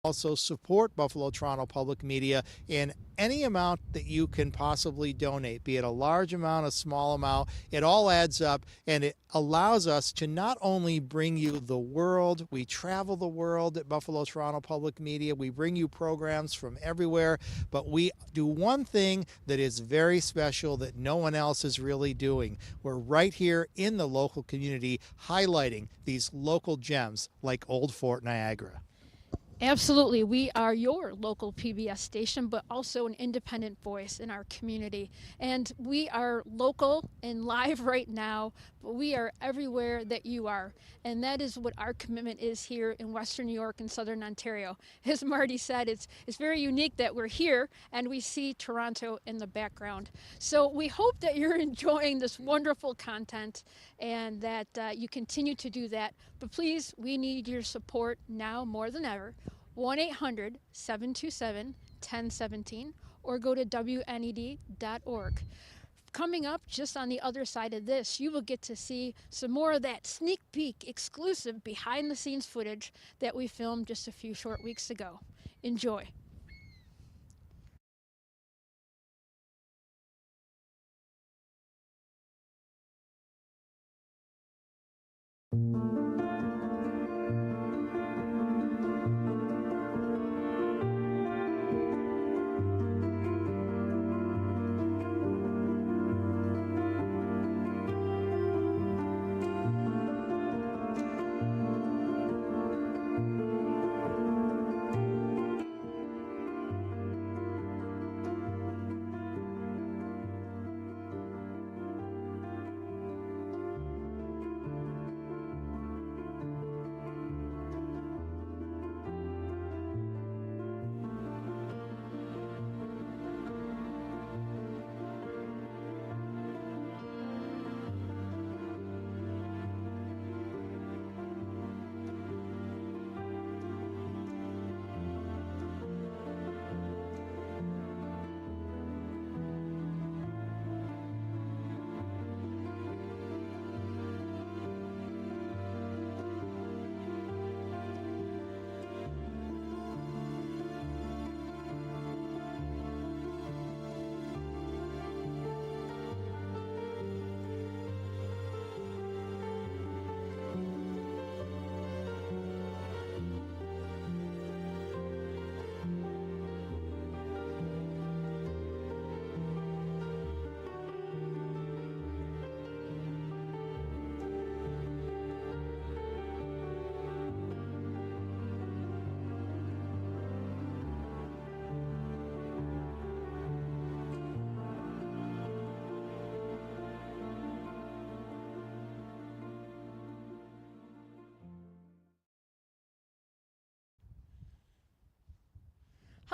Also support Buffalo Toronto Public Media in any amount that you can possibly donate, be it a large amount, a small amount. It all adds up, and it allows us to not only bring you the world. We travel the world at Buffalo Toronto Public Media. We bring you programs from everywhere, but we do one thing that is very special that no one else is really doing. We're right here in the local community highlighting these local gems like Old Fort Niagara. Absolutely. We are your local PBS station, but also an independent voice in our community. And we are local and live right now, but we are everywhere that you are. And that is what our commitment is here in Western New York and Southern Ontario. As Marty said, it's very unique that we're here and we see Toronto in the background. So we hope that you're enjoying this wonderful content and that you continue to do that. But please, we need your support now more than ever. 1-800-727-1017 or go to WNED.org. Coming up just on the other side of this, you will get to see some more of that sneak peek exclusive behind the scenes footage that we filmed just a few short weeks ago. Enjoy.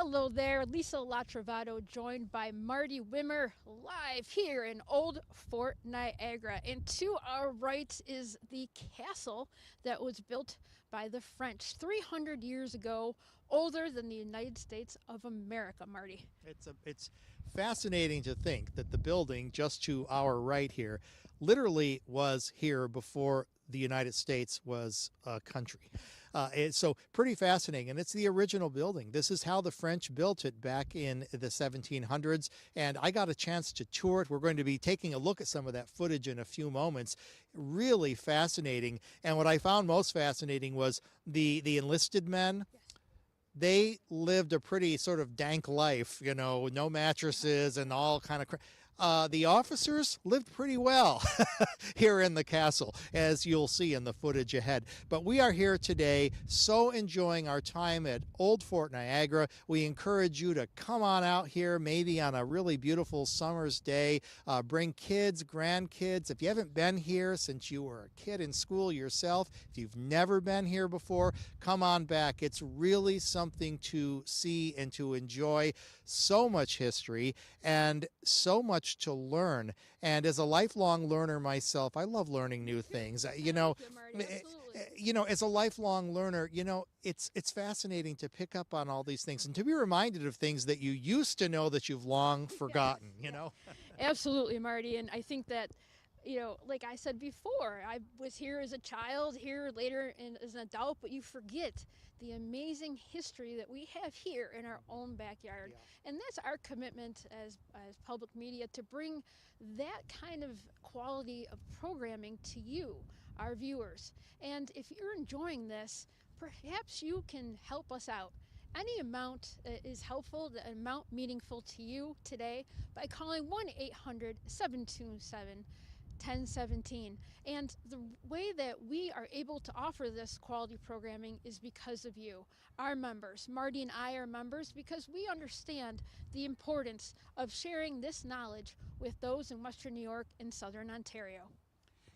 Hello there, Lisa LaTrovato, joined by Marty Wimmer, live here in Old Fort Niagara. And to our right is the castle that was built by the French 300 years ago, older than the United States of America, Marty. It's fascinating to think that the building just to our right here literally was here before the United States was a country. It's so pretty fascinating, and it's the original building. This is how the French built it back in the 1700s, and I got a chance to tour it. We're going to be taking a look at some of that footage in a few moments. Really fascinating, and what I found most fascinating was the enlisted men. They lived a pretty sort of dank life, you know, no mattresses and all kind of the officers lived pretty well here in the castle, as you'll see in the footage ahead. But we are here today, so enjoying our time at Old Fort Niagara. We encourage you to come on out here, maybe on a really beautiful summer's day. Bring kids, grandkids. If you haven't been here since you were a kid in school yourself, if you've never been here before, come on back. It's really something to see and to enjoy. So much history and so much to learn. And as a lifelong learner myself, I love learning new things. You know, as a lifelong learner, you know, it's fascinating to pick up on all these things and to be reminded of things that you used to know that you've long forgotten, you know? Absolutely, Marty. And I think that, you know, like I said before, I was here as a child, here later as an adult, but you forget the amazing history that we have here in our own backyard. Yeah. And that's our commitment as public media, to bring that kind of quality of programming to you, our viewers. And if you're enjoying this, perhaps you can help us out. Any amount is helpful, the amount meaningful to you today, by calling 1-800-727-1017. And the way that we are able to offer this quality programming is because of you, our members. Marty and I are members because we understand the importance of sharing this knowledge with those in Western New York and Southern Ontario.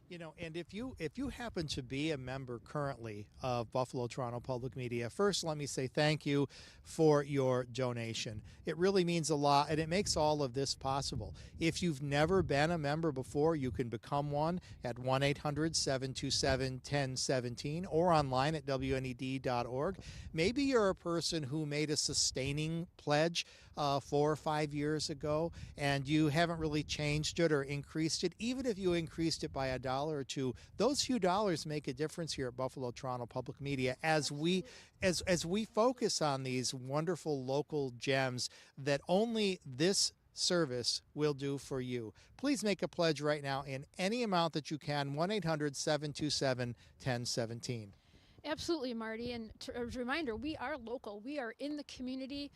You know, and if you happen to be a member currently of Buffalo Toronto Public Media, first let me say thank you for your donation. It really means a lot, and it makes all of this possible. If you've never been a member before, you can become one at 1-800-727-1017 or online at WNED.org. Maybe you're a person who made a sustaining pledge 4 or 5 years ago, and you haven't really changed it or increased it. Even if you increased it by $1 or $2, those few dollars make a difference here at Buffalo Toronto Public Media as we focus on these wonderful local gems that only this service will do for you. Please make a pledge right now in any amount that you can. 1-800-727-1017. Absolutely, Marty. And as a reminder, we are local. We are in the community.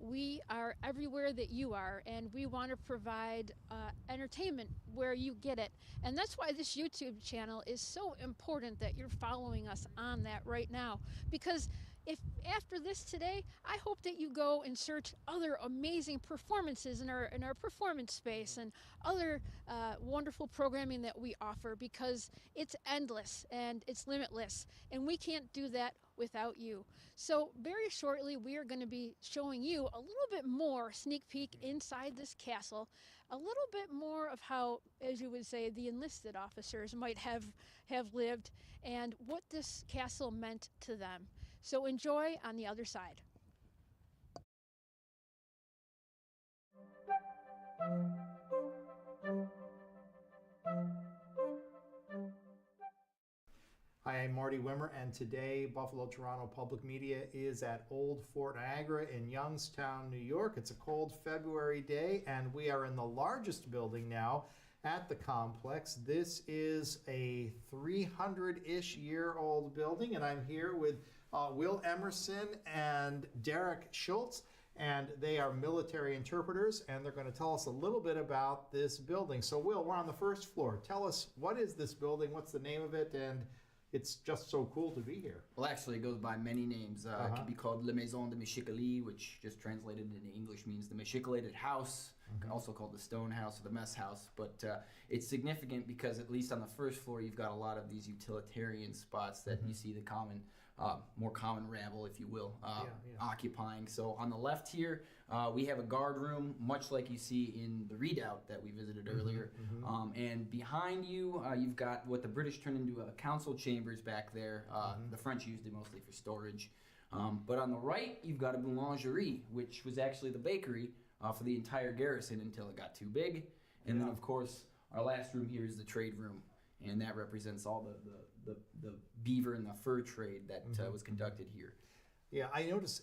We are everywhere that you are, and we want to provide entertainment where you get it. And that's why this YouTube channel is so important that you're following us on that right now. Because if after this today, I hope that you go and search other amazing performances in our performance space and other wonderful programming that we offer, because it's endless and it's limitless, and we can't do that without you. So very shortly, we are going to be showing you a little bit more sneak peek inside this castle, a little bit more of how, as you would say, the enlisted officers might have lived and what this castle meant to them. So enjoy on the other side. Hi, I'm Marty Wimmer, and today Buffalo Toronto Public Media is at Old Fort Niagara in Youngstown, New York. It's a cold February day, and we are in the largest building now at the complex. This is a 300-ish year old building, and I'm here with Will Emerson and Derek Schultz, and they are military interpreters, and they're going to tell us a little bit about this building. So Will, we're on the first floor. Tell us, what is this building? What's the name of it? And it's just so cool to be here. Well, actually, it goes by many names. It could be called La Maison de Michicoli, which just translated into English means the Michicolated House. also called the Stone House or the Mess House. But it's significant because at least on the first floor, you've got a lot of these utilitarian spots that you see the common, more common rabble, if you will, occupying. So on the left here, we have a guard room, much like you see in the Redoubt that we visited earlier. And behind you, you've got what the British turned into a council chambers back there. The French used it mostly for storage. But on the right, you've got a boulangerie, which was actually the bakery for the entire garrison until it got too big. And then, of course, our last room here is the trade room. And that represents all the beaver and the fur trade that was conducted here. Yeah, I noticed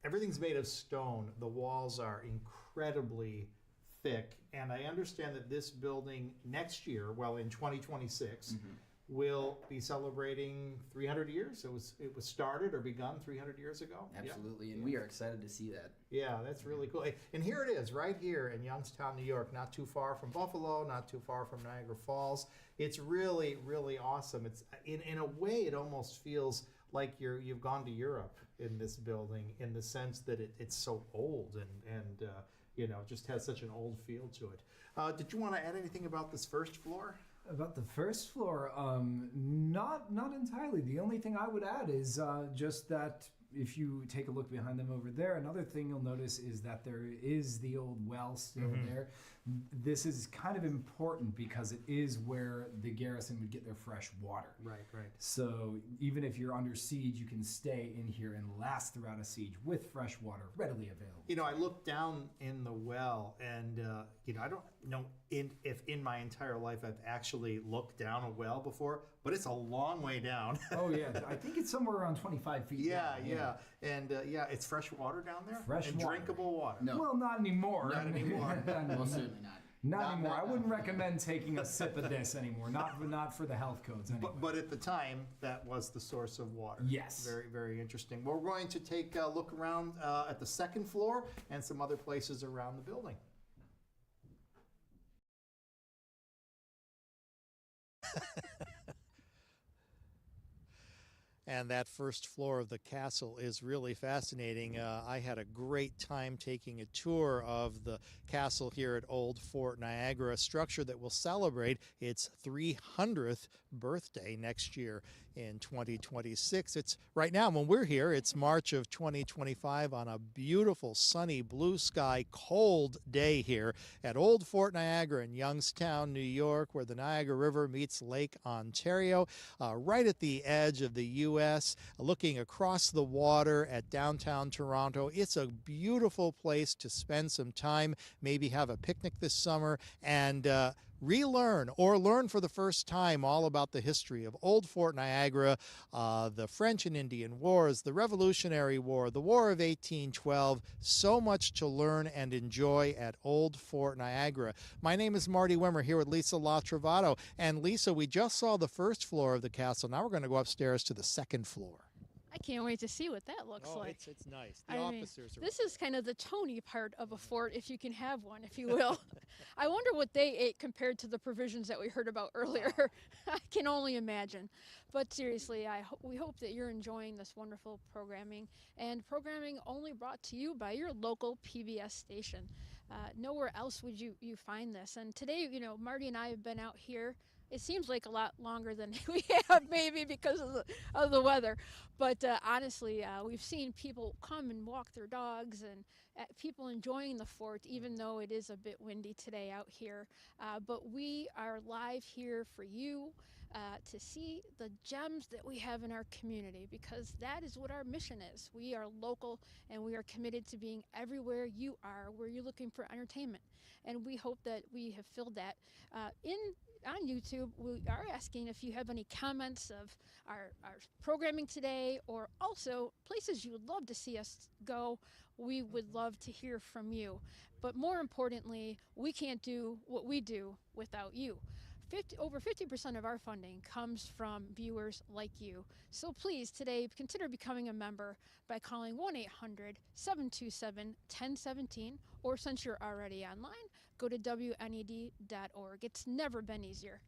everything's made of stone. The walls are incredibly thick. And I understand that this building next year, well, in 2026, will be celebrating 300 years. It was started or begun 300 years ago. Absolutely, and we are excited to see that. Yeah, that's really cool. And here it is, right here in Youngstown, New York, not too far from Buffalo, not too far from Niagara Falls. It's really, really awesome. It's in a way, it almost feels like you've gone to Europe in this building, in the sense that it's so old and just has such an old feel to it. Did you want to add anything about this first floor? About the first floor, not entirely. The only thing I would add is just that if you take a look behind them over there, another thing you'll notice is that there is the old well still there. This is kind of important because it is where the garrison would get their fresh water. Right. So even if you're under siege, you can stay in here and last throughout a siege with fresh water readily available. I looked down in the well, and I don't know if in my entire life I've actually looked down a well before, but it's a long way down. Oh yeah, I think it's somewhere around 25 feet. Yeah. And it's fresh water down there. Fresh water. Drinkable water. No. Well, not anymore. Not anymore. Well, certainly not. Not anymore. I wouldn't recommend taking a sip of this anymore. Not for the health codes anyway. But at the time, that was the source of water. Yes. Very, very interesting. Well, we're going to take a look around at the second floor and some other places around the building. And that first floor of the castle is really fascinating. I had a great time taking a tour of the castle here at Old Fort Niagara, a structure that will celebrate its 300th birthday next year in 2026. It's right now, when we're here, it's March of 2025 on a beautiful, sunny, blue sky, cold day here at Old Fort Niagara in Youngstown, New York, where the Niagara River meets Lake Ontario, right at the edge of the U.S., looking across the water at downtown Toronto. It's a beautiful place to spend some time, maybe have a picnic this summer, and relearn or learn for the first time all about the history of Old Fort Niagara, the French and Indian Wars, the Revolutionary War, the War of 1812. So much to learn and enjoy at Old Fort Niagara. My name is Marty Wimmer, here with Lisa LaTrovato. And Lisa, we just saw the first floor of the castle. Now we're going to go upstairs to the second floor. I can't wait to see what that looks like. It's nice. The officers are. This is kind of the Tony part of a fort, if you can have one, if you will. I wonder what they ate compared to the provisions that we heard about earlier. I can only imagine. But seriously, we hope that you're enjoying this wonderful programming, and programming only brought to you by your local PBS station. Nowhere else would you find this. And today, Marty and I have been out here. It seems like a lot longer than we have, maybe because of the weather. But honestly, we've seen people come and walk their dogs, and people enjoying the fort, even though it is a bit windy today out here. But we are live here for you to see the gems that we have in our community, because that is what our mission is. We are local, and we are committed to being everywhere you are, where you're looking for entertainment. And we hope that we have filled that on YouTube. We are asking if you have any comments of our programming today, or also places you would love to see us go. We would love to hear from you. But more importantly, we can't do what we do without you. Over 50% of our funding comes from viewers like you. So please, today, consider becoming a member by calling 1-800-727-1017, or since you're already online, go to WNED.org. It's never been easier.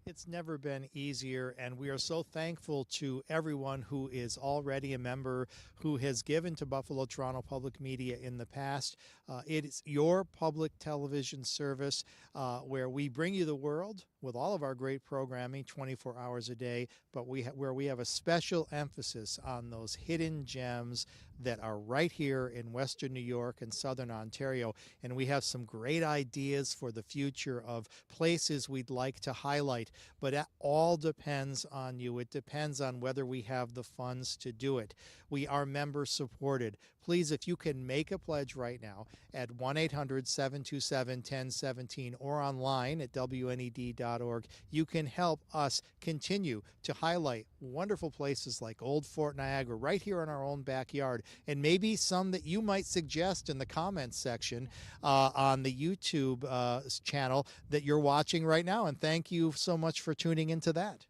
It's never been easier, and we are so thankful to everyone who is already a member, who has given to Buffalo Toronto Public Media in the past. It is your public television service where we bring you the world with all of our great programming 24 hours a day, but where we have a special emphasis on those hidden gems that are right here in Western New York and Southern Ontario. And we have some great ideas for the future of places we'd like to highlight. But that all depends on you. It depends on whether we have the funds to do it. We are member supported. Please, if you can make a pledge right now at 1-800-727-1017 or online at WNED.org, you can help us continue to highlight wonderful places like Old Fort Niagara right here in our own backyard, and maybe some that you might suggest in the comments section on the YouTube channel that you're watching right now. And thank you so much for tuning into that.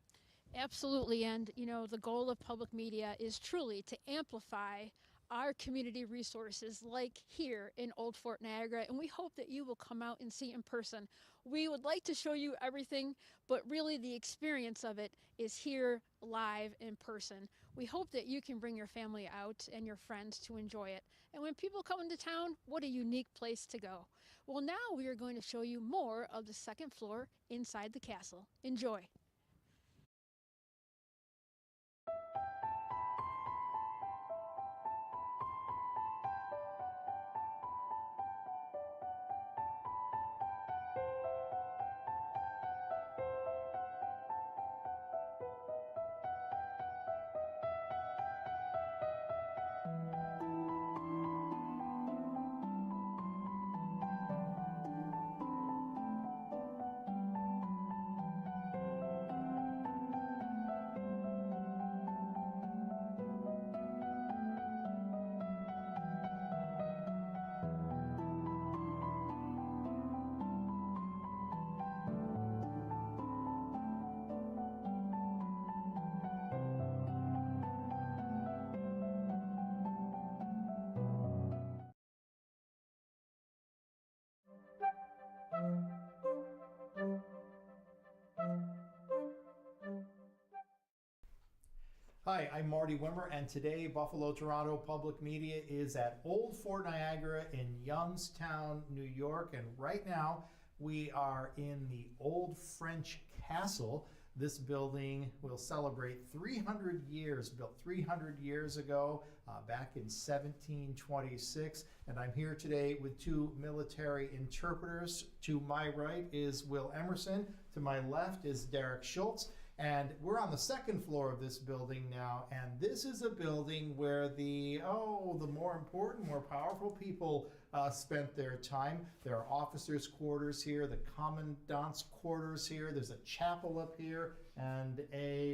Absolutely. And, you know, the goal of public media is truly to amplify our community resources like here in Old Fort Niagara, and we hope that you will come out and see in person. We would like to show you everything, but really the experience of it is here live in person. We hope that you can bring your family out and your friends to enjoy it. And when people come into town, what a unique place to go. Well, now we are going to show you more of the second floor inside the castle. Enjoy. Hi, I'm Marty Wimmer, and today Buffalo Toronto Public Media is at Old Fort Niagara in Youngstown, New York, and right now we are in the old French castle. This building will celebrate 300 years, built 300 years ago, back in 1726. And I'm here today with two military interpreters. To my right is Will Emerson. To my left is Derek Schultz. And we're on the second floor of this building now, and this is a building where the more important, more powerful people spent their time. There are officers' quarters here, the commandant's quarters here, there's a chapel up here, and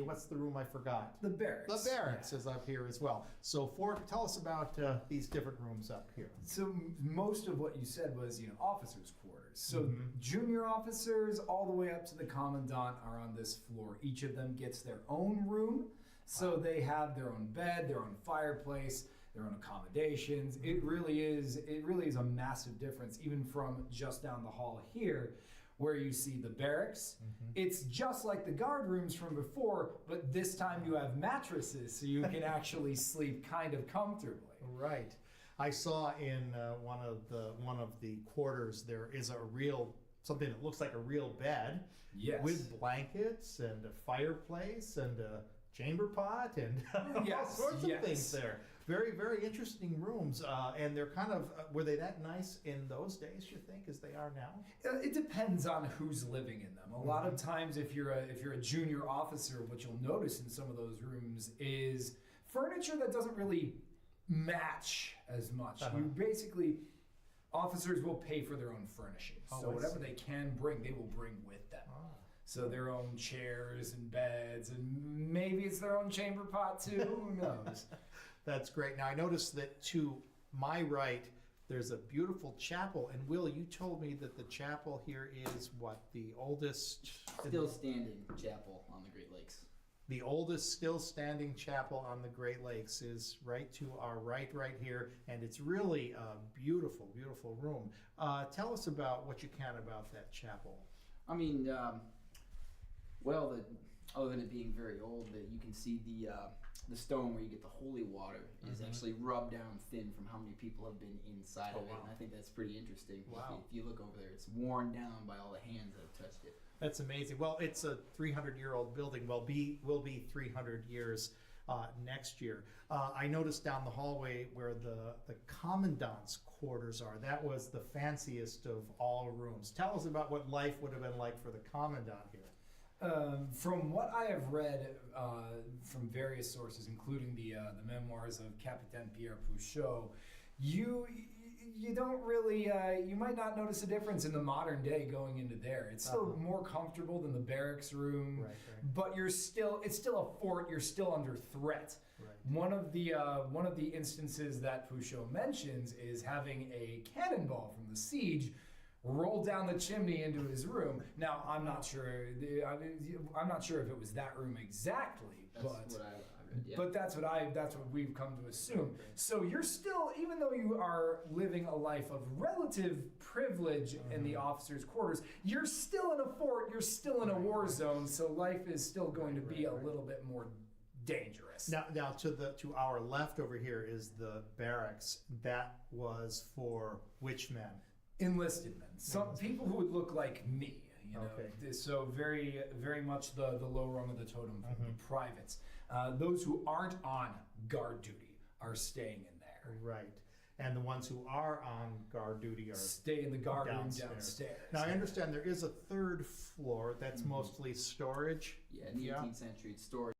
what's the room I forgot? The barracks. The barracks is up here as well. So tell us about these different rooms up here. So most of what you said was, officers' quarters. So junior officers all the way up to the commandant are on this floor. Each of them gets their own room. So they have their own bed, their own fireplace, their own accommodations. It really is a massive difference, even from just down the hall here, where you see the barracks. It's just like the guard rooms from before, but this time you have mattresses, so you can actually sleep kind of comfortably. Right. I saw in one of the quarters there is something that looks like a real bed, yes, with blankets and a fireplace and a chamber pot and all sorts of things there. Very, very interesting rooms, and they're kind of, were they that nice in those days, you think, as they are now? It depends on who's living in them. A lot of times, if you're a junior officer, what you'll notice in some of those rooms is furniture that doesn't really match as much. You basically, officers will pay for their own furnishings. So whatever they can bring, they will bring with them. So their own chairs and beds, and maybe it's their own chamber pot too, who knows? That's great. Now I noticed that to my right, there's a beautiful chapel. And Will, you told me that the chapel here is what, the oldest? Still standing chapel on the Great Lakes. The oldest still standing chapel on the Great Lakes is right to our right here, and it's really a beautiful, beautiful room. Tell us about what you can about that chapel. I mean, Well, other than it being very old, that you can see the stone where you get the holy water is actually rubbed down thin from how many people have been inside of it. Wow. And I think that's pretty interesting. Wow. If you look over there, it's worn down by all the hands that have touched it. That's amazing. Well, it's a 300-year-old building. Will be 300 years next year. I noticed down the hallway where the commandant's quarters are. That was the fanciest of all rooms. Tell us about what life would have been like for the commandant here. From what I have read from various sources, including the memoirs of Capitaine Pierre Pouchot, you don't really you might not notice a difference in the modern day going into there. It's still more comfortable than the barracks room, Right. but it's still a fort. You're still under threat. Right. One of the instances that Pouchot mentions is having a cannonball from the siege rolled down the chimney into his room. Now, I'm not sure if it was that room exactly, That's what I read, yeah. but that's what we've come to assume. So you're still, even though you are living a life of relative privilege in the officers' quarters, you're still in a fort, you're still in a war zone, so life is still going to be a little bit more dangerous. Now to our left over here is the barracks. That was for which men? Enlisted men, some people who would look like me, you know. Okay. So very, very much the low rung of the totem, the privates. Those who aren't on guard duty are staying in there. Right. And the ones who are on guard duty are stay in the guard room downstairs. Now I understand there is a third floor that's mostly storage. Yeah, in the 18th century, it's storage.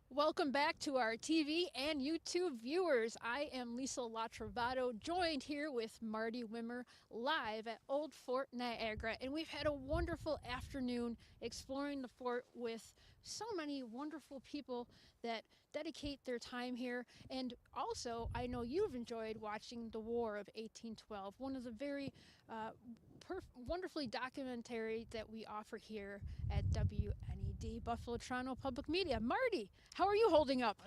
Welcome back to our TV and YouTube viewers. I am Lisa LaTrovato, joined here with Marty Wimmer live at Old Fort Niagara. And we've had a wonderful afternoon exploring the fort with so many wonderful people that dedicate their time here. And also, I know you've enjoyed watching the War of 1812, one of the very wonderfully documentary that we offer here at WNED, Buffalo Toronto Public Media. Marty, how are you holding up?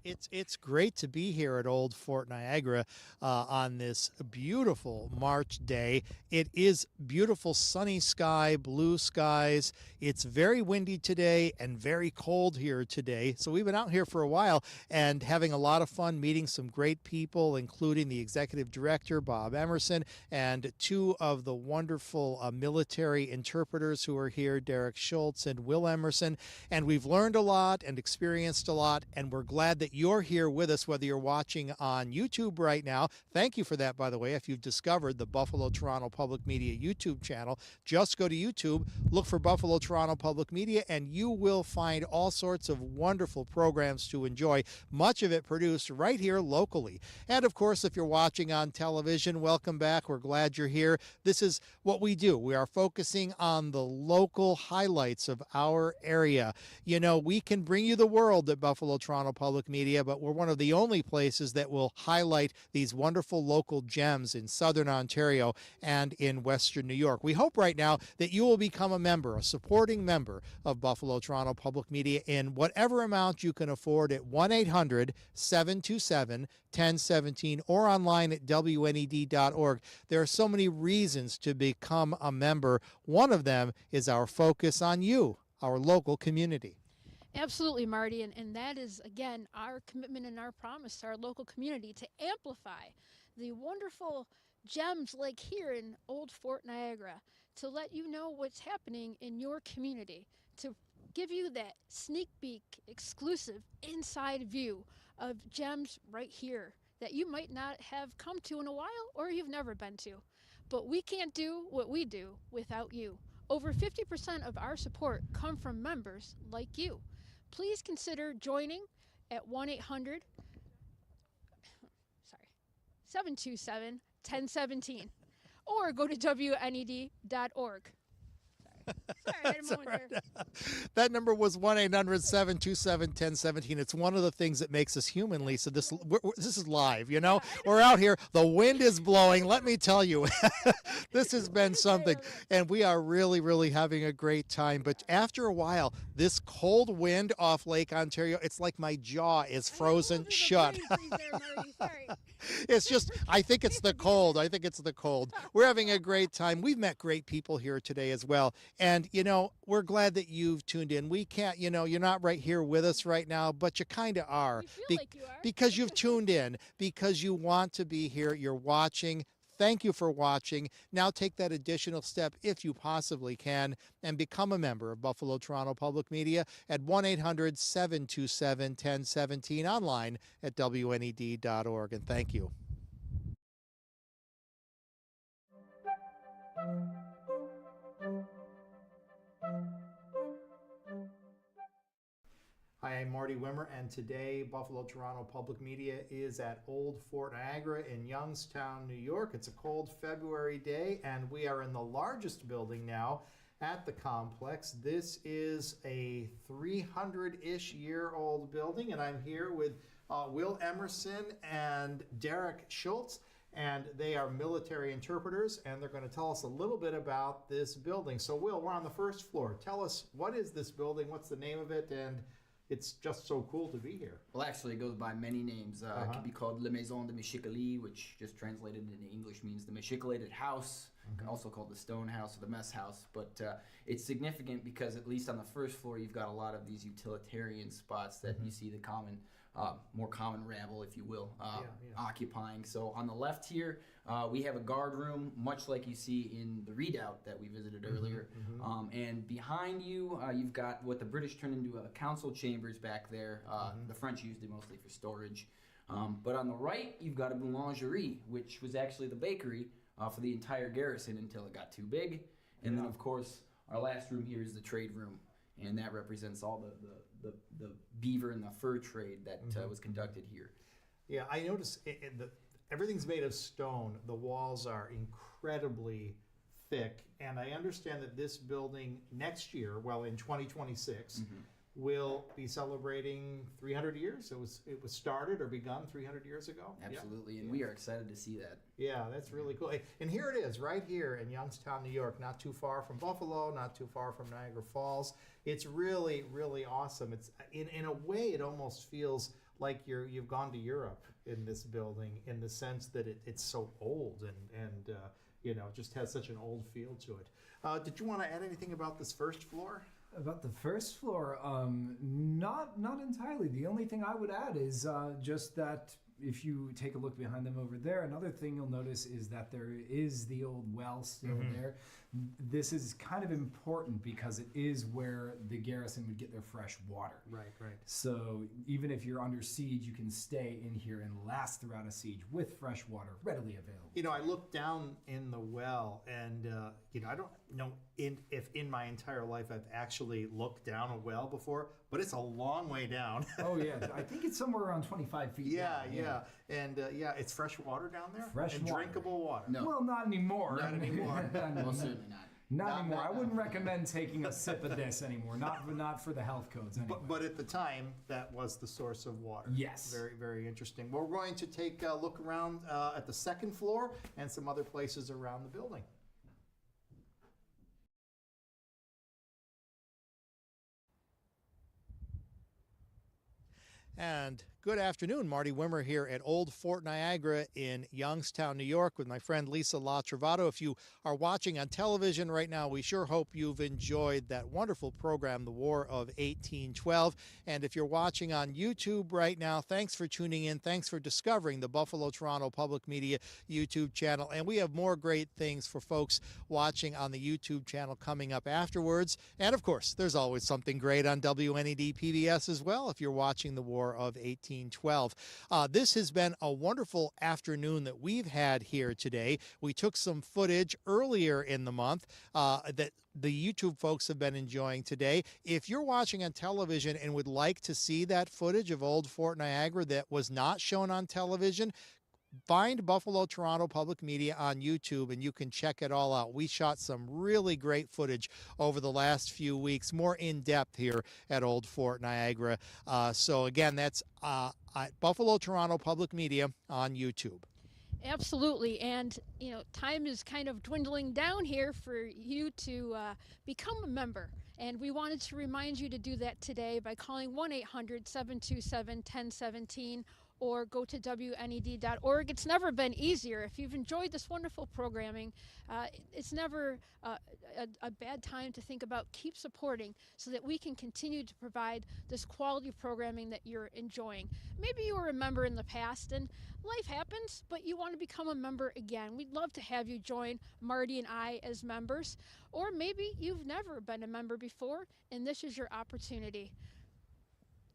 It's great to be here at Old Fort Niagara on this beautiful March day. It is beautiful sunny sky, blue skies. It's very windy today and very cold here today. So we've been out here for a while and having a lot of fun meeting some great people, including the executive director, Bob Emerson, and two of the wonderful military interpreters who are here, Derek Schultz and Will Emerson. And we've learned a lot and experienced a lot, and we're glad that you're here with us, whether you're watching on YouTube right now. Thank you for that, by the way. If you've discovered the Buffalo Toronto Public Media YouTube channel, just go to YouTube, look for Buffalo Toronto Public Media, and you will find all sorts of wonderful programs to enjoy, much of it produced right here locally. And of course, if you're watching on television, welcome back. We're glad you're here. This is what we do. We are focusing on the local highlights of our area. You know, we can bring you the world at Buffalo Toronto Public Media, but we're one of the only places that will highlight these wonderful local gems in Southern Ontario and in Western New York. We hope right now that you will become a member, a supporting member of Buffalo Toronto Public Media in whatever amount you can afford at 1-800-727-1017 or online at WNED.org. There are so many reasons to become a member. One of them is our focus on you, our local community. Absolutely, Marty, and that is, again, our commitment and our promise to our local community to amplify the wonderful gems like here in Old Fort Niagara, to let you know what's happening in your community, to give you that sneak peek, exclusive, inside view of gems right here that you might not have come to in a while or you've never been to. But we can't do what we do without you. Over 50% of our support come from members like you. Please consider joining at 727-1017 or go to WNED.org. Sorry, I had a moment there. That number was 1-800-727-1017. It's one of the things that makes us human, Lisa. This is live, you know? We're out here. The wind is blowing. Let me tell you, this has been something. And we are really, really having a great time. But after a while, this cold wind off Lake Ontario, it's like my jaw is frozen shut. It's just, I think it's the cold. We're having a great time. We've met great people here today as well. And, you know, we're glad that you've tuned in. We can't, you know, you're not right here with us right now, but you kind of are. We feel like you are. Because you've tuned in, because you want to be here. You're watching. Thank you for watching. Now take that additional step, if you possibly can, and become a member of Buffalo Toronto Public Media at 1-800-727-1017, online at WNED.org. And thank you. Hi, I'm Marty Wimmer, and today Buffalo Toronto Public Media is at Old Fort Niagara in Youngstown, New York. It's a cold February day, and we are in the largest building now at the complex. This is a 300-ish year old building, and I'm here with Will Emerson and Derek Schultz, and they are military interpreters, and they're going to tell us a little bit about this building. So, Will, we're on the first floor. Tell us, what is this building? What's the name of it? And it's just so cool to be here. Well, actually, it goes by many names. It could be called La Maison de Michicoli, which just translated into English means the Michicolated House, also called the Stone House or the Mess House. But it's significant because, at least on the first floor, you've got a lot of these utilitarian spots that you see the common, more common rabble, if you will, occupying. So on the left here, we have a guard room, much like you see in the Redoubt that we visited earlier. And behind you, you've got what the British turned into a council chambers back there. The French used it mostly for storage. But on the right, you've got a boulangerie, which was actually the bakery for the entire garrison until it got too big. And then, of course, our last room here is the trade room. And that represents all the beaver and the fur trade that was conducted here. Yeah, I noticed everything's made of stone. The walls are incredibly thick. And I understand that this building next year, well, in 2026, will be celebrating 300 years. It was started or begun 300 years ago. Absolutely, and we are excited to see that. Yeah, that's really cool. And here it is, right here in Youngstown, New York, not too far from Buffalo, not too far from Niagara Falls. It's really, really awesome. It's in a way, it almost feels like you've gone to Europe in this building, in the sense that it's so old and you know, just has such an old feel to it. Did you want to add anything about this first floor? About the first floor, not entirely. The only thing I would add is just that if you take a look behind them over there, another thing you'll notice is that there is the old well still there. This is kind of important because it is where the garrison would get their fresh water. Right. So even if you're under siege, you can stay in here and last throughout a siege with fresh water readily available. You know, I looked down in the well, and you know, I don't know if in my entire life I've actually looked down a well before, but it's a long way down. Oh yeah, I think it's somewhere around 25 feet. Yeah. And it's fresh water down there? Fresh and water. Drinkable water? No. Well, not anymore. Not anymore. Most certainly not. Not anymore. I wouldn't recommend taking a sip of this anymore. Not for the health codes anyway. But at the time, that was the source of water. Yes. Very, very interesting. Well, we're going to take a look around at the second floor and some other places around the building. And good afternoon, Marty Wimmer here at Old Fort Niagara in Youngstown, New York with my friend Lisa LaTrovato. If you are watching on television right now, we sure hope you've enjoyed that wonderful program, The War of 1812. And if you're watching on YouTube right now, thanks for tuning in. Thanks for discovering the Buffalo Toronto Public Media YouTube channel. And we have more great things for folks watching on the YouTube channel coming up afterwards. And of course, there's always something great on WNED PBS as well if you're watching The War of 1812. This has been a wonderful afternoon that we've had here today. We took some footage earlier in the month that the YouTube folks have been enjoying today. If you're watching on television and would like to see that footage of Old Fort Niagara that was not shown on television, find Buffalo Toronto Public Media on YouTube and you can check it all out. We shot some really great footage over the last few weeks, more in depth here at Old Fort Niagara. So again, that's at Buffalo Toronto Public Media on YouTube. Absolutely. And, you know, time is kind of dwindling down here for you to become a member. And we wanted to remind you to do that today by calling 1-800-727-1017 or go to WNED.org. It's never been easier. If you've enjoyed this wonderful programming, it's never a bad time to think about keep supporting so that we can continue to provide this quality programming that you're enjoying. Maybe you were a member in the past and life happens, but you want to become a member again. We'd love to have you join Marty and I as members. Or maybe you've never been a member before and this is your opportunity.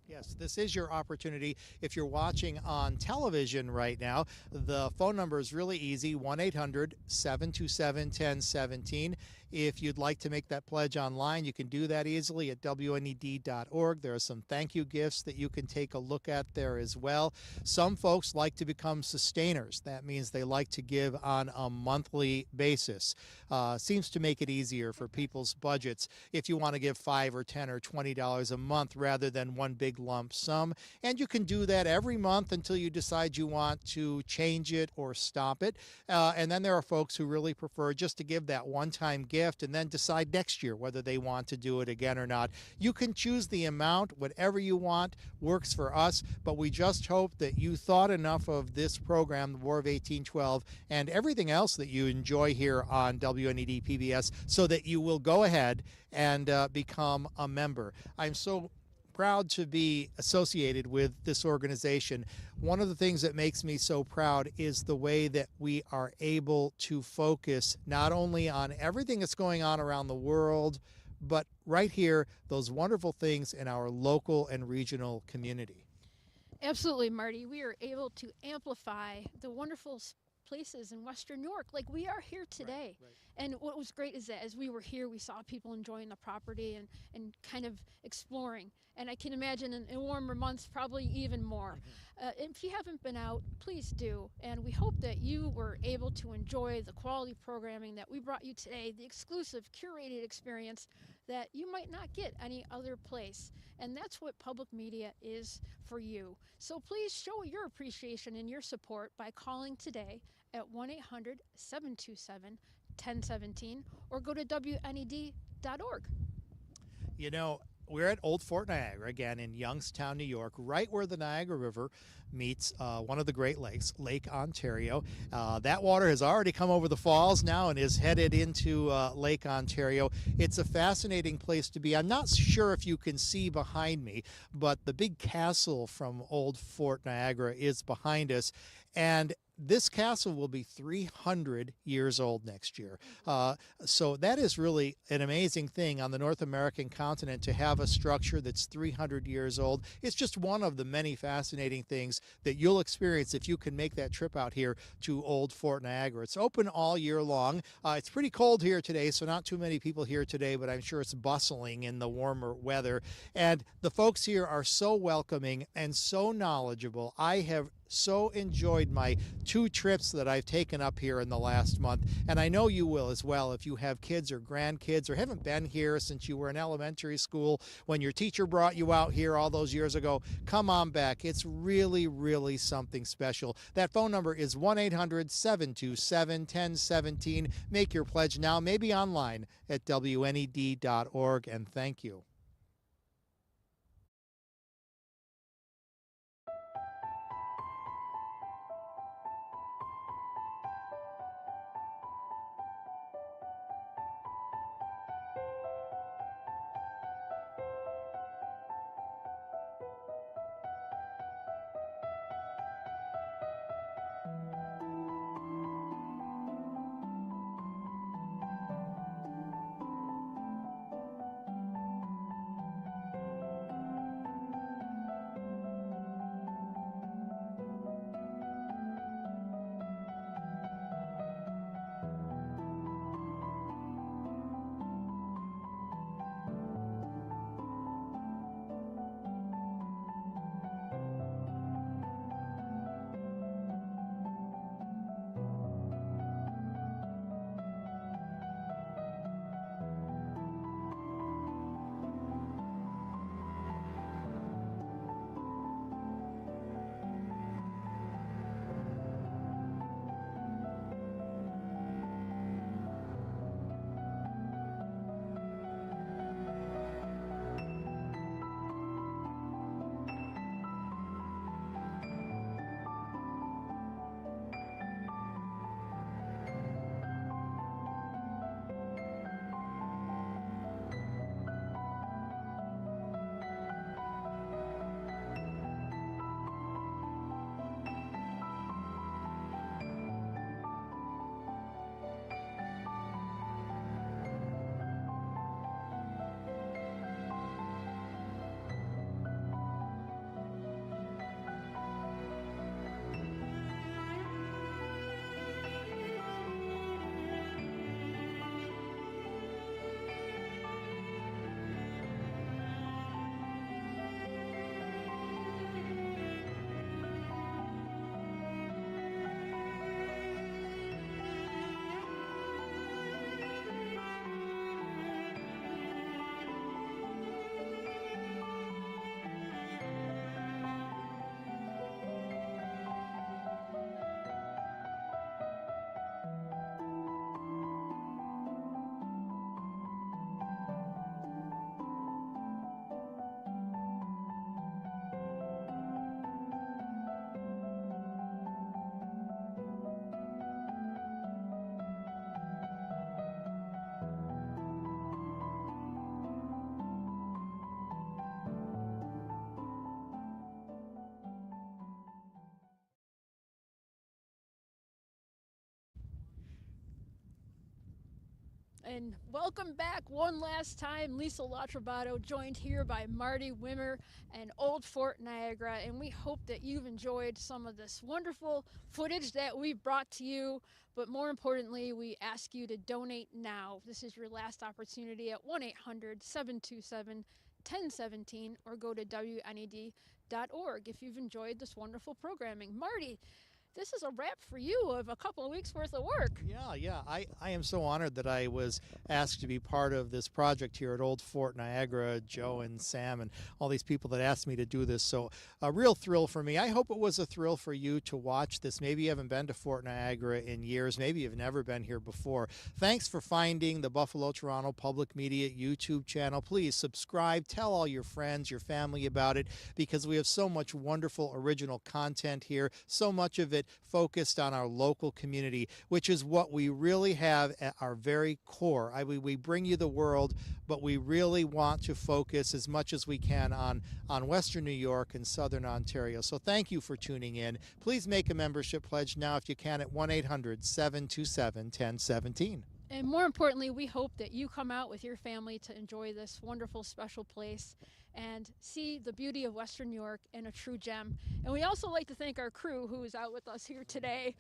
Yes, this is your opportunity. If you're watching on television right now, the phone number is really easy, 1-800-727-1017. If you'd like to make that pledge online, you can do that easily at WNED.org. There are some thank you gifts that you can take a look at there as well. Some folks like to become sustainers. That means they like to give on a monthly basis. Seems to make it easier for people's budgets if you want to give $5 or $10 or $20 a month rather than one big lump sum. And you can do that every month until you decide you want to change it or stop it. And then there are folks who really prefer just to give that one-time gift and then decide next year whether they want to do it again or not. You can choose the amount. Whatever you want works for us, but we just hope that you thought enough of this program, The War of 1812, and everything else that you enjoy here on WNED PBS so that you will go ahead and become a member. I'm so proud to be associated with this organization. One of the things that makes me so proud is the way that we are able to focus not only on everything that's going on around the world, but right here, those wonderful things in our local and regional community. Absolutely, Marty. We are able to amplify the wonderful places in Western New York like we are here today. Right. And what was great is that as we were here, we saw people enjoying the property and kind of exploring. And I can imagine in warmer months, probably even more. If you haven't been out, please do. And we hope that you were able to enjoy the quality programming that we brought you today, the exclusive curated experience that you might not get any other place. And that's what public media is for you. So please show your appreciation and your support by calling today at 1-800-727-1017 or go to WNED.org. You know, we're at Old Fort Niagara, again, in Youngstown, New York, right where the Niagara River meets one of the Great Lakes, Lake Ontario. That water has already come over the falls now and is headed into Lake Ontario. It's a fascinating place to be. I'm not sure if you can see behind me, but the big castle from Old Fort Niagara is behind us. And this castle will be 300 years old next year. So that is really an amazing thing on the North American continent to have a structure that's 300 years old. It's just one of the many fascinating things that you'll experience if you can make that trip out here to Old Fort Niagara. It's open all year long. It's pretty cold here today, so not too many people here today, but I'm sure it's bustling in the warmer weather. And the folks here are so welcoming and so knowledgeable. I have so enjoyed my 2 trips that I've taken up here in the last month, and I know you will as well if you have kids or grandkids or haven't been here since you were in elementary school when your teacher brought you out here all those years ago. Come on back. It's really, really something special. That phone number is 1-800-727-1017. Make your pledge now, maybe online at WNED.org, and thank you. And welcome back one last time. Lisa LaTrovato, joined here by Marty Wimmer and Old Fort Niagara. And we hope that you've enjoyed some of this wonderful footage that we've brought to you. But more importantly, we ask you to donate now. This is your last opportunity at 1-800-727-1017 or go to WNED.org if you've enjoyed this wonderful programming. Marty, this is a wrap for you of a couple of weeks worth of work. Yeah. I am so honored that I was asked to be part of this project here at Old Fort Niagara. Joe and Sam and all these people that asked me to do this. So a real thrill for me. I hope it was a thrill for you to watch this. Maybe you haven't been to Fort Niagara in years. Maybe you've never been here before. Thanks for finding the Buffalo Toronto Public Media YouTube channel. Please subscribe. Tell all your friends, your family about it, because we have so much wonderful original content here. So much of it focused on our local community, which is what we really have at our very core. We bring you the world, but we really want to focus as much as we can on Western New York and Southern Ontario. So thank you for tuning in. Please make a membership pledge now if you can at 1-800-727-1017. And more importantly, we hope that you come out with your family to enjoy this wonderful, special place and see the beauty of Western New York in a true gem. And we also like to thank our crew who is out with us here today,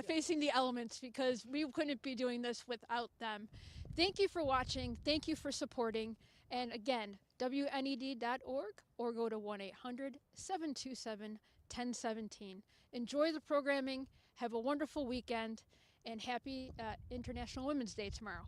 facing the elements, because we couldn't be doing this without them. Thank you for watching. Thank you for supporting. And again, WNED.org or go to 1-800-727-1017. 1017. Enjoy the programming. Have a wonderful weekend. And happy International Women's Day tomorrow.